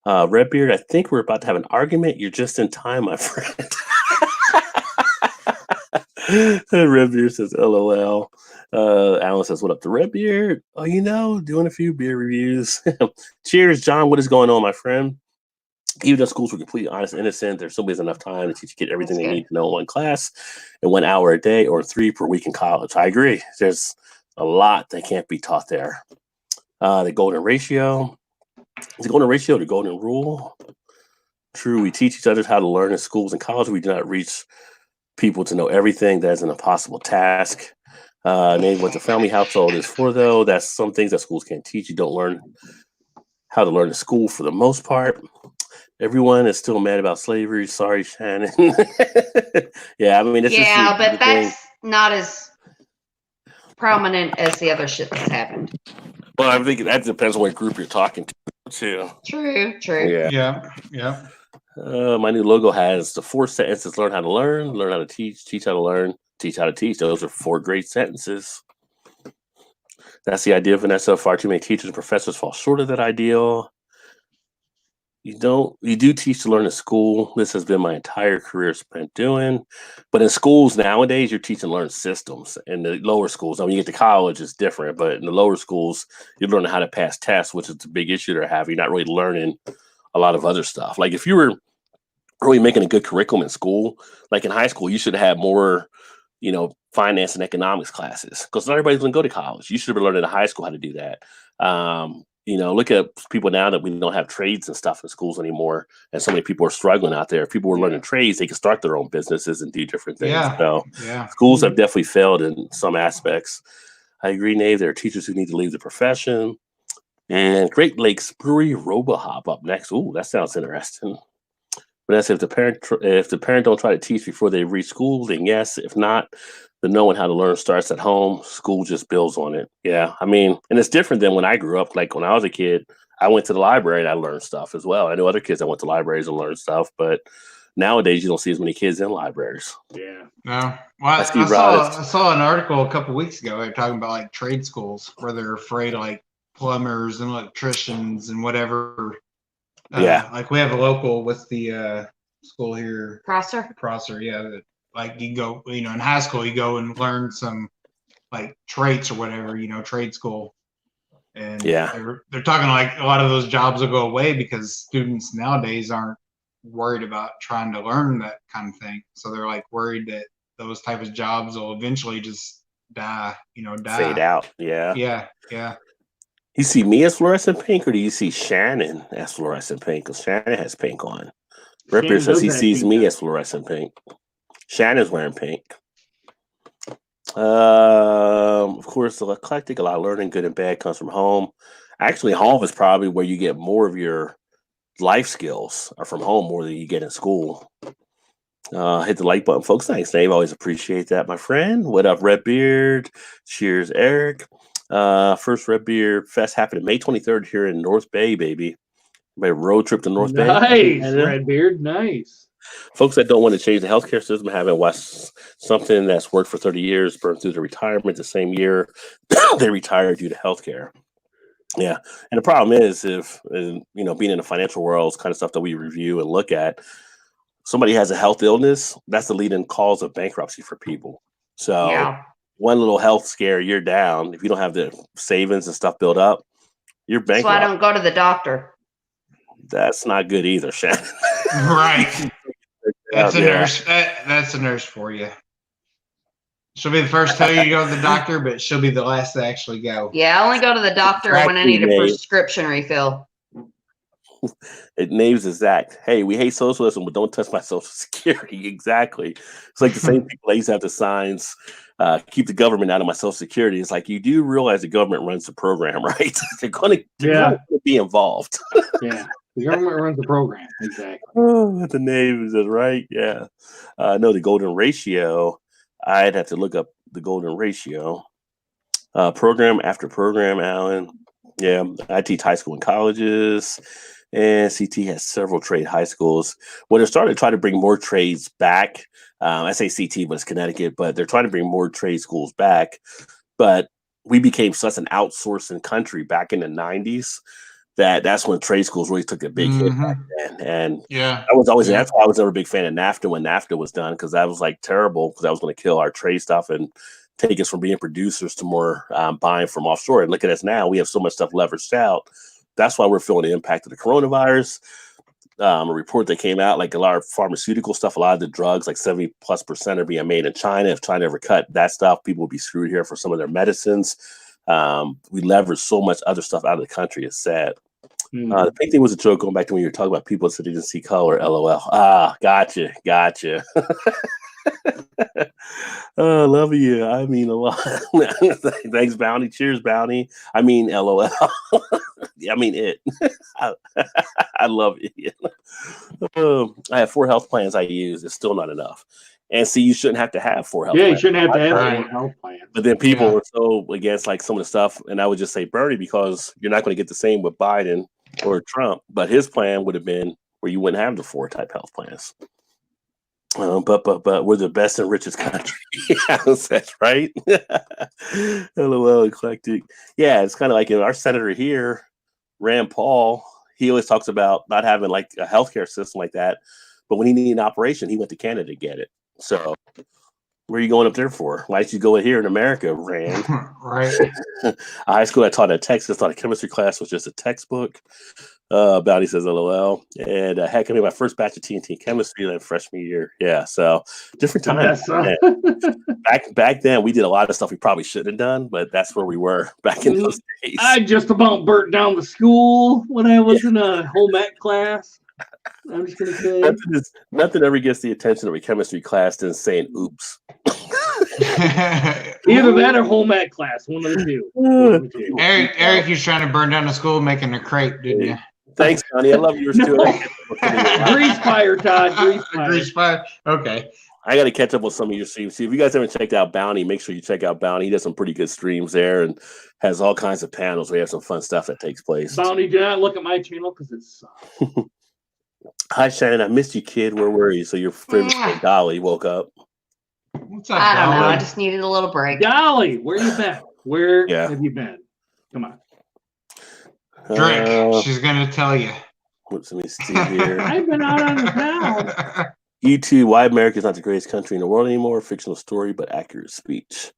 Redbeard, I think we're about to have an argument. You're just in time, my friend. Redbeard says, LOL. Alan says, what up to Redbeard? Oh, doing a few beer reviews. Cheers, John. What is going on, my friend? Even though schools were completely honest and innocent, there's always enough time to teach a kid everything they need to know in one class and 1 hour a day or 3 per week in college. I agree. There's a lot that can't be taught there. The golden ratio. Is the golden ratio the golden rule? True, we teach each other how to learn in schools and college. We do not reach people to know everything. That is an impossible task. Name what the family household is for, though. That's some things that schools can't teach. You don't learn how to learn in school for the most part. Everyone is still mad about slavery. Sorry, Shannon. Yeah, I mean, it's just but that's not as prominent as the other shit that's happened. Well, I think that depends on what group you're talking to, too. True. Yeah. My new logo has the 4 sentences: learn how to learn how to teach how to learn, teach how to teach. Those are 4 great sentences. That's the idea, Vanessa. Far too many teachers and professors fall short of that ideal. You do teach to learn in school. This has been my entire career spent doing. But in schools nowadays, you're teaching learn systems. In the lower schools, when you get to college, it's different. But in the lower schools, you're learning how to pass tests, which is the big issue they're having. You're not really learning a lot of other stuff. Like if you were really making a good curriculum in school, like in high school, you should have more, finance and economics classes, because not everybody's going to go to college. You should have been learning in high school how to do that. Look at people now that we don't have trades and stuff in schools anymore, and so many people are struggling out there. If people were learning trades, they could start their own businesses and do different things. Schools have definitely failed in some aspects. I agree, Nave. There are teachers who need to leave the profession. And Great Lakes Brewery RoboHop up next. Ooh, that sounds interesting. But that's if the parent don't try to teach before they reach school, then yes. If not, then knowing how to learn starts at home. School just builds on it. Yeah, I mean, and it's different than when I grew up. Like when I was a kid, I went to the library and I learned stuff as well. I know other kids that went to libraries and learned stuff, but nowadays you don't see as many kids in libraries. Yeah. No. Well, I saw an article a couple weeks ago. They're talking about like trade schools where they're afraid of like plumbers and electricians and whatever. Like we have a local, what's the school here? Prosser, yeah. That, like you go, in high school you go and learn some like traits or whatever, trade school. And they're talking like a lot of those jobs will go away because students nowadays aren't worried about trying to learn that kind of thing. So they're like worried that those type of jobs will eventually just die. Fade out. Yeah. You see me as fluorescent pink, or do you see Shannon as fluorescent pink? Because Shannon has pink on. Ripper says he sees me as fluorescent pink. Shannon's wearing pink. Of course, the eclectic, a lot of learning, good and bad, comes from home. Actually, home is probably where you get more of your life skills, are from home more than you get in school. Hit the like button, folks. Thanks, Dave. Always appreciate that, my friend. What up, Redbeard? Cheers, Eric. First Red Beer Fest happened May 23rd here in North Bay, baby. My road trip to North Bay. Nice, Redbeard. Nice. Folks that don't want to change the healthcare system haven't watched something that's worked for 30 years, burned through the retirement the same year they retired due to healthcare. Yeah. And the problem is being in the financial world is kind of stuff that we review and look at. Somebody has a health illness, that's the leading cause of bankruptcy for people. So one little health scare, you're down. If you don't have the savings and stuff built up, you're bankrupt. So I don't go to the doctor. That's not good either, Shannon. Right. That's a nurse. That's a nurse for you. She'll be the first to tell you to go to the doctor, but she'll be the last to actually go. Yeah, I only go to the doctor when I need a prescription refill. It names exact. Hey, we hate socialism, but don't touch my Social Security. Exactly. It's like the same people that used to have the signs, keep the government out of my Social Security. It's like, you do realize the government runs the program, right? They're going to be involved. Yeah. The government runs the program. Exactly. Oh, the name is right. Yeah. No, the golden ratio. I'd have to look up the golden ratio. Program after program, Alan. Yeah. I teach high school and colleges, and CT has several trade high schools. Well, they're starting to try to bring more trades back. I say CT, but it's Connecticut, but they're trying to bring more trade schools back. But we became such an outsourcing country back in the 90s. That's when trade schools really took a big hit back then. And that's why I was never a big fan of NAFTA when NAFTA was done, because that was like terrible, because that was going to kill our trade stuff and take us from being producers to more buying from offshore. And look at us now, we have so much stuff leveraged out. That's why we're feeling the impact of the coronavirus. A report that came out, like a lot of pharmaceutical stuff, a lot of the drugs, like 70+% are being made in China. If China ever cut that stuff, people would be screwed here for some of their medicines. We leverage so much other stuff out of the country. It's sad. The pink thing was a joke, going back to when you were talking about people that said they didn't see color. LOL. Gotcha. Love you. I mean a lot. Thanks, Bounty. Cheers, Bounty. I mean, LOL. I mean it. I love it. I have 4 health plans I use. It's still not enough. And see, you shouldn't have to have 4 health plans. You shouldn't have to have 4 health plans. But then people were so against like some of the stuff, and I would just say Bernie, because you're not going to get the same with Biden or Trump. But his plan would have been where you wouldn't have the 4 type health plans. But we're the best and richest country. That's right. LOL, eclectic. Yeah, it's kind of like our senator here, Rand Paul. He always talks about not having like a healthcare system like that. But when he needed an operation, he went to Canada to get it. So where are you going up there for? Why did you go here in America, Rand? Right. High school, I taught a Texas, thought a chemistry class was just a textbook. Bounty says LOL. And heck, I mean, my first batch of TNT chemistry then freshman year. Yeah, so different times. Back then, we did a lot of stuff we probably shouldn't have done, but that's where we were back in those days. I just about burnt down the school when I was in a home ec class. I'm just gonna say nothing ever gets the attention of a chemistry class than saying "oops." Either that or home ec class, one of the two. Eric, you're trying to burn down the school making a crepe, didn't you? Thanks, honey. I love yours too. Grease fire, Todd. Grease fire. Okay. I got to catch up with some of your streams. See, if you guys haven't checked out Bounty, make sure you check out Bounty. He does some pretty good streams there and has all kinds of panels. We have some fun stuff that takes place. Bounty, do not look at my channel because it sucks. Hi, Shannon. I missed you, kid. Where were you? So your favorite friend Dolly woke up. What's up, I don't know. I just needed a little break. Dolly, where you been? Where have you been? Come on. Drink. She's going to tell you. Let me see here. I've been out on the town. YouTube, why America is not the greatest country in the world anymore. Fictional story, but accurate speech.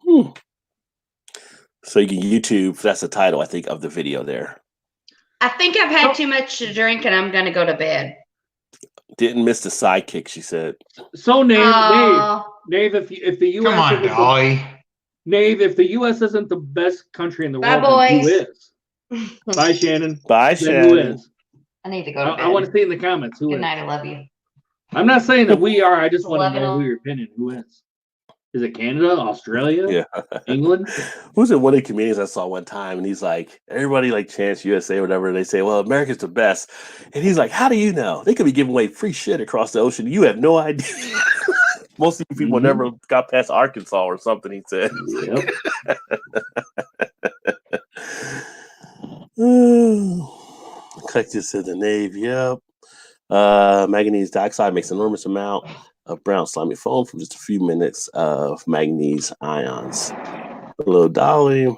So you can YouTube, that's the title, I think, of the video there. I think I've had too much to drink and I'm going to go to bed. Didn't miss the sidekick, she said. So, Nave, if the U.S. Come on, Dolly. Nave, if the U.S. isn't the best country in the world, boys. Who is? Bye, Shannon. Bye, Shannon. Who is? I need to go to bed. I want to see in the comments. Who Good is? night. I love you. I'm not saying that we are. I just want to know your opinion. Who is? Is it Canada, Australia, England? Who's it? One of the comedians I saw one time, and he's like, everybody like chants USA or whatever. And they say, well, America's the best. And he's like, how do you know? They could be giving away free shit across the ocean. You have no idea. Most of you people never got past Arkansas or something, he said. Yep. Collected said the Navy, yep. Manganese dioxide makes an enormous amount of brown slimy foam from just a few minutes of manganese ions. Hello, Dolly.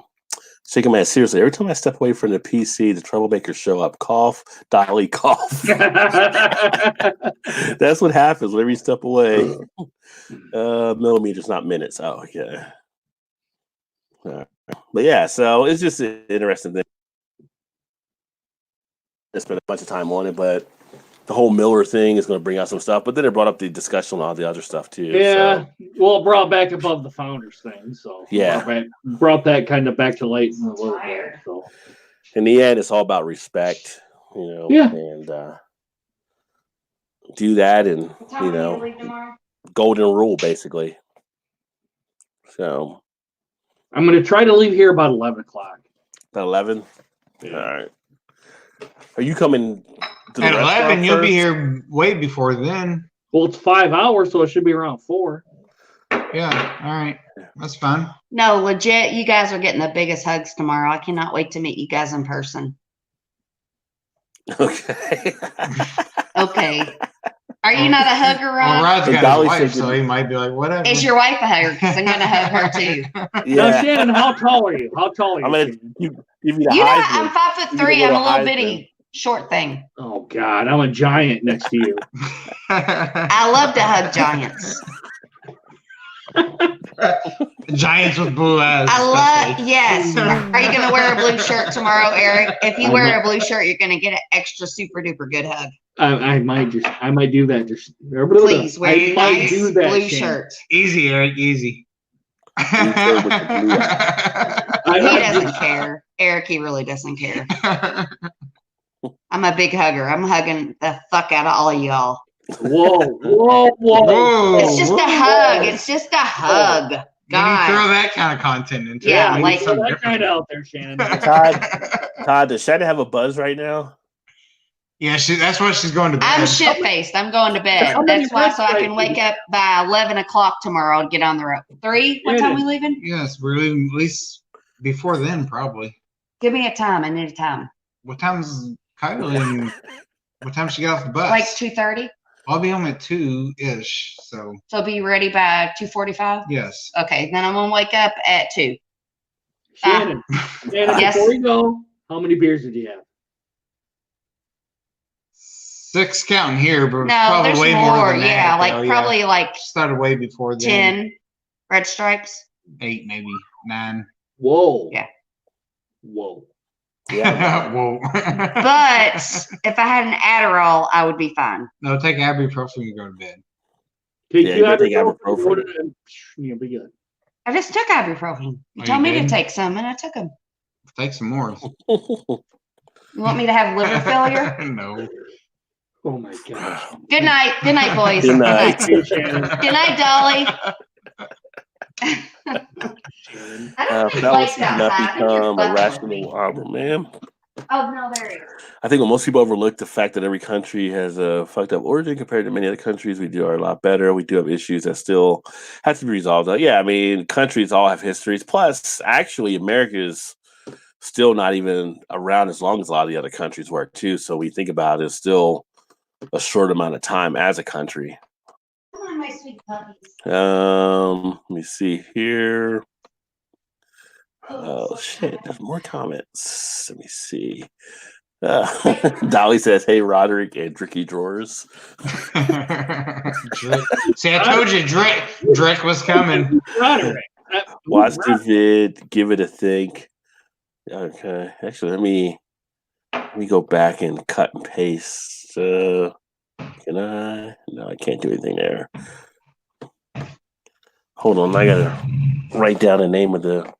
Shaking my head seriously. Every time I step away from the PC, the troublemakers show up. Cough, Dolly, cough. That's what happens whenever you step away. Millimeters, not minutes. Oh, okay. But yeah, so it's just an interesting thing. I spent a bunch of time on it, but the whole Miller thing is going to bring out some stuff. But then it brought up the discussion on all the other stuff too. Yeah, so. Well, it brought back above the founders thing, so yeah, brought that kind of back to light a little bit. So in the end, it's all about respect, and do that, and golden rule basically. So I'm going to try to leave here about 11 o'clock. About 11. Yeah. All right. Are you coming to the at 11? You'll first? be here way before then. Well, it's 5 hours, so it should be around 4. Yeah. All right. That's fine. No, legit. You guys are getting the biggest hugs tomorrow. I cannot wait to meet you guys in person. Okay. Okay. Are you not a hugger, Rod? Well, Rod's got his wife, so he might be like, whatever. Is your wife a hugger? Because I'm going to hug her too. Yeah. Now, Shannon, how tall are you? How tall are you? I'm going to give you the You know, Heisman. I'm 5'3". I'm a little bitty, short thing. Oh, God. I'm a giant next to you. I love to hug giants. Giants with blue eyes. Yes. Are you going to wear a blue shirt tomorrow, Eric? If you wear a blue shirt, you're going to get an extra super duper good hug. I might do that. Please wear a nice do that, blue Shane. shirt. Easy, Eric. Easy. He doesn't care. Eric, he really doesn't care. I'm a big hugger. I'm hugging the fuck out of all of y'all. Whoa. It's just a hug. It's just a hug. When God. you throw that kind of content into Yeah, it, like Throw that kind of out there, Shannon. Todd, does Shannon have a buzz right now? Yeah, that's why she's going to bed. I'm shit-faced. I'm going to bed. That's why, so I can wake up by 11 o'clock tomorrow and get on the road. 3? What time are we leaving? Yes, we're leaving at least before then, probably. Give me a time. I need a time. What time's Kylie and what time she got off the bus? Like 2:30? I'll be home at 2-ish, so. So be ready by 2:45? Yes. Okay, then I'm going to wake up at 2. Shannon, Yes. Before we go, how many beers did you have? 6 counting here, but No, probably there's way more. more than Yeah, that. probably like started way before then. 10 red stripes. 8, maybe 9. Whoa. Yeah. Whoa. Yeah. Whoa. But if I had an Adderall, I would be fine. No, take ibuprofen and go to bed. Take Yeah, you gotta take ibuprofen. You'll be good. I just took ibuprofen. You Oh, told you me to did? take some, and I took them. Take some more. You want me to have liver failure? No. Oh my gosh. Good night. Good night, boys. Good night. Hey, Shannon. Good night, Dolly. I don't think Fellas lights have not outside. I think you're become a fucking rational with me. harbor, man. Oh, no, there he is. I think when most people overlook the fact that every country has a fucked up origin compared to many other countries, we do are a lot better. We do have issues that still have to be resolved. Yeah, I mean, countries all have histories. Plus, actually, America's still not even around as long as a lot of the other countries were, too. So we think about it, it's still a short amount of time as a country. Come on, my sweet puppies. Let me see here. Oh shit! There's more comments. Let me see. Dolly says, "Hey, Roderick and Dricky Drawers." See, I told you, Drake was coming. Roderick. Watch the vid. Give it a think. Okay, actually, let me go back and cut and paste. Can I? No, I can't do anything there. Hold on, I gotta write down the name of the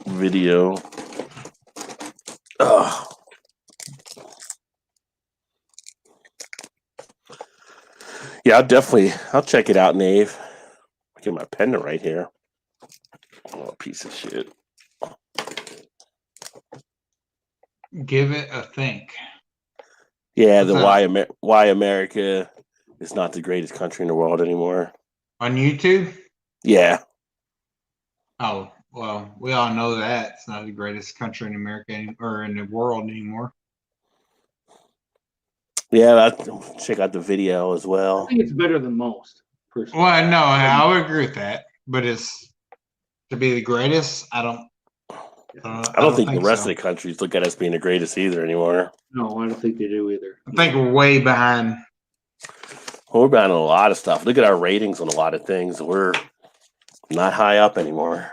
video. Oh. Yeah, I'll check it out, Nave. I'll get my pen to write here. Oh, piece of shit. Give it a think. Yeah, What's the that? why America is not the greatest country in the world anymore. On YouTube? Yeah. Oh, well, we all know that it's not the greatest country in America or in the world anymore. Yeah, check out the video as well. I think it's better than most. Personally. Well, no, I would agree with that, but it's to be the greatest. I don't think the rest of the countries look at us being the greatest either anymore. No, I don't think they do either. I think we're way behind. Well, we're behind on a lot of stuff. Look at our ratings on a lot of things. We're not high up anymore.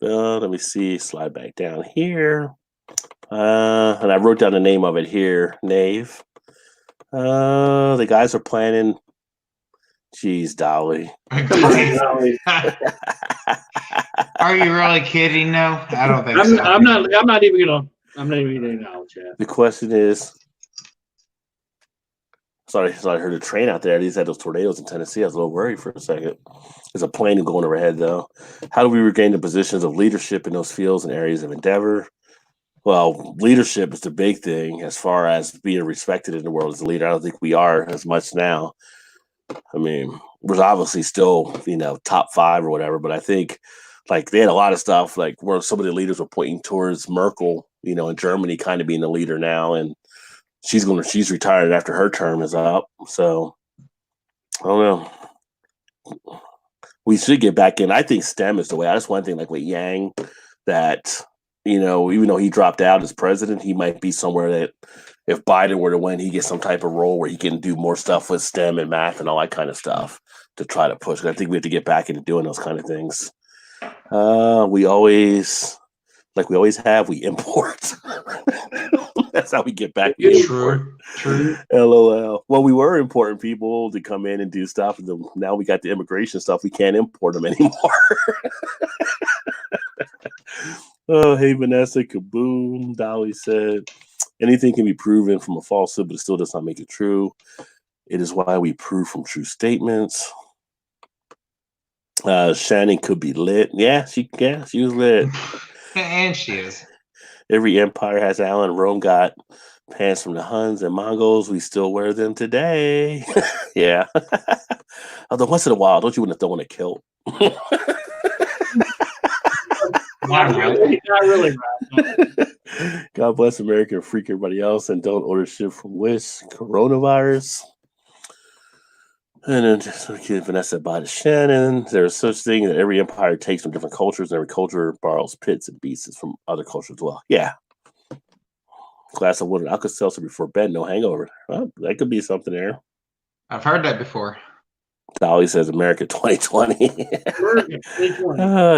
Well, let me see. Slide back down here. And I wrote down the name of it here, Nave. The guys are planning. Jeez, Dolly. Come on, Dolly. Are you really kidding? No, I don't think so. I'm not even gonna acknowledge that. The question is, sorry, I heard a train out there. These had those tornadoes in Tennessee. I was a little worried for a second. There's a plane going overhead, though. How do we regain the positions of leadership in those fields and areas of endeavor? Well, leadership is the big thing as far as being respected in the world as a leader. I don't think we are as much now. I mean, we're obviously still, top 5 or whatever, but I think like they had a lot of stuff like where some of the leaders were pointing towards Merkel, in Germany kind of being the leader now, and she's retired after her term is up. So I don't know. We should get back in. I think STEM is the way. That's one thing like with Yang that even though he dropped out as president, he might be somewhere that if Biden were to win, he gets some type of role where he can do more stuff with STEM and math and all that kind of stuff to try to push. I think we have to get back into doing those kind of things. We always have, we import. That's how we get back. True. LOL. Well, we were importing people to come in and do stuff, and then now we got the immigration stuff. We can't import them anymore. Oh, hey, Vanessa, kaboom. Dolly said, anything can be proven from a falsehood, but it still does not make it true. It is why we prove from true statements. Shannon could be lit. Yeah, she was lit. And she is. Every empire has Alan. Rome got pants from the Huns and Mongols. We still wear them today. Yeah. Although once in a while, don't you want to throw in a kilt? Not really. God bless America and freak everybody else, and don't order shit from Wish. Coronavirus. And then just Vanessa by the Shannon. There's such thing that every empire takes from different cultures, and every culture borrows bits and pieces from other cultures as well. Yeah. Glass of water, Alka-Seltzer before bed, no hangover. Well, that could be something there. I've heard that before. Dolly says America 2020.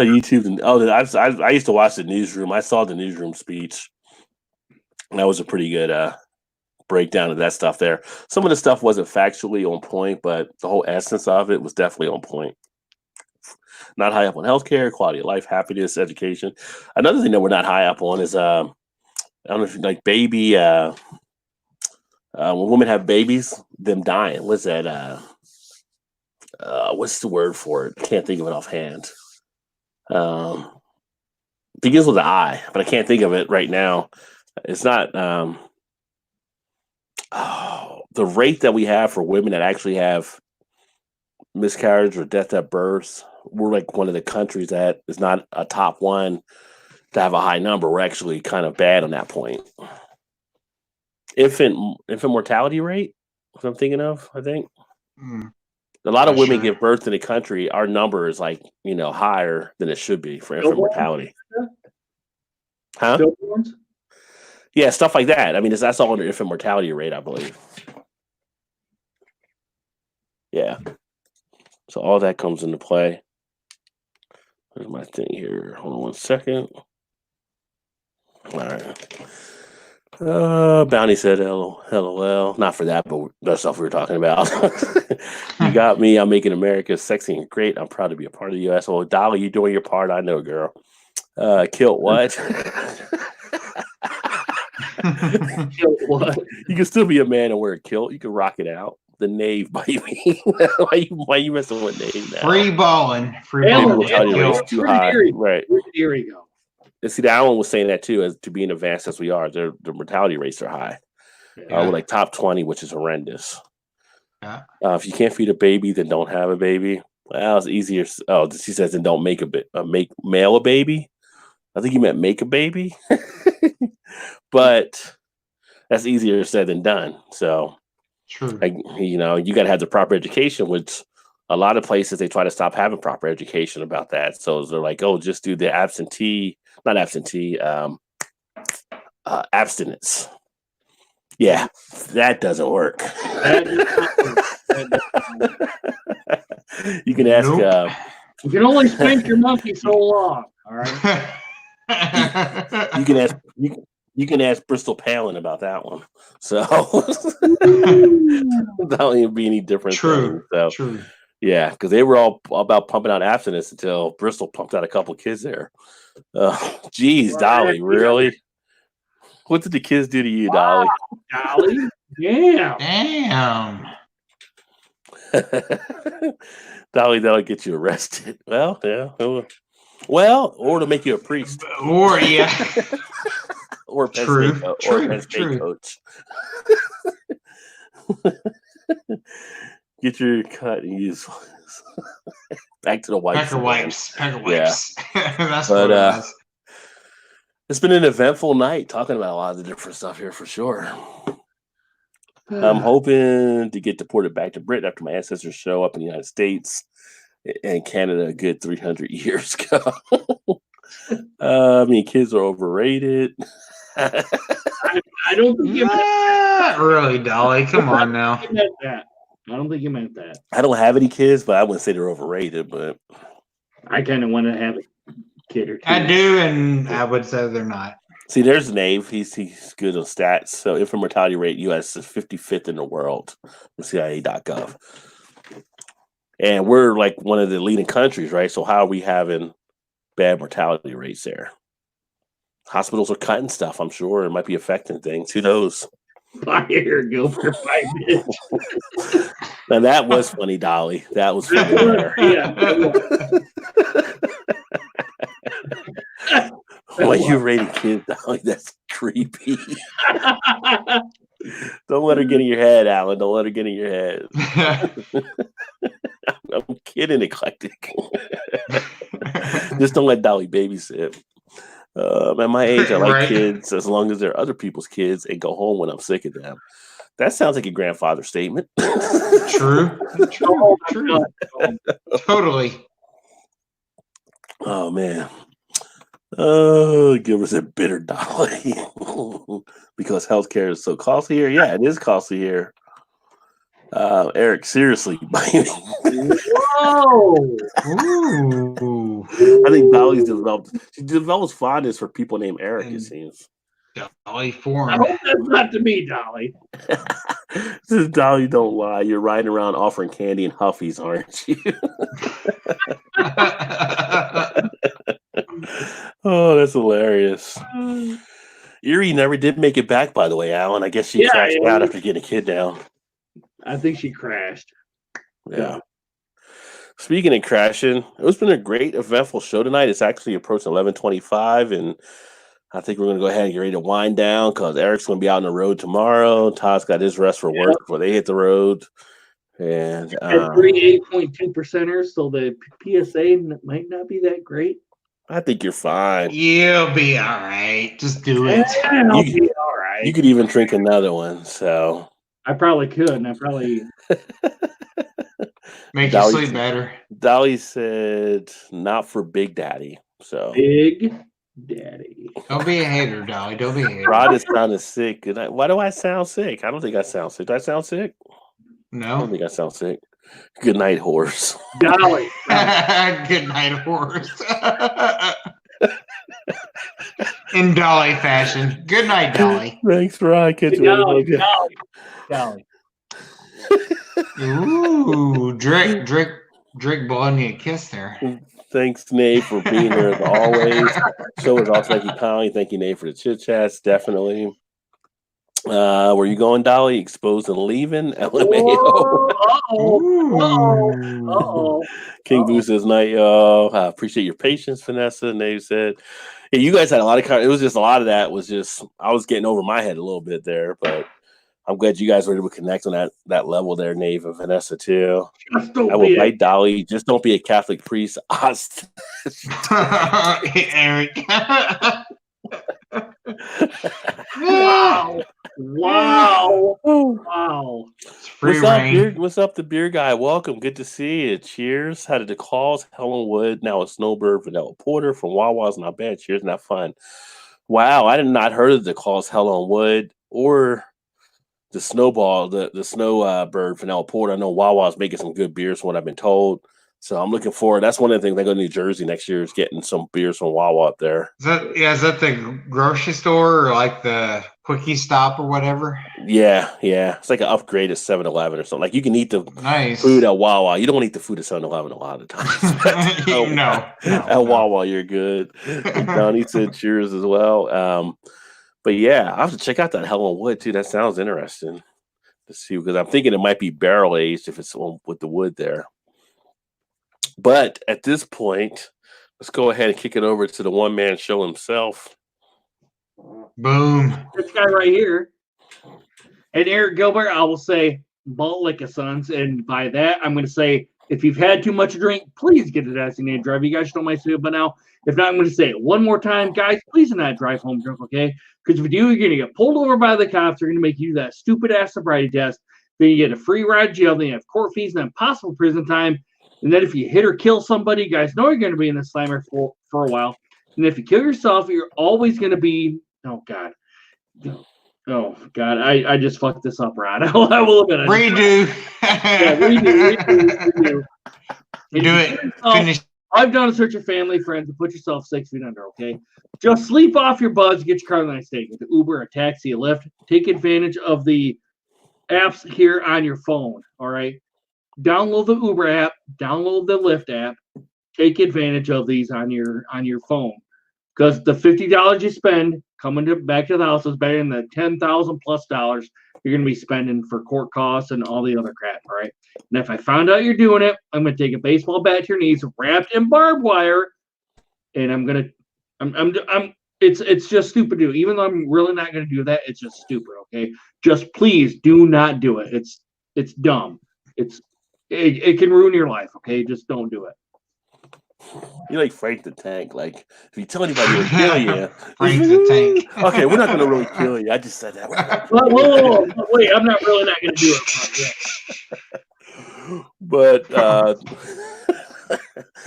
YouTube. And I used to watch the newsroom. I saw the newsroom speech. That was a pretty good breakdown of that stuff there. Some of the stuff wasn't factually on point, but the whole essence of it was definitely on point. Not high up on healthcare, quality of life, happiness, education. Another thing that we're not high up on is I don't know if you like baby when women have babies, them dying. What's that? What's the word for it? Can't think of it offhand. Begins with an I, but I can't think of it right now. It's not the rate that we have for women that actually have miscarriage or death at birth. We're like one of the countries that is not a top one to have a high number. We're actually kind of bad on that point. Infant mortality rate, what I'm thinking of, I think. A lot of women give birth in the country. Our number is like, higher than it should be for infant mortality. Huh? Stillborns? Yeah, stuff like that. I mean, that's all under infant mortality rate, I believe. Yeah. So all that comes into play. There's my thing here. Hold on one second. All right. Bounty said LOL. Not for that, but that's stuff we were talking about. You got me. I'm making America sexy and great. I'm proud to be a part of the U.S. Well, Dolly, you doing your part. I know, girl. Kilt what? Kilt what? You can still be a man and wear a kilt. You can rock it out. The Knave, baby. why you messing with Knave now? Free balling. Too high. Right. Here we go. And see, Alan was saying that too, as to being advanced as we are, the mortality rates are high. We're like top 20, which is horrendous. Yeah. If you can't feed a baby, then don't have a baby. Well, it's easier. Oh, she says, and don't make mail a baby. I think you meant make a baby, but that's easier said than done. So, True. you got to have the proper education, which a lot of places they try to stop having proper education about that. So they're like, oh, just do the abstinence. Yeah, that doesn't work. You can ask. Nope. You can only spank your monkey so long. All right. You can ask. You can ask Bristol Palin about that one. So that won't be any different. True. So, True. Yeah, because they were all about pumping out abstinence until Bristol pumped out a couple kids there. Geez, Dolly, really? What did the kids do to you, Dolly? Dolly? Yeah. Damn. Dolly, that'll get you arrested. Well, yeah. Well, or to make you a priest. Or, yeah. Or Penn State coach. Get your cut and use back to the wipes. Pack of wipes. Yeah. That's what it was. It's been an eventful night talking about a lot of the different stuff here for sure. I'm hoping to get deported back to Britain after my ancestors show up in the United States and Canada a good 300 years ago. Kids are overrated. I don't think you meant that. Really, Dolly. Come on now. I don't think you meant that. I don't have any kids, but I wouldn't say they're overrated. But I kind of want to have a kid or two. I do, and I would say they're not. See, there's Nave. He's good on stats. So infant mortality rate, U.S. is 55th in the world from CIA.gov. And we're like one of the leading countries, right? So how are we having bad mortality rates there? Hospitals are cutting stuff, I'm sure. It might be affecting things. Who knows? Fire, go for 5 minutes. Now that was funny, Dolly. That was funny. Why are you rating kids, Dolly? That's creepy. Don't let her get in your head, Alan. Don't let her get in your head. I'm kidding, eclectic. Just don't let Dolly babysit. At my age, I like kids as long as they're other people's kids and go home when I'm sick of them. That sounds like a grandfather statement. True. Totally. Oh, man. Give us a bitter Dolly. Because healthcare is so costly here. Yeah, it is costly here. Eric, seriously. Whoa! Ooh. I think Dolly's develops fondness for people named Eric, it seems. Dolly Foreign. I hope that's not to me, Dolly. This is Dolly, don't lie. You're riding around offering candy and Huffies, aren't you? Oh, that's hilarious. Erie never did make it back, by the way, Alan. I guess she crashed out after getting a kid down. I think she crashed. Yeah. Speaking of crashing, it's been a great, eventful show tonight. It's actually approaching 11:25, and I think we're going to go ahead and get ready to wind down because Eric's going to be out on the road tomorrow. Todd's got his rest for work before they hit the road. And 38.2%ers, so the PSA might not be that great. I think you're fine. You'll be all right. Just do it. I'll be all right. You could even drink another one. So I probably could, and I probably make you sleep better. Dolly said, "Not for Big Daddy." So Big Daddy. Don't be a hater, Dolly. Don't be a hater. Rod is sounding sick. Why do I sound sick? I don't think I sound sick. Do I sound sick? No. I don't think I sound sick. Good night, horse. Dolly. Good night, horse. In Dolly fashion. Good night, Dolly. Thanks, Rod. Dolly. Ooh, Drake blowing you a kiss there. Thanks, Nate, for being here as always. Show is also thank you, Connie. Thank you, Nate, for the chit chats. Definitely. Where you going, Dolly? Exposed and leaving? LMAO. King Boo says, night, y'all. I appreciate your patience, Vanessa. Nate said, yeah, you guys had a lot of, it was just a lot of that was just, I was getting over my head a little bit there, but I'm glad you guys were able to connect on that level there, Nave and Vanessa too. I will bite Dolly. Just don't be a Catholic priest. Eric. Wow. What's up, the beer guy? Welcome. Good to see you. Cheers. How did the calls? Helen Wood, now a Snowbird Vanilla Porter from Wawa's. Not bad. Cheers. Not fun. Wow. I did not heard of the calls Helen Wood or the Snowball, the Snowbird Vanilla Porter. I know Wawa's making some good beers from what I've been told. So I'm looking forward. That's one of the things I go to New Jersey next year is getting some beers from Wawa up there. Is that the grocery store or like the Quickie Stop or whatever? Yeah. It's like an upgrade at 7-Eleven or something. Like you can eat the food at Wawa. You don't want to eat the food at 7-Eleven a lot of times. No. At Wawa, you're good. Donnie said cheers as well. But yeah, I have to check out that Helen Wood too. That sounds interesting to see because I'm thinking it might be barrel aged if it's with the wood there. But at this point, let's go ahead and kick it over to the one-man show himself. Boom. This guy right here. And Eric Gilbert, I will say, Balt Liquor Sons. And by that, I'm going to say, if you've had too much to drink, please get a designated driver. You guys don't mind saying it, but now, if not, I'm going to say it one more time. Guys, please do not drive home drunk, okay? Because if you do, you're going to get pulled over by the cops. They're going to make you do that stupid-ass sobriety test. Then you get a free ride to jail. Then you have court fees and then possible prison time. And then if you hit or kill somebody, you guys know you're going to be in the slammer for a while. And if you kill yourself, you're always going to be, oh, God. I just fucked this up, Rod. I will admit it. Redo. Redo. Do it. Finish. I've done a search of family, friends, and put yourself 6 feet under, okay? Just sleep off your buzz, get your car the next day. Get the Uber, a taxi, a Lyft. Take advantage of the apps here on your phone, all right? Download the Uber app, download the Lyft app, take advantage of these on your phone. Because the $50 you spend coming back to the house is better than the $10,000+ you're going to be spending for court costs and all the other crap, all right? And if I found out you're doing it, I'm going to take a baseball bat to your knees wrapped in barbed wire, and it's just stupid to do. Even though I'm really not going to do that, it's just stupid, okay? Just please do not do it. It's dumb. It can ruin your life, okay? Just don't do it. You're like Frank the Tank. Like, if you tell anybody, it'll kill you. Frank the Tank. Okay, we're not going to really kill you. I just said that. Whoa. Wait, I'm not really not going to do it. But that's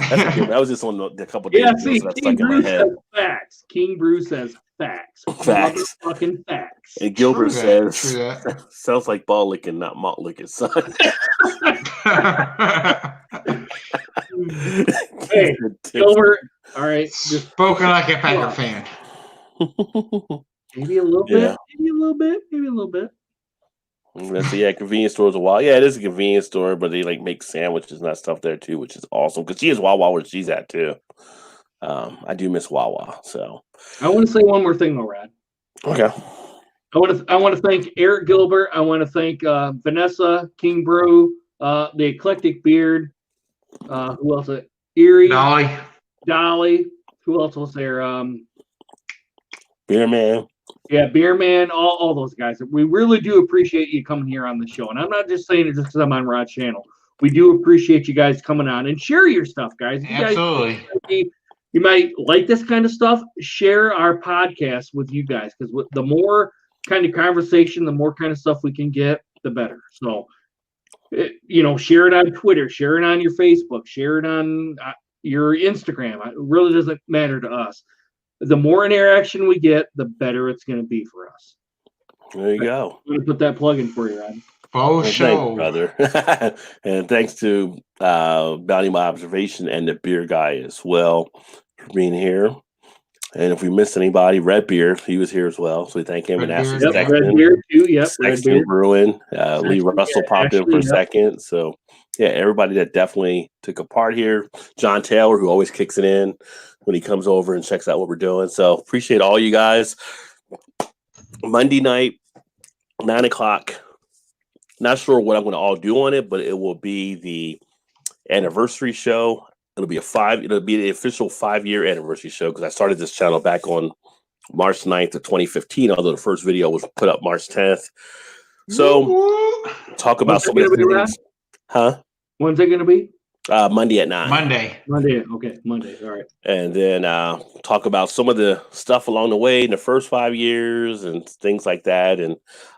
okay. That was just on a couple days ago, so that's stuck in my head. Facts. King Brew says facts. Facts. Fucking facts. And Gilbert says, sounds like ball licking, not malt licking, son. Hey, Gilbert. All right. Just spoken like a Packer fan. Maybe a little bit. Maybe a little bit. That's convenience stores a while. Yeah, it is a convenience store, but they like make sandwiches and that stuff there too, which is awesome. Because she has Wawa where she's at too. I do miss Wawa. So I want to say one more thing though, Rad. Okay. I want to thank Eric Gilbert. I want to thank Vanessa, King Brew, the Eclectic Beard. Who else? Erie. Dolly. Who else was there? Beer Man. Yeah, Beer Man, all those guys. We really do appreciate you coming here on the show. And I'm not just saying it just because I'm on Rod's channel. We do appreciate you guys coming on and share your stuff, guys. Absolutely. You might like this kind of stuff. Share our podcast with you guys because the more kind of conversation, the more kind of stuff we can get, the better. So, share it on Twitter, share it on your Facebook, share it on your Instagram. It really doesn't matter to us. The more interaction we get, the better it's going to be for us. There you go. I'm going to put that plug in for you, Rod. Oh, show, brother. And thanks to Bounty My Observation and the beer guy as well for being here. And if we missed anybody, Red Beer, he was here as well. So we thank him. Red and Ashley Beer. Sexton. Red Beer too. Yep. Sexton Bruin. Lee Russell popped in for a second. So yeah, everybody that definitely took a part here. John Taylor, who always kicks it in when he comes over and checks out what we're doing. So appreciate all you guys. Monday night, 9 o'clock. Not sure what I'm going to all do on it, but it will be the anniversary show. It'll be the official 5-year anniversary show because I started this channel back on March 9th of 2015, although the first video was put up March 10th. So talk about some of the things. Huh? When's it going to be? Monday at 9. Monday. Okay. Monday. All right. And then talk about some of the stuff along the way in the first 5 years and things like that. And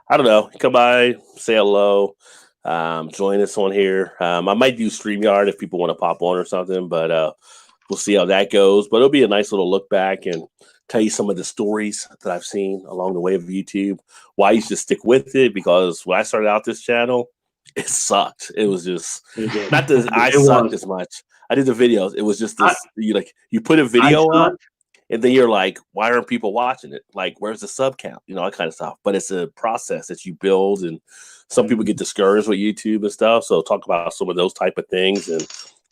I don't know, come by, say hello, join us on here. I might do StreamYard if people want to pop on or something, but we'll see how that goes. But it'll be a nice little look back and tell you some of the stories that I've seen along the way of YouTube, why you should stick with it, because when I started out this channel, it sucked. It was just not that I sucked as much. I did the videos. It was just this, you put a video up and then you're like, why aren't people watching it? Like, where's the sub count? You know, that kind of stuff. But it's a process that you build, and some people get discouraged with YouTube and stuff. So talk about some of those type of things and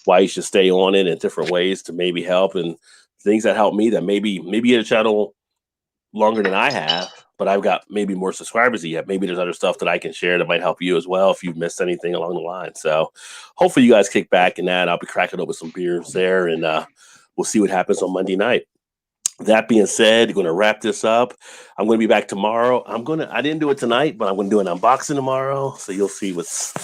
why you should stay on it in different ways to maybe help, and things that help me that maybe you had a channel longer than I have, but I've got maybe more subscribers yet. Maybe there's other stuff that I can share that might help you as well if you've missed anything along the line. So hopefully you guys kick back in that. I'll be cracking open some beers there, and we'll see what happens on Monday night. That being said, we're going to wrap this up. I'm going to be back tomorrow. I didn't do it tonight, but I'm going to do an unboxing tomorrow. So you'll see what's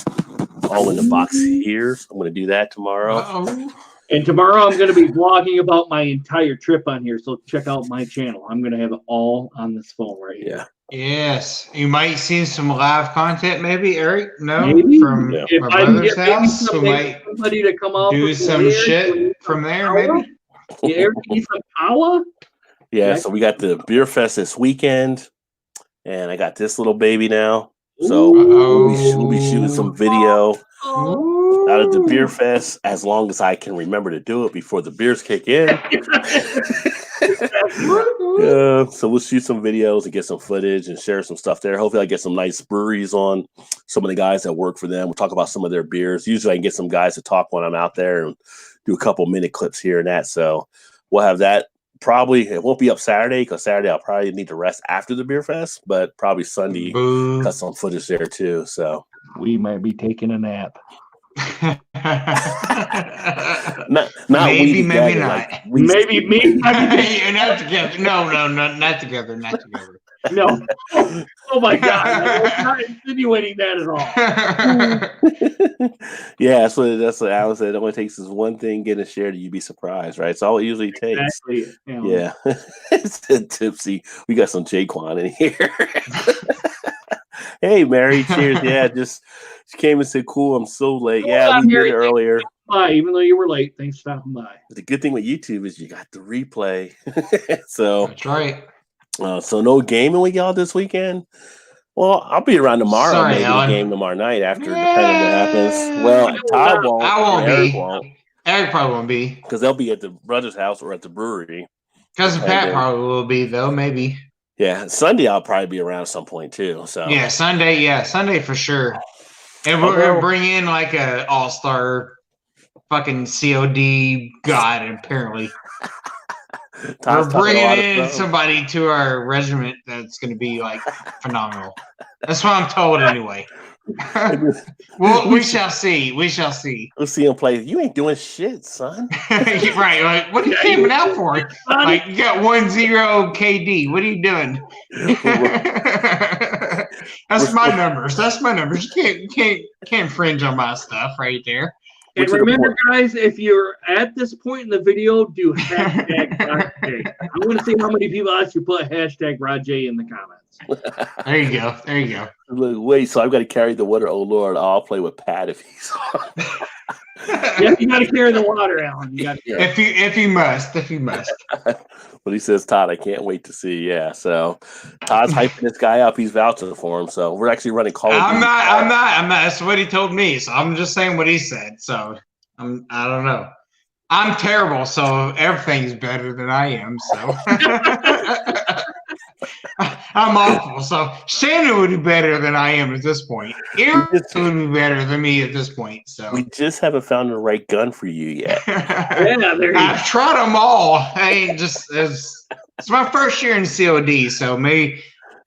all in the box here. So I'm going to do that tomorrow. Uh-oh. And tomorrow I'm going to be vlogging about my entire trip on here. So check out my channel. I'm going to have it all on this phone right here. Yeah. Yes. You might see some live content, maybe, Eric? No? Maybe. From If my I can brother's get house? We might somebody to come out do some shit from there, maybe? Yeah, Eric needs some power. Yeah, so we got the Beer Fest this weekend, and I got this little baby now. So we'll be shooting some video out of the Beer Fest as long as I can remember to do it before the beers kick in. So we'll shoot some videos and get some footage and share some stuff there. Hopefully I get some nice breweries on, some of the guys that work for them. We'll talk about some of their beers. Usually I can get some guys to talk when I'm out there and do a couple minute clips here and that. So we'll have that. Probably it won't be up Saturday, because Saturday I'll probably need to rest after the Beer Fest, but probably Sunday cut some footage there too. So we might be taking a nap. not maybe, maybe together, not. like Maybe me. You're not together. No, not together. Not together. No. Oh my God. I'm not insinuating that at all. Yeah, that's what Alan said. It only takes is one thing getting shared, and you'd be surprised, right? It's all it usually takes. Exactly. Yeah. It's tipsy. We got some Jaquan in here. Hey, Mary. Cheers. Yeah, she came and said, "Cool, I'm so late." Yeah, we did it earlier. Bye, even though you were late. Thanks for stopping by. The good thing with YouTube is you got the replay. So that's right. So no gaming with y'all this weekend? Well, I'll be around tomorrow. Sorry, maybe Alan. a game tomorrow night after, depending what happens. Well, Todd won't. I won't Eric be. won't. Eric probably won't be. Because they'll be at the brother's house or at the brewery. Cousin Pat probably will be, though, maybe. Yeah, Sunday I'll probably be around at some point, too. So yeah, Sunday for sure. And we're going to bring in like a all-star fucking COD god, apparently. We're bringing in somebody to our regiment that's going to be like phenomenal. That's what I'm told anyway. Well, we shall see. We shall see. We'll see him play. You ain't doing shit, son. Right. Like, what are you coming out for? Like, you got 1-0 KD. What are you doing? That's my numbers. That's my numbers. You can't infringe on my stuff right there. And remember, guys, if you're at this point in the video, do hashtag RodJ. I want to see how many people actually put hashtag RodJ in the comments. There you go. There you go. Look, wait, so I've got to carry the water. Oh, Lord, I'll play with Pat if he's on. Yeah, you got to carry the water, Alan. You got to. If you must. But he says, Todd, I can't wait to see. Yeah, so Todd's hyping this guy up. He's vouching for him. So we're actually running Call of Duty. I'm not. That's what he told me. So I'm just saying what he said. So I don't know. I'm terrible. So everything's better than I am. So I'm awful. So Shannon would be better than I am at this point. Eric would be better than me at this point. So we just haven't found the right gun for you yet. Yeah, there you I've tried them all. I ain't just it's my first year in COD, so maybe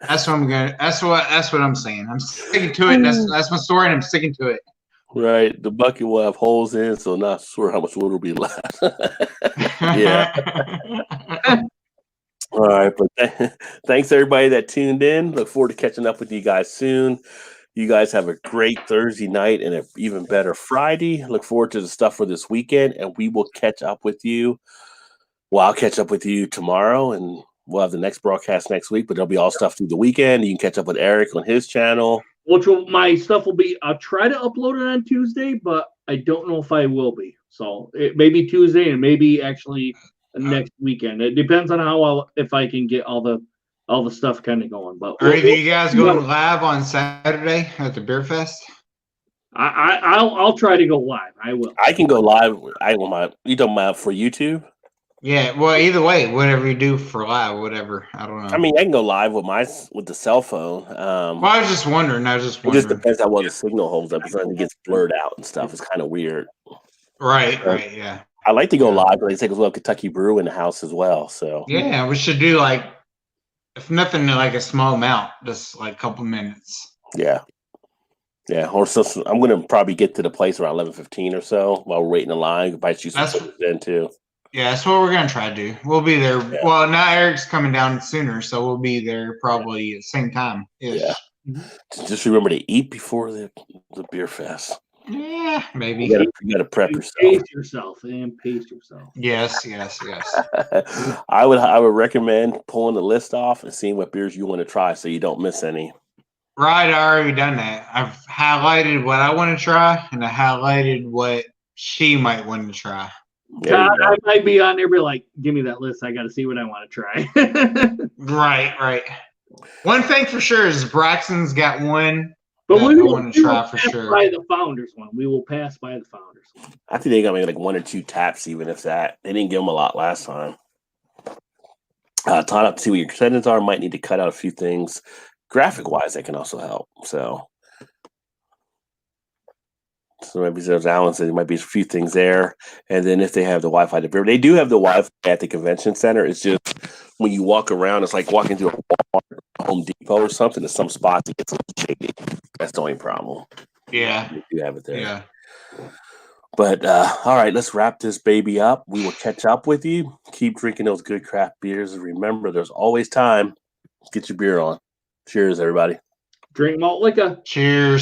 that's what I'm gonna. That's what I'm saying. I'm sticking to it. That's my story, and I'm sticking to it. Right, the bucket will have holes in, so not sure how much water will be left. Yeah. All right, but thanks everybody that tuned in. Look forward to catching up with you guys soon. You guys have a great Thursday night and an even better Friday. Look forward to the stuff for this weekend, and we will catch up with you. Well, I'll catch up with you tomorrow, and we'll have the next broadcast next week, but there'll be all stuff through the weekend. You can catch up with Eric on his channel. My stuff will be, I'll try to upload it on Tuesday, but I don't know if I will be. So it may be Tuesday and maybe actually next weekend. It depends on if I can get all the stuff kind of going. But are you guys going live on Saturday at the Beer Fest? I'll try to go live. I will. I can go live. You talking about for YouTube? Yeah, well, either way, whatever you do for live, whatever. I don't know. I mean, I can go live with the cell phone. Well, I was just wondering. It just depends how well the signal holds up. If it gets blurred out and stuff, it's kind of weird. Right, yeah. I like to go live, but they take as well Kentucky Brew in the house as well. So yeah, we should do if nothing, like a small amount, just like a couple minutes. Yeah. Or so I'm gonna probably get to the place around 11:15 or so while we're waiting in line. Bite you some then too. Yeah, that's what we're gonna try to do. We'll be there. Yeah. Well, now Eric's coming down sooner, so we'll be there probably at the same time. Yeah. Just remember to eat before the beer fest. Yeah, maybe. You gotta prep yourself. Pace yourself. Yes. I would recommend pulling the list off and seeing what beers you want to try so you don't miss any. Right, I already done that. I've highlighted what I want to try, and I highlighted what she might want to try. I might be on there, be like, give me that list. I got to see what I want to try. Right. One thing for sure is Braxton's got one. But we want to try for sure. By the Founders one, we will pass by the Founders one. I think they got maybe like 1 or 2 taps, even if that. They didn't give them a lot last time. Todd, up to see what your settings are. Might need to cut out a few things. Graphic wise, that can also help. So maybe there's Alan said there might be a few things there. And then if they have the Wi-Fi, they do have the Wi-Fi at the convention center. It's just when you walk around, it's like walking through a Walmart, Home Depot or something. In some spots, it gets a little shady. That's the only problem. Yeah. You have it there. Yeah. But all right, let's wrap this baby up. We will catch up with you. Keep drinking those good craft beers. And remember, there's always time. Get your beer on. Cheers, everybody. Drink malt liquor. Cheers.